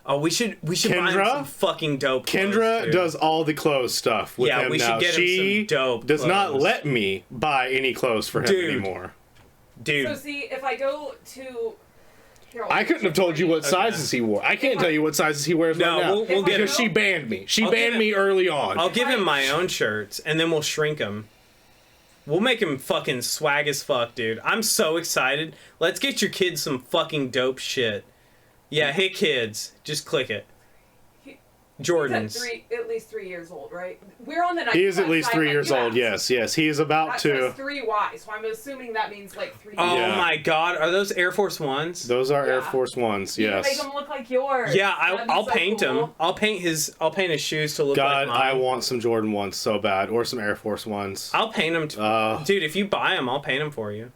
[SPEAKER 1] Oh, we should buy him some fucking dope clothes.
[SPEAKER 2] Kendra does all the clothes stuff with him now.
[SPEAKER 1] Should get him some dope
[SPEAKER 2] does
[SPEAKER 1] clothes.
[SPEAKER 2] not let me buy any clothes for him anymore.
[SPEAKER 1] Dude.
[SPEAKER 3] So see, if I go to... Here,
[SPEAKER 2] I couldn't have told you what sizes he wore. I can't tell you what sizes he wears right now.
[SPEAKER 1] We'll get
[SPEAKER 2] because she banned me. She banned me early on.
[SPEAKER 1] I'll give him my own shirts, and then we'll shrink him. We'll make him fucking swag as fuck, dude. I'm so excited. Let's get your kids some fucking dope shit. Yeah, hey kids, just click it. Jordans.
[SPEAKER 3] He's at least 3 years old, right? We're on the 95
[SPEAKER 2] He is at least 3 years old.
[SPEAKER 3] Yes.
[SPEAKER 2] Yes. He is about to.
[SPEAKER 3] That says 3Y, so I'm assuming that means like 3.
[SPEAKER 1] Oh my God, are those Air Force Ones?
[SPEAKER 2] Those are Air Force Ones. Yes.
[SPEAKER 3] You can make them look like yours.
[SPEAKER 1] Yeah, I'll paint him. I'll paint his shoes to look like mine.
[SPEAKER 2] I want some Jordan ones so bad, or some Air Force Ones.
[SPEAKER 1] I'll paint them. Dude, if you buy them, I'll paint them for you.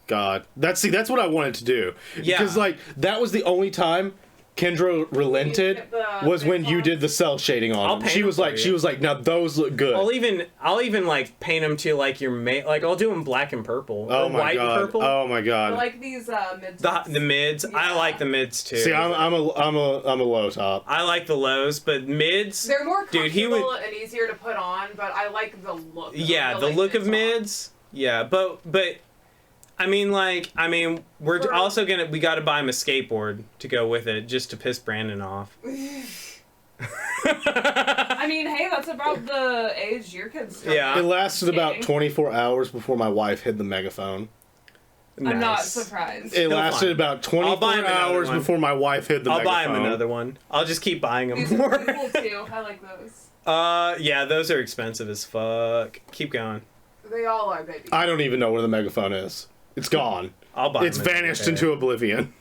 [SPEAKER 2] God, that's what I wanted to do.
[SPEAKER 1] Yeah,
[SPEAKER 2] because like that was the only time Kendra relented was when you did the cell shading on them. She was like, now those look good.
[SPEAKER 1] I'll even like paint them to like your like I'll do them black and purple.
[SPEAKER 2] Oh my
[SPEAKER 1] white
[SPEAKER 2] God.
[SPEAKER 1] And purple.
[SPEAKER 2] Oh my God.
[SPEAKER 3] I like these mids.
[SPEAKER 1] The mids. Yeah. I like the mids too.
[SPEAKER 2] See, I'm a low top.
[SPEAKER 1] I like the lows, but mids.
[SPEAKER 3] They're more comfortable and easier to put on, but I like the look.
[SPEAKER 1] Yeah, the look of mids. Yeah, but. I mean, we're also we got to buy him a skateboard to go with it, just to piss Brandon off.
[SPEAKER 3] I mean, hey, that's about the age your kids start.
[SPEAKER 1] Yeah.
[SPEAKER 2] It lasted about 24 hours before my wife hid the megaphone.
[SPEAKER 3] Nice. I'm not surprised.
[SPEAKER 2] It lasted about 24 hours before my wife hid the megaphone.
[SPEAKER 1] I'll buy him another one. I'll just keep buying them more.
[SPEAKER 3] These are cool too. I like those.
[SPEAKER 1] Yeah, those are expensive as fuck. Keep going.
[SPEAKER 3] They all are, baby.
[SPEAKER 2] I don't even know where the megaphone is. It's gone.
[SPEAKER 1] I'll buy
[SPEAKER 2] It's vanished into oblivion.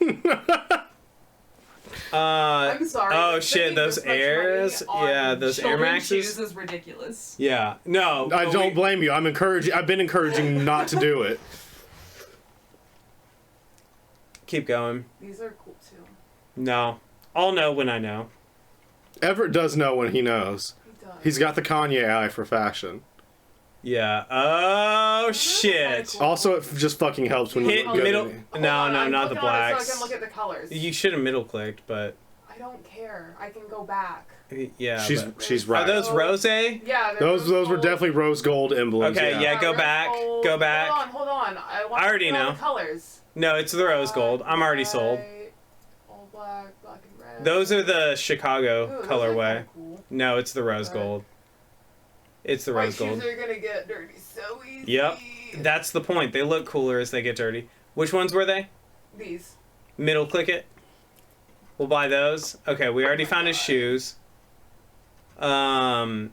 [SPEAKER 3] I'm sorry.
[SPEAKER 1] Oh shit, those Airs? Yeah, those Air Maxes.
[SPEAKER 3] Shoes is ridiculous.
[SPEAKER 1] Yeah. No.
[SPEAKER 2] I don't blame you. I've been encouraging not to do it.
[SPEAKER 1] Keep going.
[SPEAKER 3] These are cool too.
[SPEAKER 1] No. I'll know when I know.
[SPEAKER 2] Everett does know when he knows.
[SPEAKER 3] He does.
[SPEAKER 2] He's got the Kanye eye for fashion.
[SPEAKER 1] Yeah. Oh shit.
[SPEAKER 3] Cool.
[SPEAKER 2] Also, it just fucking helps when you
[SPEAKER 1] hit
[SPEAKER 2] look
[SPEAKER 1] middle.
[SPEAKER 2] good.
[SPEAKER 1] No, not the blacks.
[SPEAKER 3] So I can look at the colors.
[SPEAKER 1] You should have middle clicked, but.
[SPEAKER 3] I don't care. I can go back.
[SPEAKER 1] Yeah.
[SPEAKER 2] She's right.
[SPEAKER 1] Are those rose?
[SPEAKER 3] Yeah.
[SPEAKER 2] Those were definitely rose gold emblems.
[SPEAKER 1] Okay. Yeah. Go back.
[SPEAKER 3] Gold.
[SPEAKER 1] Go back.
[SPEAKER 3] Hold on. I
[SPEAKER 1] already know.
[SPEAKER 3] The colors.
[SPEAKER 1] No, it's the rose gold. I'm already sold.
[SPEAKER 3] All black and red.
[SPEAKER 1] Those are the Chicago colorway.
[SPEAKER 3] Cool.
[SPEAKER 1] No, it's the rose gold. It's the rose gold.
[SPEAKER 3] Shoes are gonna get dirty so easy.
[SPEAKER 1] Yep. That's the point. They look cooler as they get dirty. Which ones were they?
[SPEAKER 3] These.
[SPEAKER 1] Middle click it. We'll buy those. Okay, we already found his shoes. Now.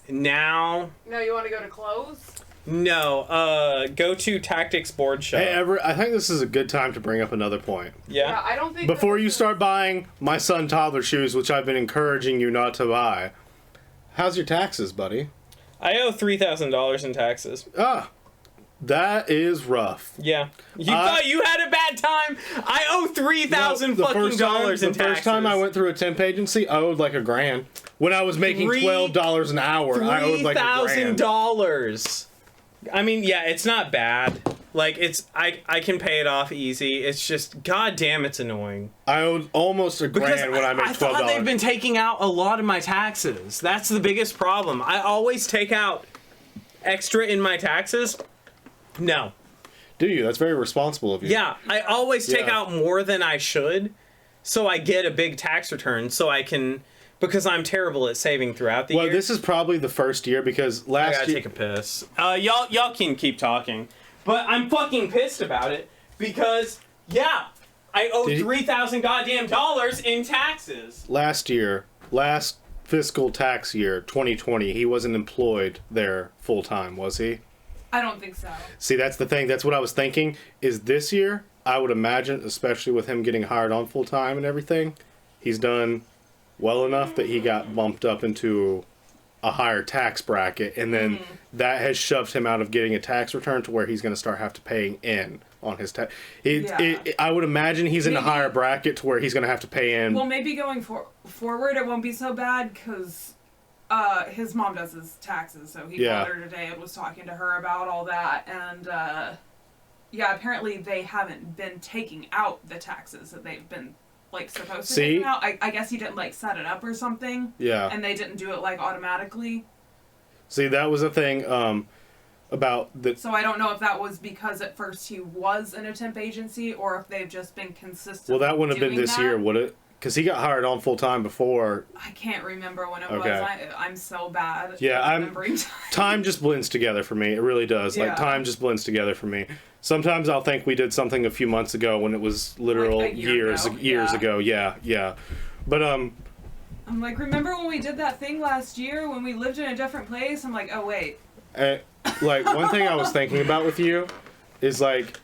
[SPEAKER 3] No, you want to go to clothes?
[SPEAKER 1] No. Go to Tactics Board Shop.
[SPEAKER 2] Hey, Everett, I think this is a good time to bring up another point.
[SPEAKER 1] Yeah.
[SPEAKER 3] I don't think.
[SPEAKER 2] Before you start buying my son toddler shoes, which I've been encouraging you not to buy, how's your taxes, buddy?
[SPEAKER 1] I owe $3,000 in taxes.
[SPEAKER 2] That is rough.
[SPEAKER 1] Yeah. You thought you had a bad time? I owe $3,000 fucking dollars in taxes.
[SPEAKER 2] The first time I went through a temp agency, I owed like $1,000. When I was making $12 an hour, I owed like $1,000.
[SPEAKER 1] $3,000. I mean, yeah, it's not bad. Like, I can pay it off easy. It's just, goddamn, it's annoying.
[SPEAKER 2] I owed almost $1,000 when I made $12.
[SPEAKER 1] I thought they've been taking out a lot of my taxes. That's the biggest problem. I always take out extra in my taxes. No.
[SPEAKER 2] Do you? That's very responsible of you.
[SPEAKER 1] Yeah, I always take out more than I should, so I get a big tax return, so I can... Because I'm terrible at saving throughout the year.
[SPEAKER 2] Well, this is probably the first year because last year...
[SPEAKER 1] I gotta take a piss. Y'all can keep talking. But I'm fucking pissed about it because, yeah, I owe $3,000 goddamn dollars in taxes.
[SPEAKER 2] Last fiscal tax year, 2020, he wasn't employed there full time, was he?
[SPEAKER 3] I don't think so.
[SPEAKER 2] See, that's the thing. That's what I was thinking. Is this year, I would imagine, especially with him getting hired on full time and everything, he's done well enough that he got bumped up into a higher tax bracket, and then that has shoved him out of getting a tax return to where he's going to start have to paying in on his tax. I would imagine he's in a higher bracket to where he's going to have to pay in.
[SPEAKER 3] Well, maybe going forward it won't be so bad because his mom does his taxes, so he called her today and was talking to her about all that, and apparently they haven't been taking out the taxes that they've been like supposed to take out. I guess he didn't like set it up or something. Yeah. And they didn't do it like automatically.
[SPEAKER 2] See, that was a thing about the.
[SPEAKER 3] So I don't know if that was because at first he was in a temp agency or if they've just been consistent.
[SPEAKER 2] Well, that wouldn't have been this year, would it? Because he got hired on full time before.
[SPEAKER 3] I can't remember when it was. I'm so bad.
[SPEAKER 2] Yeah, time just blends together for me. It really does. Like time just blends together for me. Sometimes I'll think we did something a few months ago when it was literal like years ago. Yeah. But I'm
[SPEAKER 3] like, remember when we did that thing last year when we lived in a different place? I'm like, oh wait.
[SPEAKER 2] Like one thing I was thinking about with you is like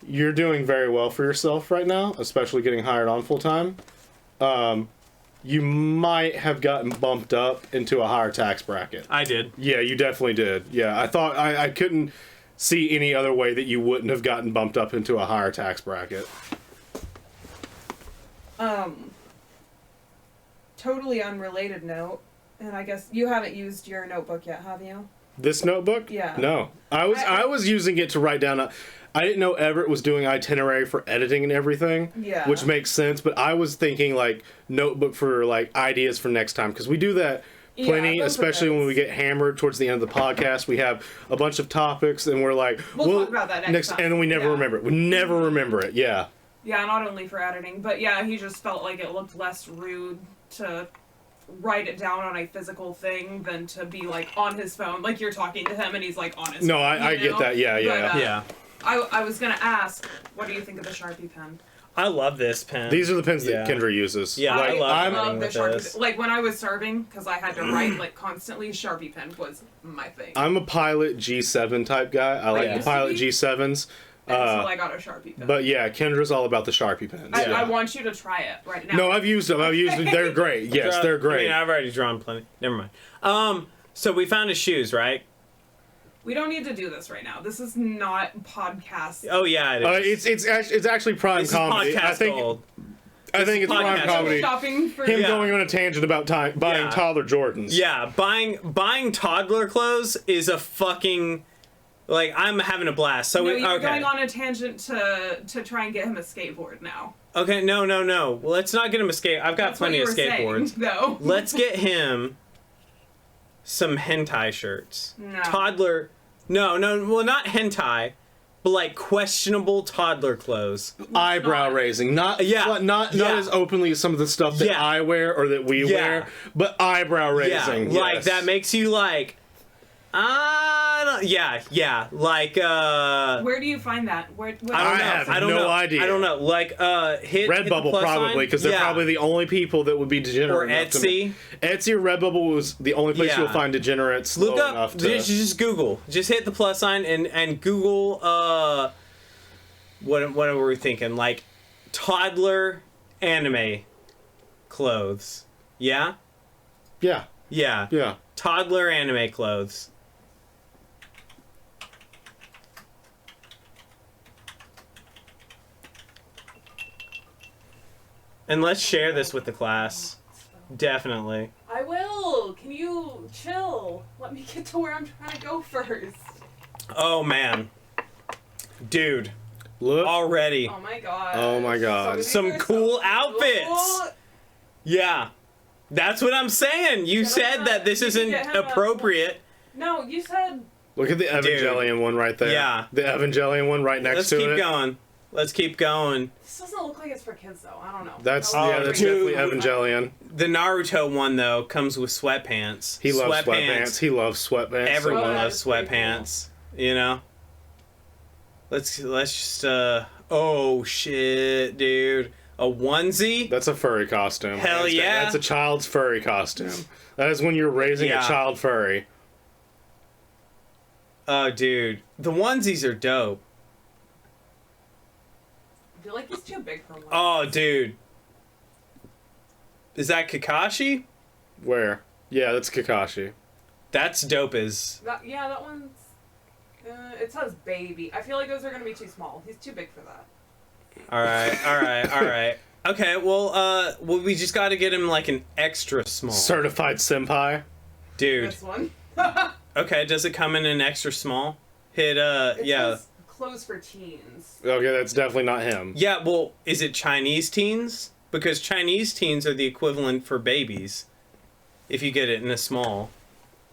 [SPEAKER 2] you're doing very well for yourself right now, especially getting hired on full time. You might have gotten bumped up into a higher tax bracket.
[SPEAKER 1] I did.
[SPEAKER 2] Yeah, you definitely did. Yeah, I thought I couldn't see any other way that you wouldn't have gotten bumped up into a higher tax bracket.
[SPEAKER 5] Totally unrelated note, and I guess you haven't used your notebook yet, have you?
[SPEAKER 2] This notebook?
[SPEAKER 5] Yeah.
[SPEAKER 2] No. I was using it to write down I didn't know Everett was doing itinerary for editing and everything.
[SPEAKER 5] Yeah.
[SPEAKER 2] Which makes sense, but I was thinking like notebook for like ideas for next time because we do that plenty, especially when we get hammered towards the end of the podcast. We have a bunch of topics and we're like,
[SPEAKER 3] we'll talk about that next time.
[SPEAKER 2] And then we never remember it. We never remember it. Yeah.
[SPEAKER 3] Yeah, not only for editing, but yeah, he just felt like it looked less rude to write it down on a physical thing than to be like on his phone, like you're talking to him and he's like on his phone.
[SPEAKER 2] No, I get that. Yeah.
[SPEAKER 3] I was gonna ask, what do you think of the Sharpie pen?
[SPEAKER 1] I love this pen.
[SPEAKER 2] These are the pens that Kendra uses.
[SPEAKER 1] Yeah,
[SPEAKER 2] like,
[SPEAKER 1] I
[SPEAKER 3] love the Sharpie pen. Like when I was serving, because I had to write like constantly, Sharpie pen was my thing.
[SPEAKER 2] I'm a Pilot G7 type guy. I like the Pilot G7s.
[SPEAKER 3] And so I got a Sharpie pen.
[SPEAKER 2] But yeah, Kendra's all about the Sharpie pens.
[SPEAKER 3] I want you to try it right now.
[SPEAKER 2] No, I've used them. They're great. Yes, they're great.
[SPEAKER 1] I mean, I've already drawn plenty. Never mind. So we found his shoes, right?
[SPEAKER 3] We don't need to do this right now. This is not podcast.
[SPEAKER 1] Oh yeah, it is.
[SPEAKER 2] It's actually prime
[SPEAKER 1] this
[SPEAKER 2] comedy.
[SPEAKER 1] Is podcast gold.
[SPEAKER 2] I think it's prime comedy.
[SPEAKER 3] Shopping for
[SPEAKER 2] him going on a tangent about buying toddler Jordans.
[SPEAKER 1] Yeah, buying toddler clothes is a fucking like I'm having a blast. So
[SPEAKER 3] you're going on a tangent to try and get him a skateboard now. Okay,
[SPEAKER 1] no. Well, let's not get him a skate. I've got plenty of skateboards.
[SPEAKER 3] Though.
[SPEAKER 1] Let's get him some hentai shirts.
[SPEAKER 3] No.
[SPEAKER 1] Toddler. No. Well, not hentai, but like questionable toddler clothes.
[SPEAKER 2] Eyebrow raising, not as openly as some of the stuff that I wear or that we wear, but eyebrow raising.
[SPEAKER 1] Yeah, like that makes you like. Like
[SPEAKER 3] where do you find that?
[SPEAKER 2] I have no idea.
[SPEAKER 1] I don't know. Like hit
[SPEAKER 2] Redbubble
[SPEAKER 1] the
[SPEAKER 2] probably because they're probably the only people that would be degenerate.
[SPEAKER 1] Or Etsy.
[SPEAKER 2] Etsy or Redbubble was the only place you'll find degenerates.
[SPEAKER 1] Look up. Just Google. Just hit the plus sign and Google. What were we thinking? Like toddler anime clothes. Yeah.
[SPEAKER 2] Yeah.
[SPEAKER 1] Yeah.
[SPEAKER 2] Yeah.
[SPEAKER 1] Toddler anime clothes. And let's share this with the class. Definitely.
[SPEAKER 3] I will. Can you chill? Let me get to where I'm trying to go first.
[SPEAKER 1] Oh, man. Dude.
[SPEAKER 2] Look.
[SPEAKER 1] Already.
[SPEAKER 3] Oh, my God.
[SPEAKER 2] Oh, my God.
[SPEAKER 1] Some cool outfits. Yeah. That's what I'm saying. You said that this isn't appropriate.
[SPEAKER 3] No, you said...
[SPEAKER 2] Look at the Evangelion one right there.
[SPEAKER 1] Yeah.
[SPEAKER 2] The Evangelion one right next to it.
[SPEAKER 1] Let's keep going.
[SPEAKER 3] This doesn't look like it's for kids, though. I don't know.
[SPEAKER 2] That's definitely Evangelion.
[SPEAKER 1] The Naruto one, though, comes with sweatpants.
[SPEAKER 2] He loves sweatpants. He loves sweatpants.
[SPEAKER 1] Everyone loves sweatpants. Cool. You know? Let's just, oh, shit, dude. A onesie?
[SPEAKER 2] That's a furry costume.
[SPEAKER 1] Hell yeah.
[SPEAKER 2] That's a child's furry costume. That is when you're raising a child furry.
[SPEAKER 1] Oh, dude. The onesies are dope.
[SPEAKER 3] I feel like he's too big for one.
[SPEAKER 1] Oh, dude. Is that Kakashi?
[SPEAKER 2] Where? Yeah, that's Kakashi.
[SPEAKER 1] That's dope as...
[SPEAKER 3] that one's... it says baby. I feel like those are going to be too small. He's too big for that.
[SPEAKER 1] Alright. Okay, well, we just got to get him, like, an extra small.
[SPEAKER 2] Certified senpai?
[SPEAKER 1] Dude.
[SPEAKER 3] This one.
[SPEAKER 1] Okay, does it come in an extra small? It
[SPEAKER 3] says clothes for teens.
[SPEAKER 2] Okay, that's definitely not him.
[SPEAKER 1] Yeah, well, is it Chinese teens? Because Chinese teens are the equivalent for babies. If you get it in a small.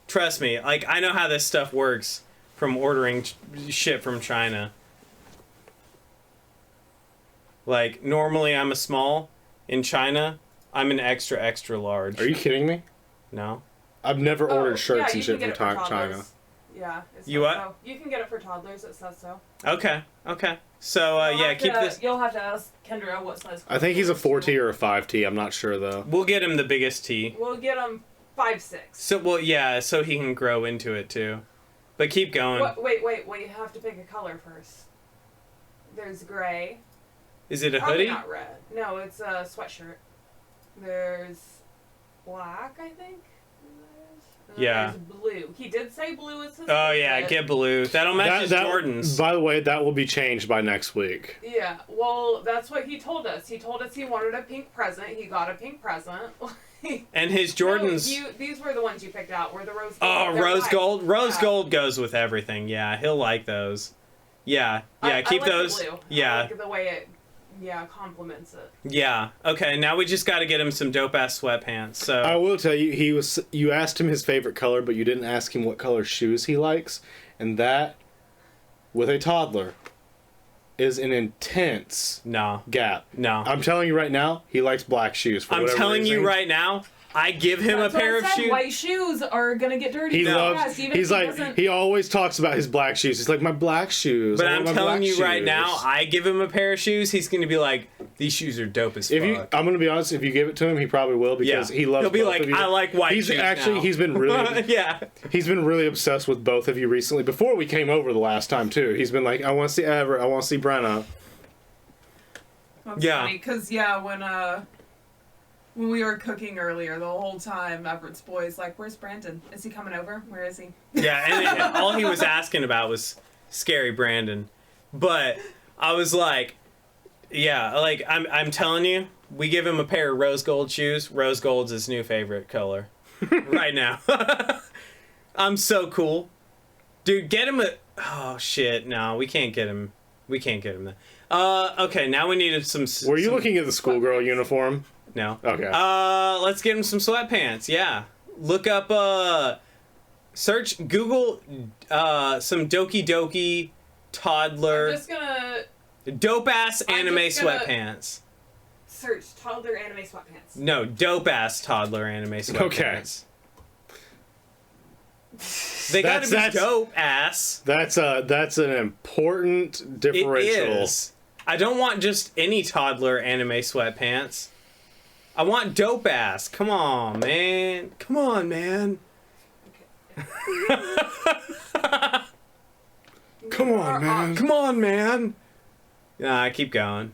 [SPEAKER 1] Trust me, like, I know how this stuff works from ordering shit from China. Like, normally I'm a small. In China, I'm an extra, extra large.
[SPEAKER 2] Are you kidding me?
[SPEAKER 1] No.
[SPEAKER 2] I've never ordered shirts and shit
[SPEAKER 3] from
[SPEAKER 2] China.
[SPEAKER 3] Yeah.
[SPEAKER 1] You what?
[SPEAKER 3] So. You can get it for toddlers, it says so.
[SPEAKER 1] Okay. So, keep this...
[SPEAKER 3] You'll have to ask Kendra what size.
[SPEAKER 2] I think he's a 4T or a 5T. I'm not sure, though.
[SPEAKER 1] We'll get him the biggest T.
[SPEAKER 3] We'll get him 5'6".
[SPEAKER 1] So he can grow into it, too. But keep going.
[SPEAKER 3] Wait, you have to pick a color first. There's gray.
[SPEAKER 1] Is it a
[SPEAKER 3] Probably
[SPEAKER 1] hoodie?
[SPEAKER 3] not red. No, it's a sweatshirt. There's black, I think.
[SPEAKER 1] Yeah.
[SPEAKER 3] There's blue. He did say blue is his
[SPEAKER 1] Oh, yeah, get blue. That'll match his Jordans.
[SPEAKER 2] By the way, that will be changed by next week.
[SPEAKER 3] Yeah, well, that's what he told us. He told us he wanted a pink present. He got a pink present.
[SPEAKER 1] And his Jordans...
[SPEAKER 3] No, these were the ones you picked out, were the rose gold.
[SPEAKER 1] Oh, rose gold? Rose gold goes with everything. Yeah, he'll like those. Yeah, keep
[SPEAKER 3] I like
[SPEAKER 1] those.
[SPEAKER 3] The blue.
[SPEAKER 1] Yeah.
[SPEAKER 3] I like the way it... Yeah, compliments it.
[SPEAKER 1] Yeah. Okay, now we just got to get him some dope-ass sweatpants, so...
[SPEAKER 2] I will tell you, you asked him his favorite color, but you didn't ask him what color shoes he likes. And that, with a toddler, is an intense gap.
[SPEAKER 1] No.
[SPEAKER 2] I'm telling you right now, he likes black shoes. For
[SPEAKER 1] I'm telling you right now, I give him a pair of shoes.
[SPEAKER 3] White shoes are gonna get dirty.
[SPEAKER 2] He loves. He always talks about his black shoes. He's like, my black shoes.
[SPEAKER 1] But I'm telling you right now, I give him a pair of shoes. He's gonna be like, these shoes are dope as fuck.
[SPEAKER 2] I'm gonna be honest. If you give it to him, he probably will because he loves.
[SPEAKER 1] He'll be like, I like white shoes.
[SPEAKER 2] He's been really. He's been really obsessed with both of you recently. Before we came over the last time too, he's been like, I want to see Everett. I want to see Brenna.
[SPEAKER 3] That's funny, because when we were cooking earlier, the whole time, Everett's boy's like, where's Brandon? Is he coming over? Where is he?
[SPEAKER 1] Yeah, and all he was asking about was scary Brandon. But I was like, I'm telling you, we give him a pair of rose gold shoes. Rose gold's his new favorite color right now. I'm so cool. Dude, get him a... Oh, shit. No, we can't get him. We can't get him that. Okay, now we need some...
[SPEAKER 2] Were you looking at the schoolgirl uniform?
[SPEAKER 1] No.
[SPEAKER 2] Okay.
[SPEAKER 1] Let's get him some sweatpants. Yeah. Look up, Google, some Doki Doki toddler.
[SPEAKER 3] I'm just gonna...
[SPEAKER 1] Dope-ass anime sweatpants.
[SPEAKER 3] Search toddler anime sweatpants.
[SPEAKER 1] No, dope-ass toddler anime sweatpants. Okay. They gotta be dope-ass.
[SPEAKER 2] That's an important differential.
[SPEAKER 1] It is. I don't want just any toddler anime sweatpants. I want dope ass. Come on, man. Come on, man.
[SPEAKER 2] Come on, man.
[SPEAKER 1] Come on, man. Nah, keep going.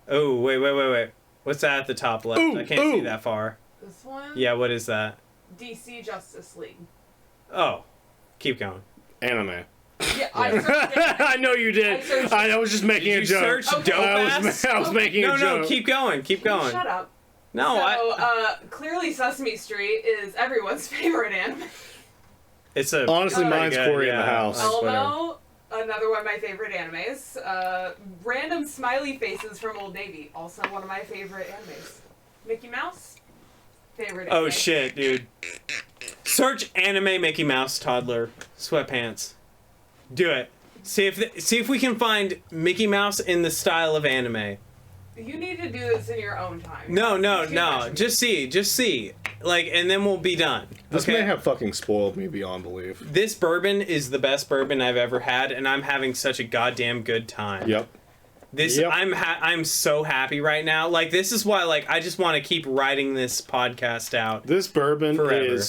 [SPEAKER 1] Oh, wait. What's that at the top left? I can't see that far.
[SPEAKER 3] This one?
[SPEAKER 1] Yeah, what is that?
[SPEAKER 3] DC Justice League.
[SPEAKER 1] Oh, keep going.
[SPEAKER 2] Anime.
[SPEAKER 3] Yeah, I
[SPEAKER 2] know you did. I was just making a joke. I was making a joke.
[SPEAKER 1] No, keep going.
[SPEAKER 3] Shut up.
[SPEAKER 1] No,
[SPEAKER 3] clearly Sesame Street is everyone's favorite anime.
[SPEAKER 2] Honestly, mine's Corey in the House.
[SPEAKER 3] Elmo, another one of my favorite animes. Random smiley faces from Old Navy, also one of my favorite animes. Mickey Mouse, favorite anime.
[SPEAKER 1] Oh shit, dude. Search anime Mickey Mouse toddler sweatpants. Do it. See if we can find Mickey Mouse in the style of anime.
[SPEAKER 3] You need to do this in your own time.
[SPEAKER 1] No. Just see. Like, and then we'll be done.
[SPEAKER 2] This may have fucking spoiled me beyond belief.
[SPEAKER 1] This bourbon is the best bourbon I've ever had, and I'm having such a goddamn good time.
[SPEAKER 2] Yep.
[SPEAKER 1] I'm so happy right now. Like, this is why, like, I just want to keep writing this podcast out.
[SPEAKER 2] This bourbon
[SPEAKER 1] forever.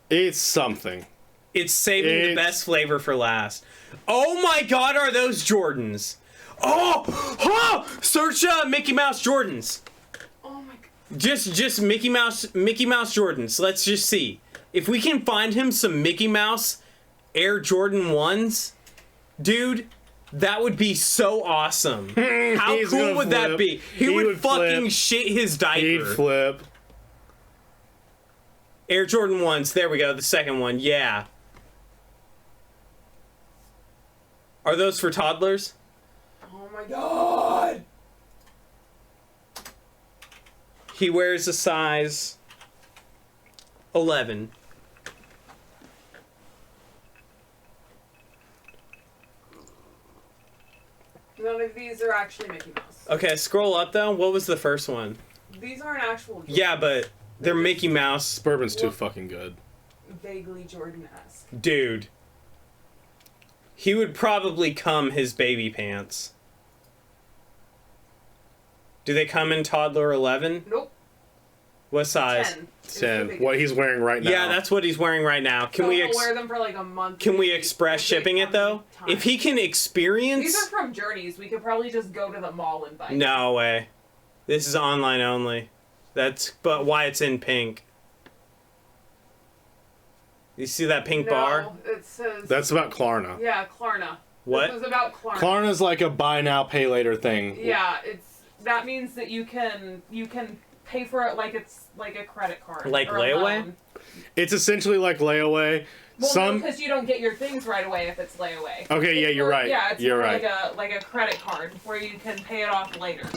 [SPEAKER 2] It's something.
[SPEAKER 1] It's saving the best flavor for last. Oh my god, are those Jordans? Oh! Search Mickey Mouse Jordans. Just Mickey Mouse Jordans. Let's just see. If we can find him some Mickey Mouse Air Jordan 1s, dude, that would be so awesome. How cool would that be? He would fucking flip. Shit his diaper.
[SPEAKER 2] He'd flip.
[SPEAKER 1] Air Jordan 1s. There we go. The second one. Yeah. Are those for toddlers?
[SPEAKER 3] Oh my god!
[SPEAKER 1] He wears a size 11.
[SPEAKER 3] None of these are actually Mickey Mouse.
[SPEAKER 1] Okay, scroll up though. What was the first one?
[SPEAKER 3] These aren't actual Jordans.
[SPEAKER 1] Yeah, but they're Mickey Mouse.
[SPEAKER 2] Bourbon's too fucking good.
[SPEAKER 3] Vaguely Jordan-esque.
[SPEAKER 1] Dude. He would probably cum his baby pants. Do they come in toddler 11?
[SPEAKER 3] Nope.
[SPEAKER 1] What size?
[SPEAKER 2] 10. What he's wearing right now.
[SPEAKER 1] Yeah, that's what he's wearing right now. Can we
[SPEAKER 3] wear them for like a month?
[SPEAKER 1] Can we express shipping it though? If he can experience...
[SPEAKER 3] These are from Journeys. We could probably just go to the mall and buy them.
[SPEAKER 1] No way. This is online only. But why it's in pink. You see that pink bar?
[SPEAKER 3] It says...
[SPEAKER 2] That's about Klarna.
[SPEAKER 3] Yeah, Klarna.
[SPEAKER 1] What?
[SPEAKER 3] This is about Klarna.
[SPEAKER 2] Klarna's like a buy now, pay later thing.
[SPEAKER 3] Yeah, that means that you can pay for it like it's like a credit card.
[SPEAKER 1] Like
[SPEAKER 3] or
[SPEAKER 1] layaway?
[SPEAKER 2] It's essentially like layaway.
[SPEAKER 3] Well, no, because you don't get your things right away if it's layaway.
[SPEAKER 2] Okay, yeah, you're right.
[SPEAKER 3] Yeah, it's
[SPEAKER 2] you're right.
[SPEAKER 3] like a credit card where you can pay it off later.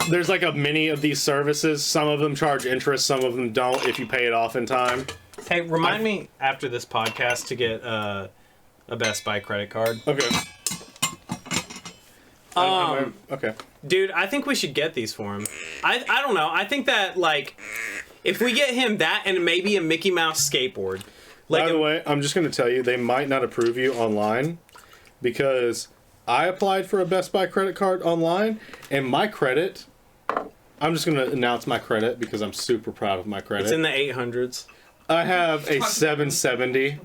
[SPEAKER 2] There's like a many of these services. Some of them charge interest, some of them don't if you pay it off in time.
[SPEAKER 1] Hey, remind me after this podcast to get a Best Buy credit card.
[SPEAKER 2] Okay. Okay.
[SPEAKER 1] Dude, I think we should get these for him. I don't know. I think that, like, if we get him that and maybe a Mickey Mouse skateboard. Like
[SPEAKER 2] By the way, I'm just going to tell you, they might not approve you online because I applied for a Best Buy credit card online and my credit, I'm just going to announce my credit because I'm super proud of my credit.
[SPEAKER 1] It's in the 800s.
[SPEAKER 2] I have a 770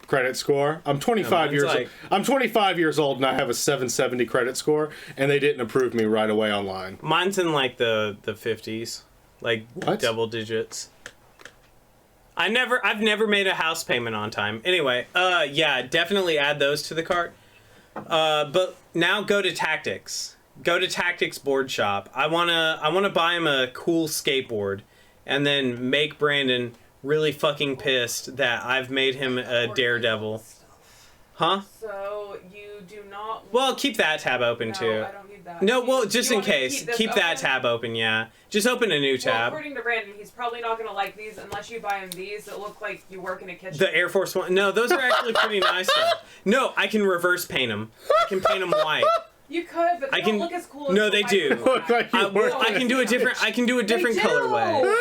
[SPEAKER 2] credit score. I'm 25 years old. I'm 25 years old and I have a 770 credit score and they didn't approve me right away online.
[SPEAKER 1] Mine's in like the 50s. Like
[SPEAKER 2] what?
[SPEAKER 1] Double digits. I've never made a house payment on time. Anyway, yeah, definitely add those to the cart. But now go to Tactics. Go to Tactics Board Shop. I wanna buy him a cool skateboard and then make Brandon really fucking pissed that I've made him a daredevil. Huh?
[SPEAKER 3] So you do not...
[SPEAKER 1] Well, keep that tab open too.
[SPEAKER 3] No, I don't need that.
[SPEAKER 1] No, well, just in case. Keep that tab open, yeah. Just open a new tab.
[SPEAKER 3] Well, according to Brandon, he's probably not going to like these unless you buy him these that look like you work in a kitchen.
[SPEAKER 1] The Air Force One. No, those are actually pretty nice though. No, I can reverse paint them. I can paint them white.
[SPEAKER 3] You could, but they don't look as cool as
[SPEAKER 1] no, they do. I can do a different colorway.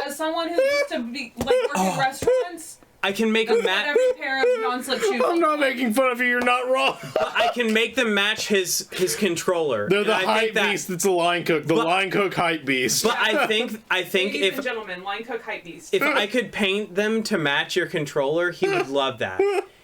[SPEAKER 3] As someone who used to be like work in restaurants,
[SPEAKER 1] I can make them match
[SPEAKER 3] every pair of non-slip shoes.
[SPEAKER 2] I'm not making fun of you. You're not wrong.
[SPEAKER 1] I can make them match his controller.
[SPEAKER 2] They're the hype beast. That's a line cook. The line cook hype beast.
[SPEAKER 1] But I think
[SPEAKER 3] Ladies
[SPEAKER 1] if
[SPEAKER 3] and gentlemen, line cook hype beast.
[SPEAKER 1] If I could paint them to match your controller, he would love that.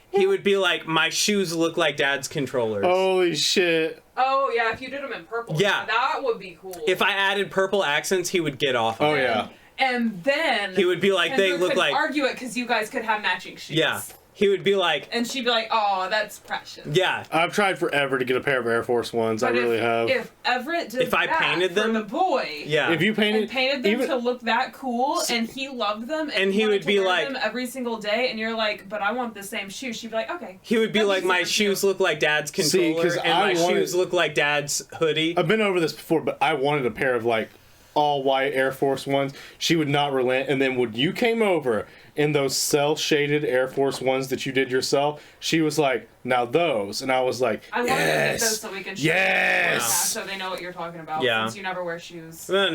[SPEAKER 1] He would be like, my shoes look like Dad's controllers.
[SPEAKER 2] Holy shit.
[SPEAKER 3] Oh yeah, if you did them in purple,
[SPEAKER 1] yeah,
[SPEAKER 3] that would be cool.
[SPEAKER 1] If I added purple accents, he would get off.
[SPEAKER 2] Oh yeah.
[SPEAKER 3] And then
[SPEAKER 1] he would be like, they look like.
[SPEAKER 3] Argue it because you guys could have matching shoes.
[SPEAKER 1] Yeah. He would be like...
[SPEAKER 3] And she'd be like, oh, that's precious.
[SPEAKER 1] Yeah.
[SPEAKER 2] I've tried forever to get a pair of Air Force Ones. I really have.
[SPEAKER 3] If Everett did
[SPEAKER 1] I painted them,
[SPEAKER 3] for the boy...
[SPEAKER 1] Yeah.
[SPEAKER 2] If you painted
[SPEAKER 3] them to look that cool, and he loved them,
[SPEAKER 1] and he would be like...
[SPEAKER 3] them every single day, and you're like, but I want the same shoes. She'd be like, okay.
[SPEAKER 1] He would be like, my shoes look like Dad's controller, and my shoes look like Dad's hoodie.
[SPEAKER 2] I've been over this before, but I wanted a pair of, like, all white Air Force Ones. She would not relent, and then when you came over in those cell-shaded Air Force Ones that you did yourself, she was like, now those. And I was like,
[SPEAKER 3] I wanted to get those so we can show them so they know what you're talking about, since you never wear shoes.
[SPEAKER 1] No.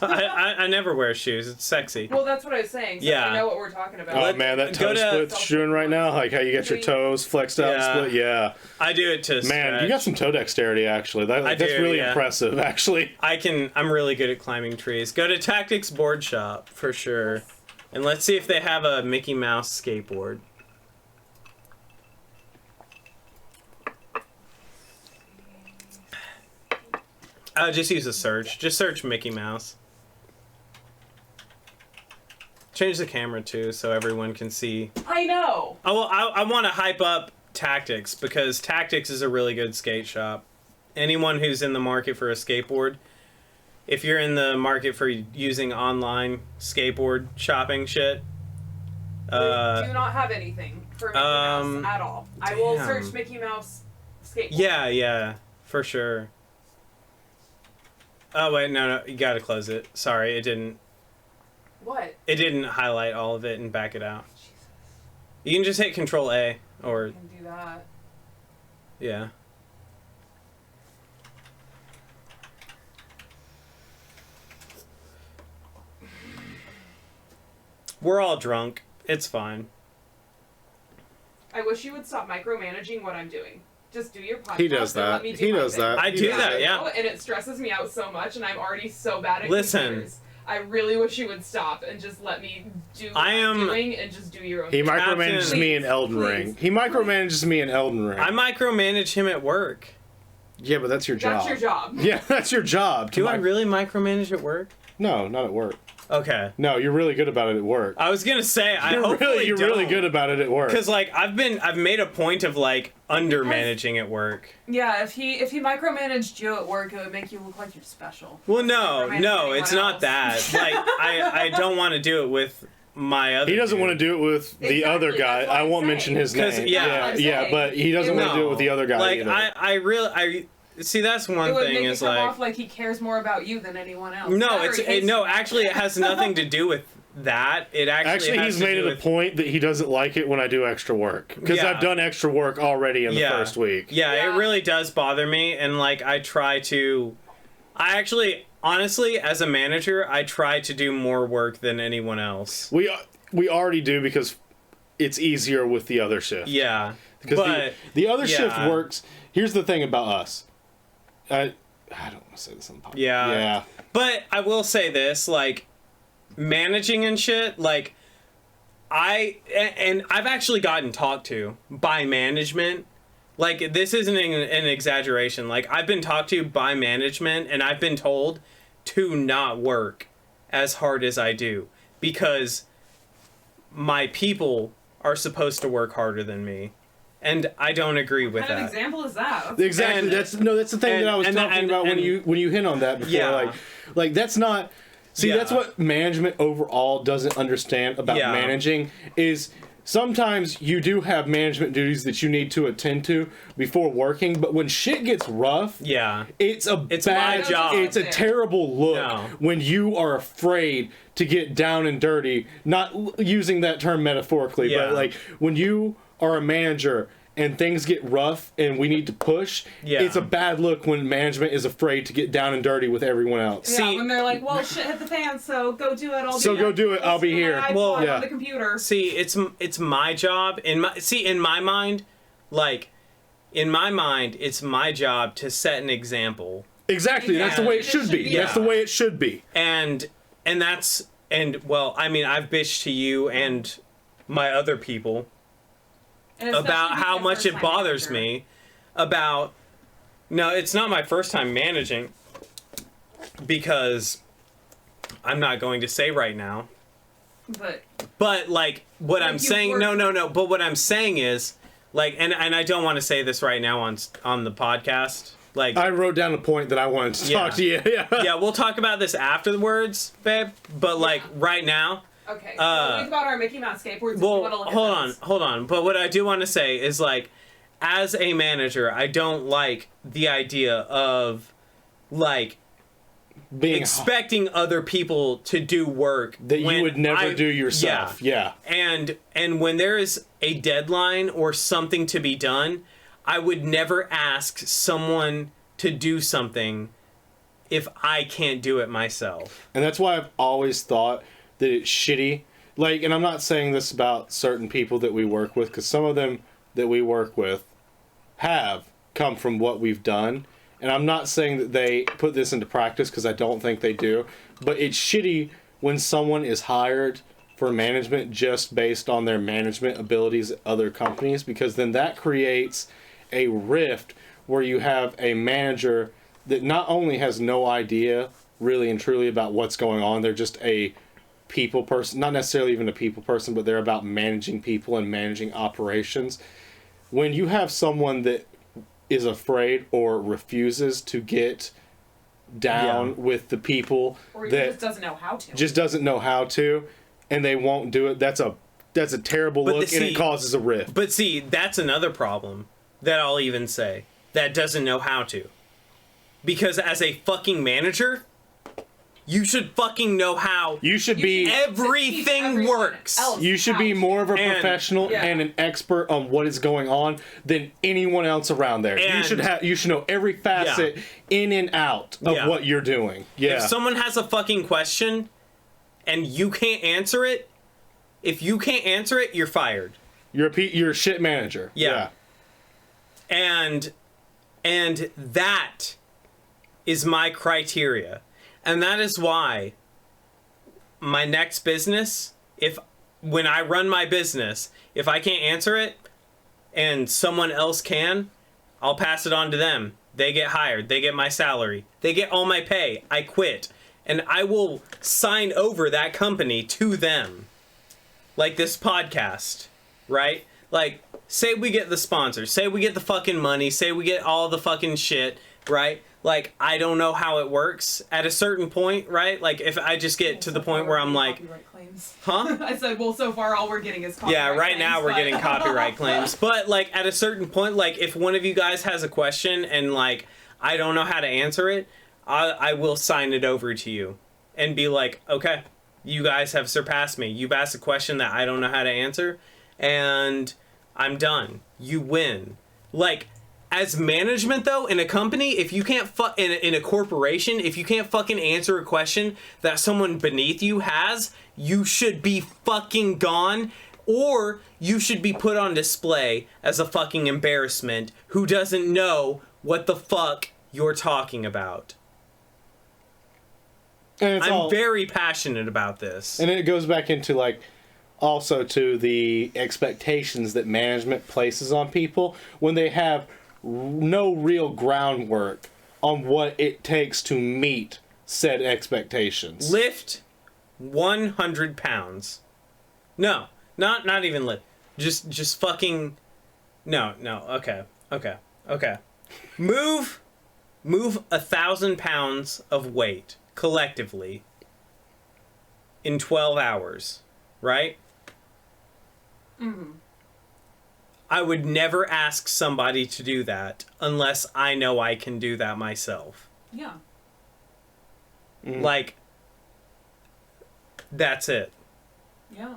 [SPEAKER 1] I never wear shoes. It's sexy.
[SPEAKER 3] Well, that's what I was saying, so they know what we're talking about.
[SPEAKER 2] Oh, man, that toe split that you're doing right now, like how you get your toes flexed out and split,
[SPEAKER 1] I do it to
[SPEAKER 2] Man, you got some toe dexterity, actually. That's really impressive, actually.
[SPEAKER 1] I'm really good at climbing trees. Go to Tactics Board Shop, for sure. And let's see if they have a Mickey Mouse skateboard. Just use a search. Just search Mickey Mouse. Change the camera too, so everyone can see.
[SPEAKER 3] I know.
[SPEAKER 1] Oh, well, I want to hype up Tactics, because Tactics is a really good skate shop. Anyone who's in the market for a skateboard, if you're in the market for using online skateboard shopping shit,
[SPEAKER 3] We do not have anything for Mickey Mouse at all. I will
[SPEAKER 1] damn.
[SPEAKER 3] search Mickey Mouse skateboard.
[SPEAKER 1] Yeah, for sure. Oh wait, no, you gotta close it. Sorry, it didn't.
[SPEAKER 3] What?
[SPEAKER 1] It didn't highlight all of it and back it out. Jesus. You can just hit Control A, or
[SPEAKER 3] I can do that.
[SPEAKER 1] yeah. We're all drunk. It's fine.
[SPEAKER 3] I wish you would stop micromanaging what I'm doing. Just do your podcast.
[SPEAKER 2] He does
[SPEAKER 3] and
[SPEAKER 2] that.
[SPEAKER 3] let me do
[SPEAKER 2] He
[SPEAKER 3] my
[SPEAKER 2] does
[SPEAKER 3] thing.
[SPEAKER 2] that.
[SPEAKER 1] I do that, yeah.
[SPEAKER 3] And it stresses me out so much, and I'm already so bad at
[SPEAKER 1] Listen.
[SPEAKER 3] computers. I really wish you would stop and just let me do what I'm doing and just do your own
[SPEAKER 2] He
[SPEAKER 3] thing.
[SPEAKER 2] micromanages
[SPEAKER 1] Captain-
[SPEAKER 2] me in Elden
[SPEAKER 3] Please.
[SPEAKER 2] Ring. He micromanages me in Elden Ring.
[SPEAKER 1] I micromanage him at work.
[SPEAKER 2] Yeah, but that's your job.
[SPEAKER 3] That's your job.
[SPEAKER 2] Yeah, that's your job.
[SPEAKER 1] Do I really micromanage at work?
[SPEAKER 2] No, not at work.
[SPEAKER 1] Okay.
[SPEAKER 2] No, you're really good about it at work.
[SPEAKER 1] I was gonna say I
[SPEAKER 2] You're
[SPEAKER 1] hopefully
[SPEAKER 2] really good about it at work.
[SPEAKER 1] Because like I've made a point of like undermanaging at work.
[SPEAKER 3] Yeah, if he micromanaged you at work, it would make you look like you're special.
[SPEAKER 1] Well, no,
[SPEAKER 3] Micromanage
[SPEAKER 1] it's
[SPEAKER 3] anyone
[SPEAKER 1] not
[SPEAKER 3] else.
[SPEAKER 1] that. Like I don't want to do it with my other.
[SPEAKER 2] He doesn't want to do it with the
[SPEAKER 3] Exactly,
[SPEAKER 2] other guy.
[SPEAKER 3] that's what
[SPEAKER 2] I
[SPEAKER 3] I'm
[SPEAKER 2] won't
[SPEAKER 3] saying.
[SPEAKER 2] mention his
[SPEAKER 1] 'Cause,
[SPEAKER 2] name.
[SPEAKER 1] yeah.
[SPEAKER 3] That's what I'm
[SPEAKER 2] yeah,
[SPEAKER 3] saying.
[SPEAKER 2] but he doesn't want to do it with the other guy
[SPEAKER 1] Like
[SPEAKER 2] either.
[SPEAKER 1] I see that's one
[SPEAKER 3] It would
[SPEAKER 1] thing
[SPEAKER 3] make
[SPEAKER 1] is
[SPEAKER 3] it come
[SPEAKER 1] like
[SPEAKER 3] off like he cares more about you than anyone else.
[SPEAKER 1] no,
[SPEAKER 3] Or he hates you.
[SPEAKER 1] actually it has nothing to do with that. It actually has
[SPEAKER 2] He's
[SPEAKER 1] to
[SPEAKER 2] made
[SPEAKER 1] do
[SPEAKER 2] it a
[SPEAKER 1] with,
[SPEAKER 2] point that he doesn't like it when I do extra work. Because
[SPEAKER 1] Yeah.
[SPEAKER 2] I've done extra work already in the first week.
[SPEAKER 1] Yeah,
[SPEAKER 3] Yeah.
[SPEAKER 1] it really does bother me, and like I actually, honestly, as a manager, I try to do more work than anyone else.
[SPEAKER 2] We already do because it's easier with the other shift.
[SPEAKER 1] Yeah,
[SPEAKER 2] Because
[SPEAKER 1] but
[SPEAKER 2] the other shift
[SPEAKER 1] yeah.
[SPEAKER 2] works. Here's the thing about us. I don't want to say this on the podcast.
[SPEAKER 1] Yeah.
[SPEAKER 2] Yeah.
[SPEAKER 1] But I will say this, like, managing and shit, like, I've actually gotten talked to by management. Like, this isn't an exaggeration. Like, I've been talked to by management, and I've been told to not work as hard as I do. Because my people are supposed to work harder than me. And I don't agree with
[SPEAKER 3] What kind
[SPEAKER 1] that.
[SPEAKER 3] of example is that?
[SPEAKER 2] Exactly.
[SPEAKER 1] And-
[SPEAKER 2] that's the thing that I was talking about when you hit on that before.
[SPEAKER 1] Yeah.
[SPEAKER 2] Like that's not. See,
[SPEAKER 1] Yeah.
[SPEAKER 2] that's what management overall doesn't understand about
[SPEAKER 1] Yeah.
[SPEAKER 2] managing is sometimes you do have management duties that you need to attend to before working, but when shit gets rough,
[SPEAKER 1] Yeah.
[SPEAKER 2] it's
[SPEAKER 1] It's
[SPEAKER 2] bad
[SPEAKER 1] my job.
[SPEAKER 2] It's a terrible look
[SPEAKER 1] No.
[SPEAKER 2] when you are afraid to get down and dirty. Not using that term metaphorically,
[SPEAKER 1] Yeah.
[SPEAKER 2] but like when you are a manager and things get rough and we need to push,
[SPEAKER 1] Yeah.
[SPEAKER 2] it's a bad look when management is afraid to get down and dirty with everyone else.
[SPEAKER 3] Yeah,
[SPEAKER 1] See-
[SPEAKER 3] when they're like, well, shit hit the fan, so go do it.
[SPEAKER 2] So go do it, I'll be here.
[SPEAKER 1] Well,
[SPEAKER 3] Well,
[SPEAKER 2] yeah.
[SPEAKER 3] on the computer.
[SPEAKER 1] See, it's my job. In my mind, like, it's my job to set an example.
[SPEAKER 2] Exactly, that's the way it should be.
[SPEAKER 1] Yeah.
[SPEAKER 2] That's the way it should be.
[SPEAKER 1] And well, I mean, I've bitched to you and my other people
[SPEAKER 3] And especially
[SPEAKER 1] about how
[SPEAKER 3] being a
[SPEAKER 1] much it
[SPEAKER 3] first-time
[SPEAKER 1] bothers
[SPEAKER 3] manager.
[SPEAKER 1] me about no, it's not my first time managing because I'm not going to say right now. But like what
[SPEAKER 3] Like
[SPEAKER 1] I'm
[SPEAKER 3] you
[SPEAKER 1] saying
[SPEAKER 3] work-
[SPEAKER 1] no, but what I'm saying is like and I don't want to say this right now on the podcast. Like
[SPEAKER 2] I wrote down a point that I wanted to
[SPEAKER 1] Yeah.
[SPEAKER 2] talk to you. Yeah.
[SPEAKER 1] yeah, we'll talk about this afterwards, babe, but like right now.
[SPEAKER 3] Okay, so we've got our Mickey Mouse skateboards.
[SPEAKER 1] Well,
[SPEAKER 3] if you wanna look at
[SPEAKER 1] hold
[SPEAKER 3] those.
[SPEAKER 1] on. But what I do want to say is, like, as a manager, I don't like the idea of, like,
[SPEAKER 2] Being
[SPEAKER 1] expecting other people to do work
[SPEAKER 2] that you
[SPEAKER 1] when
[SPEAKER 2] would never do yourself. Yeah.
[SPEAKER 1] And when there is a deadline or something to be done, I would never ask someone to do something if I can't do it myself.
[SPEAKER 2] And that's why I've always thought that it's shitty. Like, and I'm not saying this about certain people that we work with, because some of them that we work with have come from what we've done. And I'm not saying that they put this into practice, because I don't think they do. But it's shitty when someone is hired for management just based on their management abilities at other companies, because then that creates a rift where you have a manager that not only has no idea really and truly about what's going on, they're just a people person, not necessarily even a people person, but they're about managing people and managing operations. When you have someone that is afraid or refuses to get down with the people,
[SPEAKER 3] or
[SPEAKER 2] that
[SPEAKER 3] just doesn't know how to.
[SPEAKER 2] Just doesn't know how to, and they won't do it. That's a terrible look, and it causes a rift.
[SPEAKER 1] But see, that's another problem that I'll even say, that doesn't know how to. Because as a fucking manager, you should fucking know how.
[SPEAKER 2] You should be
[SPEAKER 1] everything works.
[SPEAKER 2] You should be more of a professional and an expert on what is going on than anyone else around there. You should know every facet in and out of what you're doing. Yeah.
[SPEAKER 1] If someone has a fucking question and you can't answer it, if you can't answer it, you're fired.
[SPEAKER 2] You're a shit manager.
[SPEAKER 1] Yeah. And that is my criteria. And that is why my next business, when I run my business, if I can't answer it and someone else can, I'll pass it on to them. They get hired. They get my salary. They get all my pay. I quit. And I will sign over that company to them. Like this podcast, right? Like, say we get the sponsors. Say we get the fucking money. Say we get all the fucking shit, right? Like, I don't know how it works at a certain point, right? Like, if I just get to the point where I'm like, huh?
[SPEAKER 3] I said, well, so far all we're getting is copyright claims.
[SPEAKER 1] Yeah, right now we're getting copyright claims. But, like, at a certain point, like, if one of you guys has a question and, like, I don't know how to answer it, I will sign it over to you and be like, okay, you guys have surpassed me. You've asked a question that I don't know how to answer, and I'm done. You win. Like, as management, though, in a company, if you can't in a corporation, if you can't fucking answer a question that someone beneath you has, you should be fucking gone, or you should be put on display as a fucking embarrassment who doesn't know what the fuck you're talking about. I'm very passionate about this.
[SPEAKER 2] And it goes back into, like, also to the expectations that management places on people when they have no real groundwork on what it takes to meet said expectations.
[SPEAKER 1] Lift 100 pounds. No, not even lift. Just fucking... No, okay. Move 1,000 pounds of weight collectively in 12 hours, right?
[SPEAKER 3] Mm-hmm.
[SPEAKER 1] I would never ask somebody to do that unless I know I can do that myself.
[SPEAKER 3] Yeah.
[SPEAKER 1] Like, that's it.
[SPEAKER 3] Yeah.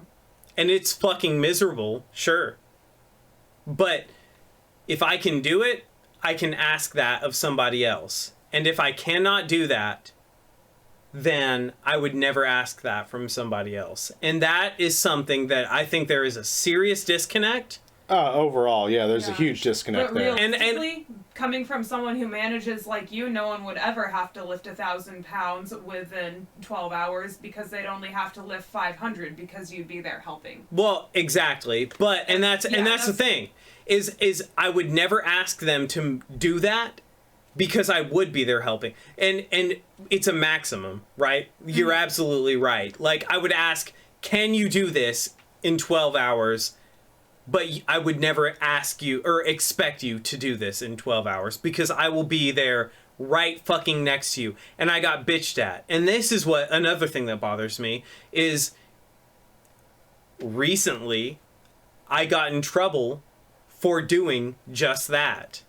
[SPEAKER 1] And it's fucking miserable, sure. But if I can do it, I can ask that of somebody else. And if I cannot do that, then I would never ask that from somebody else. And that is something that I think there is a serious disconnect.
[SPEAKER 2] Overall, yeah, there's a huge disconnect there.
[SPEAKER 3] And coming from someone who manages like you, no one would ever have to lift 1,000 pounds within 12 hours because they'd only have to lift 500 because you'd be there helping.
[SPEAKER 1] Well, exactly. But that's the thing is I would never ask them to do that because I would be there helping. And it's a maximum, right? You're absolutely right. Like, I would ask, can you do this in 12 hours? But I would never ask you or expect you to do this in 12 hours because I will be there right fucking next to you. And I got bitched at. And this is what another thing that bothers me is recently I got in trouble for doing just that.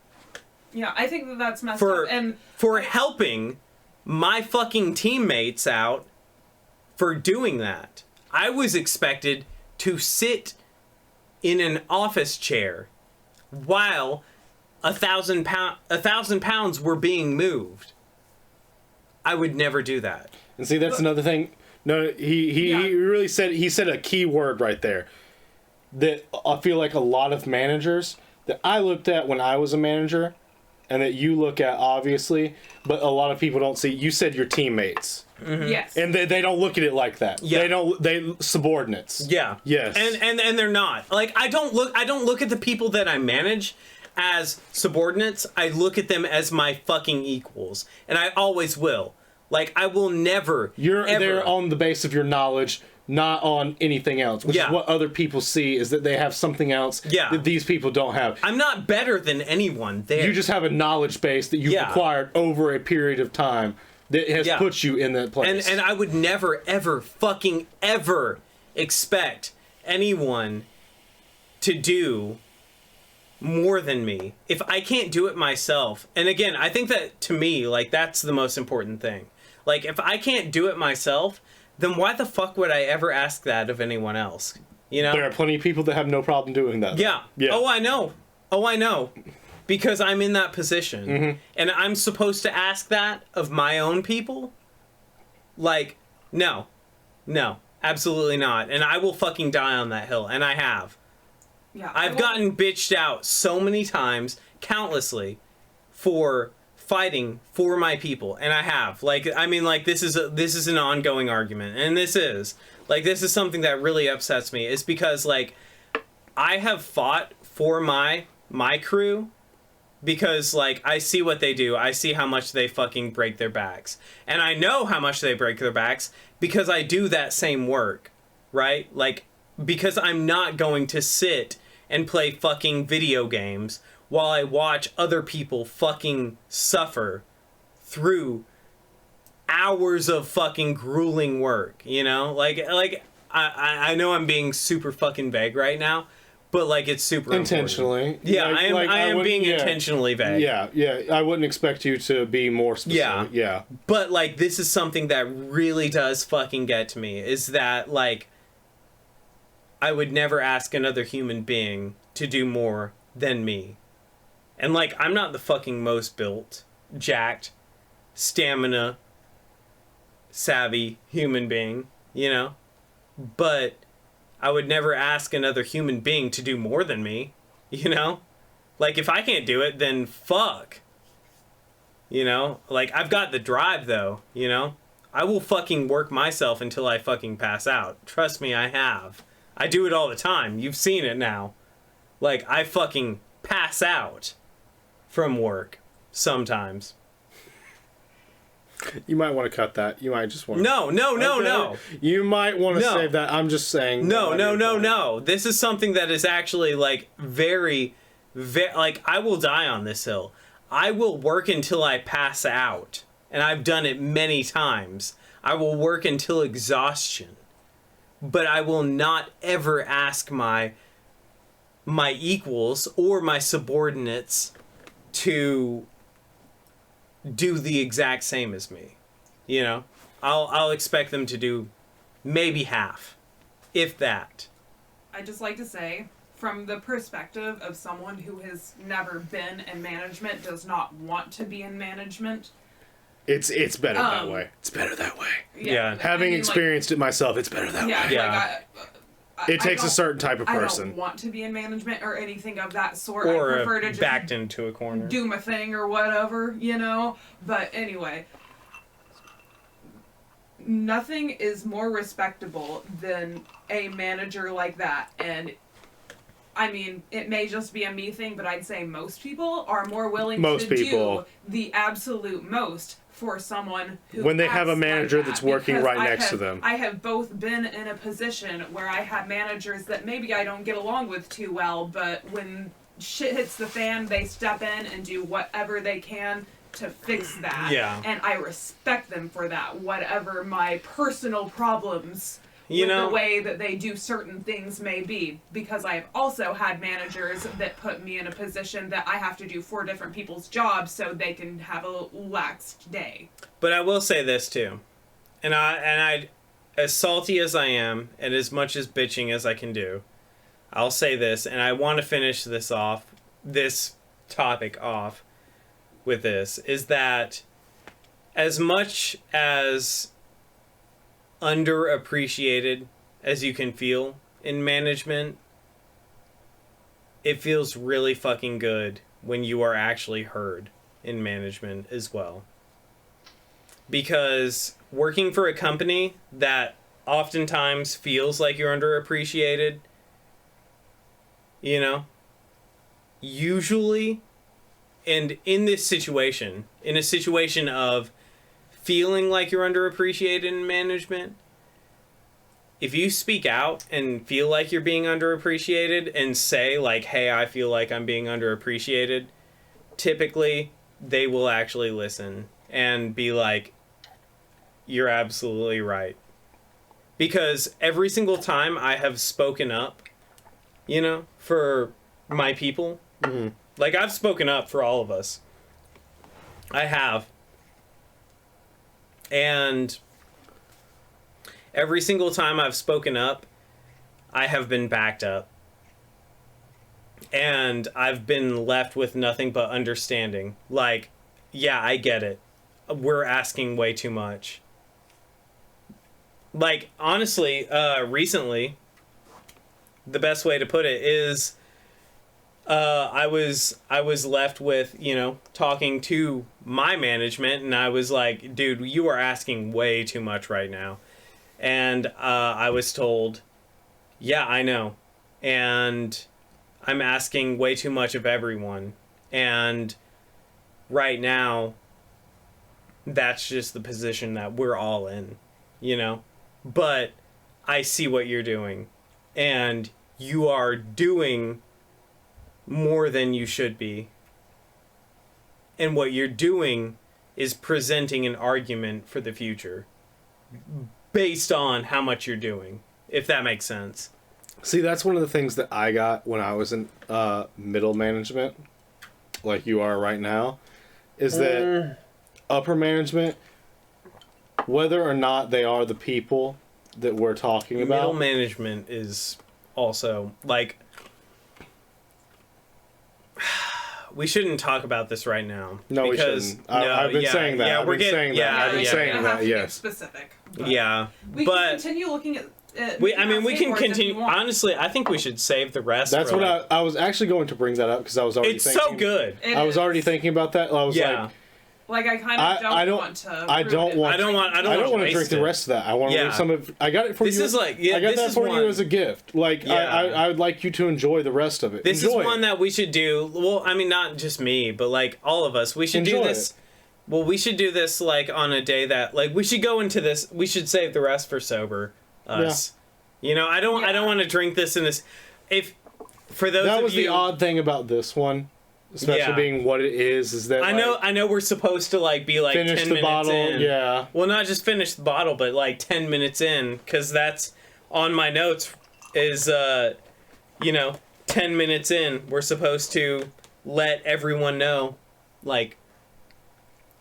[SPEAKER 3] Yeah, I think that's messed up. And
[SPEAKER 1] for helping my fucking teammates out for doing that. I was expected to sit in an office chair while 1,000 pounds were being moved. I would never do that.
[SPEAKER 2] And see, that's another thing. No, he really said a key word right there that I feel like a lot of managers that I looked at when I was a manager and that you look at obviously, but a lot of people don't see. You said your teammates.
[SPEAKER 3] Mm-hmm. Yes.
[SPEAKER 2] And they don't look at it like that.
[SPEAKER 1] Yeah.
[SPEAKER 2] They subordinates.
[SPEAKER 1] Yeah.
[SPEAKER 2] Yes.
[SPEAKER 1] And they're not. Like, I don't look at the people that I manage as subordinates. I look at them as my fucking equals. And I always will. Like, I will never
[SPEAKER 2] They're on the base of your knowledge, not on anything else, which is what other people see, is that they have something else that these people don't have.
[SPEAKER 1] I'm not better than anyone there.
[SPEAKER 2] You just have a knowledge base that you've acquired over a period of time that has put you in that place.
[SPEAKER 1] And I would never, ever, fucking ever expect anyone to do more than me if I can't do it myself. And again, I think that, to me, like, that's the most important thing. Like, if I can't do it myself, then why the fuck would I ever ask that of anyone else? You know?
[SPEAKER 2] There are plenty of people that have no problem doing that.
[SPEAKER 1] Yeah. Oh, I know. Because I'm in that position. Mm-hmm. And I'm supposed to ask that of my own people? Like, no. No. Absolutely not. And I will fucking die on that hill. And I have.
[SPEAKER 3] Yeah,
[SPEAKER 1] I've gotten bitched out so many times, countlessly, for fighting for my people, and I have. Like, I mean, like, this is an ongoing argument, and this is something that really upsets me. Is because, like, I have fought for my crew because, like, I see what they do. I see how much they fucking break their backs, and I know how much they break their backs because I do that same work, right? Like, because I'm not going to sit and play fucking video games while I watch other people fucking suffer through hours of fucking grueling work, you know? Like I know I'm being super fucking vague right now, but, like, it's super
[SPEAKER 2] intentionally.
[SPEAKER 1] Important. Yeah, I am being intentionally vague.
[SPEAKER 2] Yeah, I wouldn't expect you to be more specific. Yeah.
[SPEAKER 1] But, like, this is something that really does fucking get to me, is that, like, I would never ask another human being to do more than me. And, like, I'm not the fucking most built, jacked, stamina, savvy human being, you know? But I would never ask another human being to do more than me, you know? Like, if I can't do it, then fuck. You know? Like, I've got the drive, though, you know? I will fucking work myself until I fucking pass out. Trust me, I have. I do it all the time. You've seen it now. Like, I fucking pass out from work sometimes.
[SPEAKER 2] You might want to cut that. You might just want to...
[SPEAKER 1] No.
[SPEAKER 2] You might want to save that. I'm just saying...
[SPEAKER 1] No. This is something that is actually, like, very, like, I will die on this hill. I will work until I pass out. And I've done it many times. I will work until exhaustion. But I will not ever ask my equals or my subordinates to do the exact same as me. You know? I'll expect them to do maybe half, if that.
[SPEAKER 3] I'd just like to say, from the perspective of someone who has never been in management, does not want to be in management,
[SPEAKER 2] It's better that way. It's better that way.
[SPEAKER 1] Yeah.
[SPEAKER 2] Having experienced it myself, it's better that way.
[SPEAKER 1] Yeah.
[SPEAKER 2] It takes a certain type of person.
[SPEAKER 3] I don't want to be in management or anything of that sort.
[SPEAKER 1] Or
[SPEAKER 3] I prefer to just
[SPEAKER 1] backed into a corner.
[SPEAKER 3] do my thing or whatever, you know? But anyway, nothing is more respectable than a manager like that. And I mean, it may just be a me thing, but I'd say most people are more willing to do the absolute most for someone who
[SPEAKER 2] when they have a manager like that's working right next to them.
[SPEAKER 3] I have both been in a position where I have managers that maybe I don't get along with too well, but when shit hits the fan, they step in and do whatever they can to fix that.
[SPEAKER 1] Yeah.
[SPEAKER 3] And I respect them for that, whatever my personal problems
[SPEAKER 1] you
[SPEAKER 3] with
[SPEAKER 1] know,
[SPEAKER 3] the way that they do certain things may be, because I've also had managers that put me in a position that I have to do 4 different people's jobs so they can have a laxed day.
[SPEAKER 1] But I will say this too, and I, as salty as I am, and as much as bitching as I can do, I'll say this, and I want to finish this topic off with this, is that as much as underappreciated as you can feel in management, it feels really fucking good when you are actually heard in management as well. Because working for a company that oftentimes feels like you're underappreciated, you know, usually, and in this situation, in a situation of feeling like you're underappreciated in management, if you speak out and feel like you're being underappreciated and say, like, hey, I feel like I'm being underappreciated, typically they will actually listen and be like, you're absolutely right. Because every single time I have spoken up, you know, for my people, like, I've spoken up for all of us. I have. And every single time I've spoken up, I have been backed up. And I've been left with nothing but understanding. Like, yeah, I get it. We're asking way too much. Like, honestly, recently, the best way to put it is, I was left with, you know, talking to my management, and I was like, dude, you are asking way too much right now. And I was told, yeah, I know. And I'm asking way too much of everyone. And right now, that's just the position that we're all in, you know? But I see what you're doing. And you are doing more than you should be. And what you're doing is presenting an argument for the future based on how much you're doing, if that makes sense.
[SPEAKER 2] See, that's one of the things that I got when I was in middle management, like you are right now, is that upper management, whether or not they are the people that we're talking about.
[SPEAKER 1] Middle management is also, like, we shouldn't talk about this right now.
[SPEAKER 2] No,
[SPEAKER 1] because,
[SPEAKER 2] we shouldn't. I've been saying that.
[SPEAKER 1] Yeah,
[SPEAKER 2] I've been saying that. Yes.
[SPEAKER 3] Specific.
[SPEAKER 1] Yeah,
[SPEAKER 3] we can continue looking at.
[SPEAKER 1] We can continue. Honestly, I think we should save the rest.
[SPEAKER 2] That's what I was actually going to bring that up because I was already.
[SPEAKER 1] It's so good.
[SPEAKER 2] I was already thinking about that. I was
[SPEAKER 3] like I kind of don't want to.
[SPEAKER 2] I don't want to drink the rest of that. I want to leave some of. I got it for you.
[SPEAKER 1] This is like
[SPEAKER 2] I got that for you as a gift. Like I would like you to enjoy the rest of it.
[SPEAKER 1] This is one that we should do. Well, I mean, not just me, but like all of us. We should do this. Well, we should do this like on a day that like we should go into this. We should save the rest for sober us. Yeah. You know, I don't want to drink this in this. If for those
[SPEAKER 2] that
[SPEAKER 1] of
[SPEAKER 2] was
[SPEAKER 1] you,
[SPEAKER 2] the odd thing about this one. Especially being what it is that
[SPEAKER 1] I know we're supposed to like be like
[SPEAKER 2] finish
[SPEAKER 1] 10
[SPEAKER 2] the
[SPEAKER 1] minutes
[SPEAKER 2] bottle,
[SPEAKER 1] in.
[SPEAKER 2] yeah.
[SPEAKER 1] Well, not just finish the bottle, but like 10 minutes in, because that's on my notes. Is 10 minutes in, we're supposed to let everyone know, like,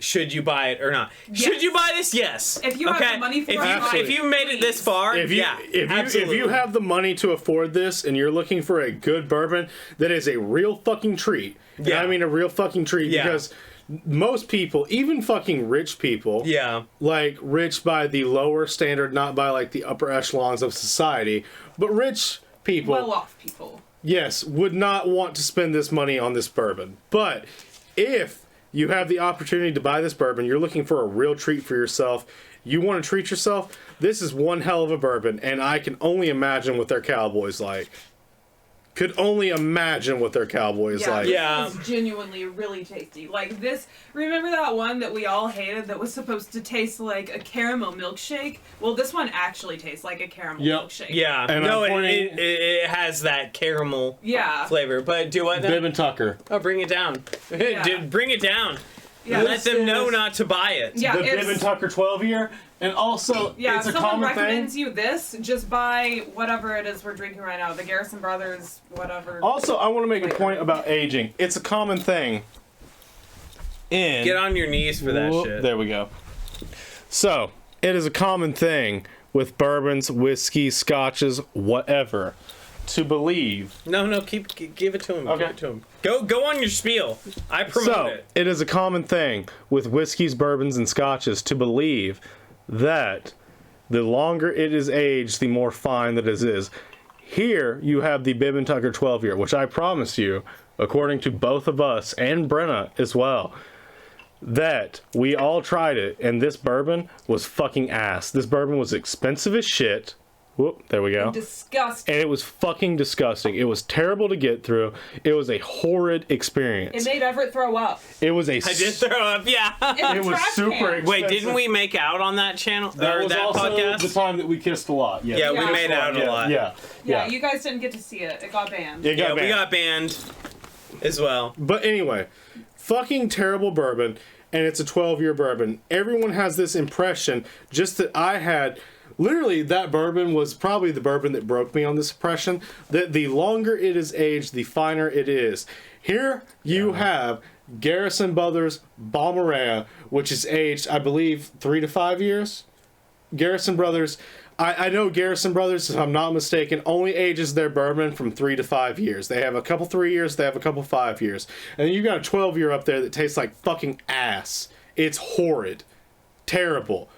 [SPEAKER 1] should you buy it or not? Yes. Should you buy this? Yes.
[SPEAKER 3] If you have the money for it,
[SPEAKER 1] if you made it this far,
[SPEAKER 2] if you have the money to afford this and you're looking for a good bourbon that is a real fucking treat. Yeah. I mean a real fucking treat because most people, even fucking rich people, like rich by the lower standard, not by like the upper echelons of society, but rich people,
[SPEAKER 3] well-off people,
[SPEAKER 2] yes, would not want to spend this money on this bourbon. But if you have the opportunity to buy this bourbon, you're looking for a real treat for yourself, you want to treat yourself, this is one hell of a bourbon, and I can only imagine what their cowboy's like. Could only imagine what their cowboy is like.
[SPEAKER 3] This is genuinely really tasty. Like this, remember that one that we all hated that was supposed to taste like a caramel milkshake? Well, this one actually tastes like a caramel milkshake.
[SPEAKER 1] Yeah, and no, it has that caramel flavor. But do what then?
[SPEAKER 2] Bib and Tucker.
[SPEAKER 1] Oh, bring it down. Dude, bring it down. Yeah, let them know not to buy it.
[SPEAKER 2] Yeah, the Bib and Tucker 12-year. And also, it's a common thing. If someone
[SPEAKER 3] recommends you this, just buy whatever it is we're drinking right now. The Garrison Brothers, whatever.
[SPEAKER 2] Also, I want to make a point about aging. It's a common thing.
[SPEAKER 1] Get on your knees for that shit.
[SPEAKER 2] There we go. So, it is a common thing with bourbons, whiskey, scotches, whatever, to believe.
[SPEAKER 1] No, give it to him. Okay. Give it to him. Go on your spiel. I promote it.
[SPEAKER 2] It is a common thing with whiskeys, bourbons, and scotches to believe that the longer it is aged, the more fine that it is. Here, you have the Bib and Tucker 12-year, which I promise you, according to both of us and Brenna as well, that we all tried it, and this bourbon was fucking ass. This bourbon was expensive as shit. Whoop, there we go.
[SPEAKER 3] Disgusting.
[SPEAKER 2] And it was fucking disgusting. It was terrible to get through. It was a horrid experience.
[SPEAKER 3] It made Everett throw up.
[SPEAKER 2] It was a...
[SPEAKER 1] I did throw up, yeah.
[SPEAKER 2] It was super expensive.
[SPEAKER 1] Wait, didn't we make out on that channel?
[SPEAKER 2] That was also
[SPEAKER 1] podcast?
[SPEAKER 2] the time that we kissed a lot. Yes.
[SPEAKER 1] Yeah, we made out a lot.
[SPEAKER 3] Yeah, you guys didn't get to see it. It got banned.
[SPEAKER 1] We got banned as well.
[SPEAKER 2] But anyway, fucking terrible bourbon, and it's a 12-year bourbon. Everyone has this impression, just that I had... Literally, that bourbon was probably the bourbon that broke me on this impression, that the longer it is aged, the finer it is. Here you have Garrison Brothers Balmoral, which is aged, I believe, 3 to 5 years. Garrison Brothers, I know Garrison Brothers, if I'm not mistaken, only ages their bourbon from 3 to 5 years. They have a couple 3 years, they have a couple 5 years. And then you've got a 12-year up there that tastes like fucking ass. It's horrid. Terrible.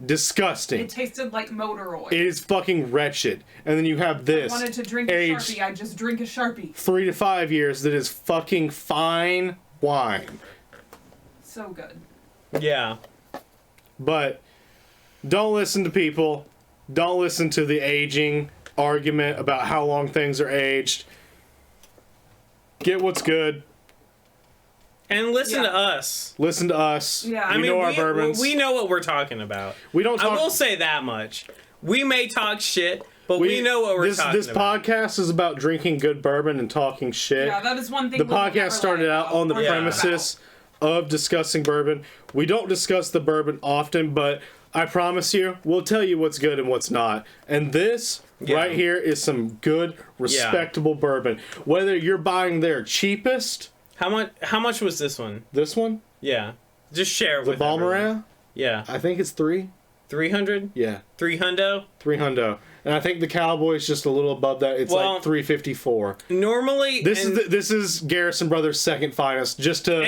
[SPEAKER 2] Disgusting.
[SPEAKER 3] It tasted like motor oil.
[SPEAKER 2] It is fucking wretched. And then you have this.
[SPEAKER 3] I wanted to drink a Sharpie. I just drink a Sharpie.
[SPEAKER 2] 3 to 5 years that is fucking fine wine.
[SPEAKER 3] So good.
[SPEAKER 1] Yeah.
[SPEAKER 2] But don't listen to people. Don't listen to the aging argument about how long things are aged. Get what's good.
[SPEAKER 1] And listen to us.
[SPEAKER 2] Listen to us.
[SPEAKER 3] Yeah.
[SPEAKER 2] We know our bourbons.
[SPEAKER 1] We know what we're talking about.
[SPEAKER 2] We don't talk...
[SPEAKER 1] I will say that much. We may talk shit, but we know what we're talking
[SPEAKER 2] this
[SPEAKER 1] about.
[SPEAKER 2] This podcast is about drinking good bourbon and talking shit.
[SPEAKER 3] Yeah, that is one thing.
[SPEAKER 2] The podcast started out on the premises of discussing bourbon. We don't discuss the bourbon often, but I promise you, we'll tell you what's good and what's not. And this right here is some good, respectable bourbon. Whether you're buying their cheapest...
[SPEAKER 1] How much was this one?
[SPEAKER 2] This one?
[SPEAKER 1] Yeah. Just share it with
[SPEAKER 2] the Balmoral?
[SPEAKER 1] Yeah.
[SPEAKER 2] I think it's 300? Yeah.
[SPEAKER 1] 300?
[SPEAKER 2] 300. And I think the Cowboy's just a little above that. It's like 354.
[SPEAKER 1] Normally
[SPEAKER 2] this is Garrison Brothers' second finest. Just to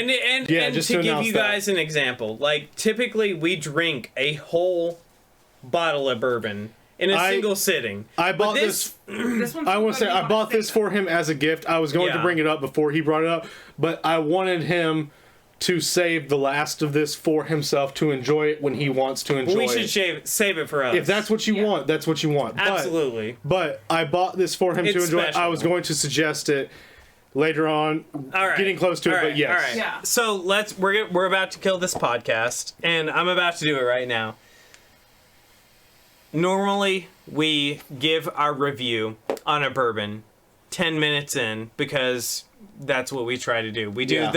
[SPEAKER 1] just to give you guys an example. Like typically we drink a whole bottle of bourbon in a single sitting.
[SPEAKER 2] I bought this I want to say I bought this for him as a gift. I was going to bring it up before he brought it up, but I wanted him to save the last of this for himself to enjoy it when he wants to enjoy it.
[SPEAKER 1] We should save it for us.
[SPEAKER 2] If that's what you want, that's what you want.
[SPEAKER 1] Absolutely.
[SPEAKER 2] But I bought this for him to enjoy. Special. I was going to suggest it later on, getting close to it, but yes.
[SPEAKER 1] All right. Yeah. So we're about to kill this podcast, and I'm about to do it right now. Normally, we give our review on a bourbon 10 minutes in because that's what we try to do. We do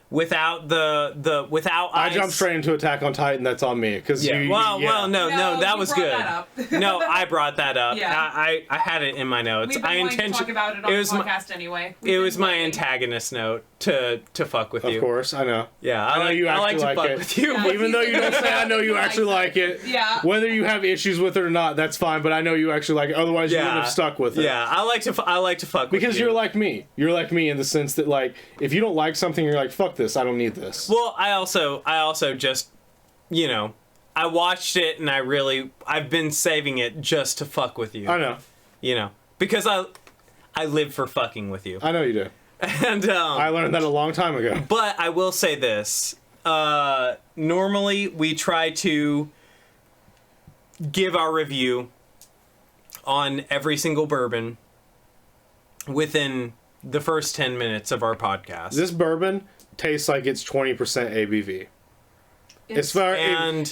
[SPEAKER 1] without ice.
[SPEAKER 2] I jumped straight into Attack on Titan. That's on me because
[SPEAKER 1] no, that was good. No, I brought that up.
[SPEAKER 3] Yeah.
[SPEAKER 1] I had it in my notes.
[SPEAKER 3] We've been to talk about it on the podcast anyway.
[SPEAKER 1] It was my antagonist note to fuck with you.
[SPEAKER 2] Of course, I know.
[SPEAKER 1] Yeah, I like to fuck with you.
[SPEAKER 2] Yeah, even though you don't say I know you actually like it.
[SPEAKER 3] Yeah.
[SPEAKER 2] Whether you have issues with it or not, that's fine. But I know you actually like it. Otherwise, you wouldn't have stuck with it.
[SPEAKER 1] Yeah, I like to fuck with you.
[SPEAKER 2] Because you're like me. You're like me in the sense that like if you don't like something, you're like fuck this. I don't need this.
[SPEAKER 1] Well, I also just, I watched it and I've been saving it just to fuck with you.
[SPEAKER 2] I know.
[SPEAKER 1] Because I live for fucking with you.
[SPEAKER 2] I know you do.
[SPEAKER 1] And
[SPEAKER 2] I learned that a long time ago.
[SPEAKER 1] But I will say this. Normally we try to give our review on every single bourbon within the first 10 minutes of our podcast.
[SPEAKER 2] This bourbon tastes like it's 20% ABV.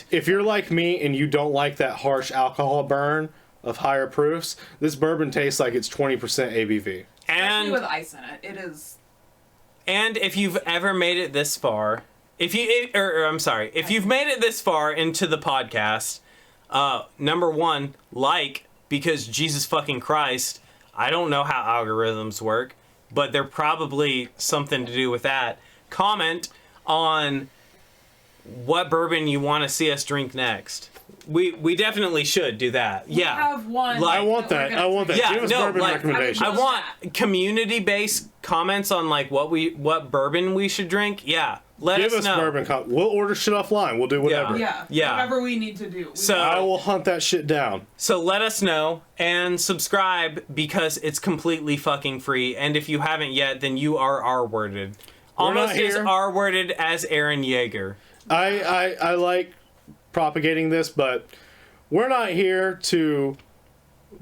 [SPEAKER 2] If you're like me and you don't like that harsh alcohol burn of higher proofs, this bourbon tastes like it's 20% ABV.
[SPEAKER 3] And with ice in it, it is.
[SPEAKER 1] And if you've ever made it this far, if you've made it this far into the podcast, number one, because Jesus fucking Christ, I don't know how algorithms work, but they're probably something to do with that. Comment on what bourbon you want to see us drink next. We definitely should do that.
[SPEAKER 3] We have one.
[SPEAKER 2] I want that.
[SPEAKER 1] Yeah,
[SPEAKER 2] give us bourbon recommendations.
[SPEAKER 1] I want community-based comments on like what bourbon we should drink. Yeah, give us know.
[SPEAKER 2] Bourbon. We'll order shit offline. We'll do whatever.
[SPEAKER 3] Yeah. Whatever we need to do.
[SPEAKER 2] I will hunt that shit down.
[SPEAKER 1] So let us know and subscribe because it's completely fucking free. And if you haven't yet, then you are R-worded. Almost as R-worded as Aaron Yeager.
[SPEAKER 2] I like propagating this, but we're not here to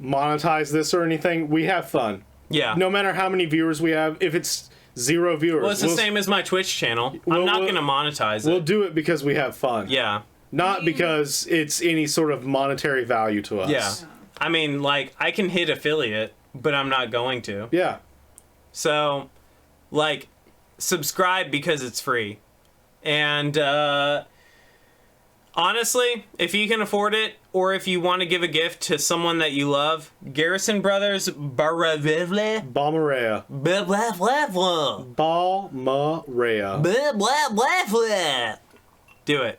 [SPEAKER 2] monetize this or anything. We have fun.
[SPEAKER 1] Yeah.
[SPEAKER 2] No matter how many viewers we have, if it's 0 viewers.
[SPEAKER 1] Well, it's the same as my Twitch channel. I'm not going to monetize it.
[SPEAKER 2] We'll do it because we have fun.
[SPEAKER 1] Yeah.
[SPEAKER 2] Not because it's any sort of monetary value to us.
[SPEAKER 1] Yeah. I mean, like, I can hit affiliate, but I'm not going to.
[SPEAKER 2] Yeah.
[SPEAKER 1] So, like, subscribe because it's free. And, honestly, if you can afford it, or if you want to give a gift to someone that you love, Garrison Brothers
[SPEAKER 2] Balmarea.
[SPEAKER 1] Balmarea. Do it.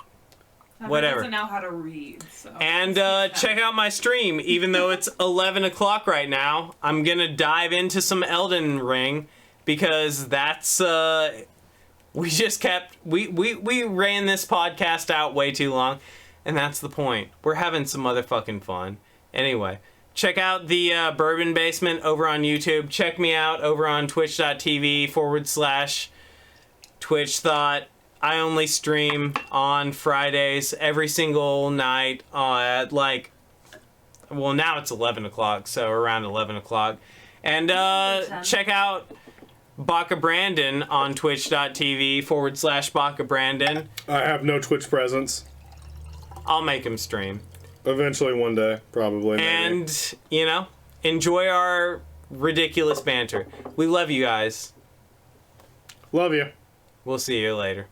[SPEAKER 1] Whatever.
[SPEAKER 3] Doesn't know how to read. So.
[SPEAKER 1] And check out my stream. Even though it's 11 o'clock right now, I'm gonna dive into some Elden Ring because that's we ran this podcast out way too long, and that's the point. We're having some motherfucking fun. Anyway, check out the Bourbon Basement over on YouTube. Check me out over on twitch.tv/TwitchThought. I only stream on Fridays every single night at like, well, now it's 11 o'clock, so around 11 o'clock. And check out Baka Brandon on twitch.tv/Baka Brandon.
[SPEAKER 2] I have no Twitch presence.
[SPEAKER 1] I'll make him stream.
[SPEAKER 2] Eventually one day, probably. Maybe.
[SPEAKER 1] And, you know, enjoy our ridiculous banter. We love you guys.
[SPEAKER 2] Love you.
[SPEAKER 1] We'll see you later.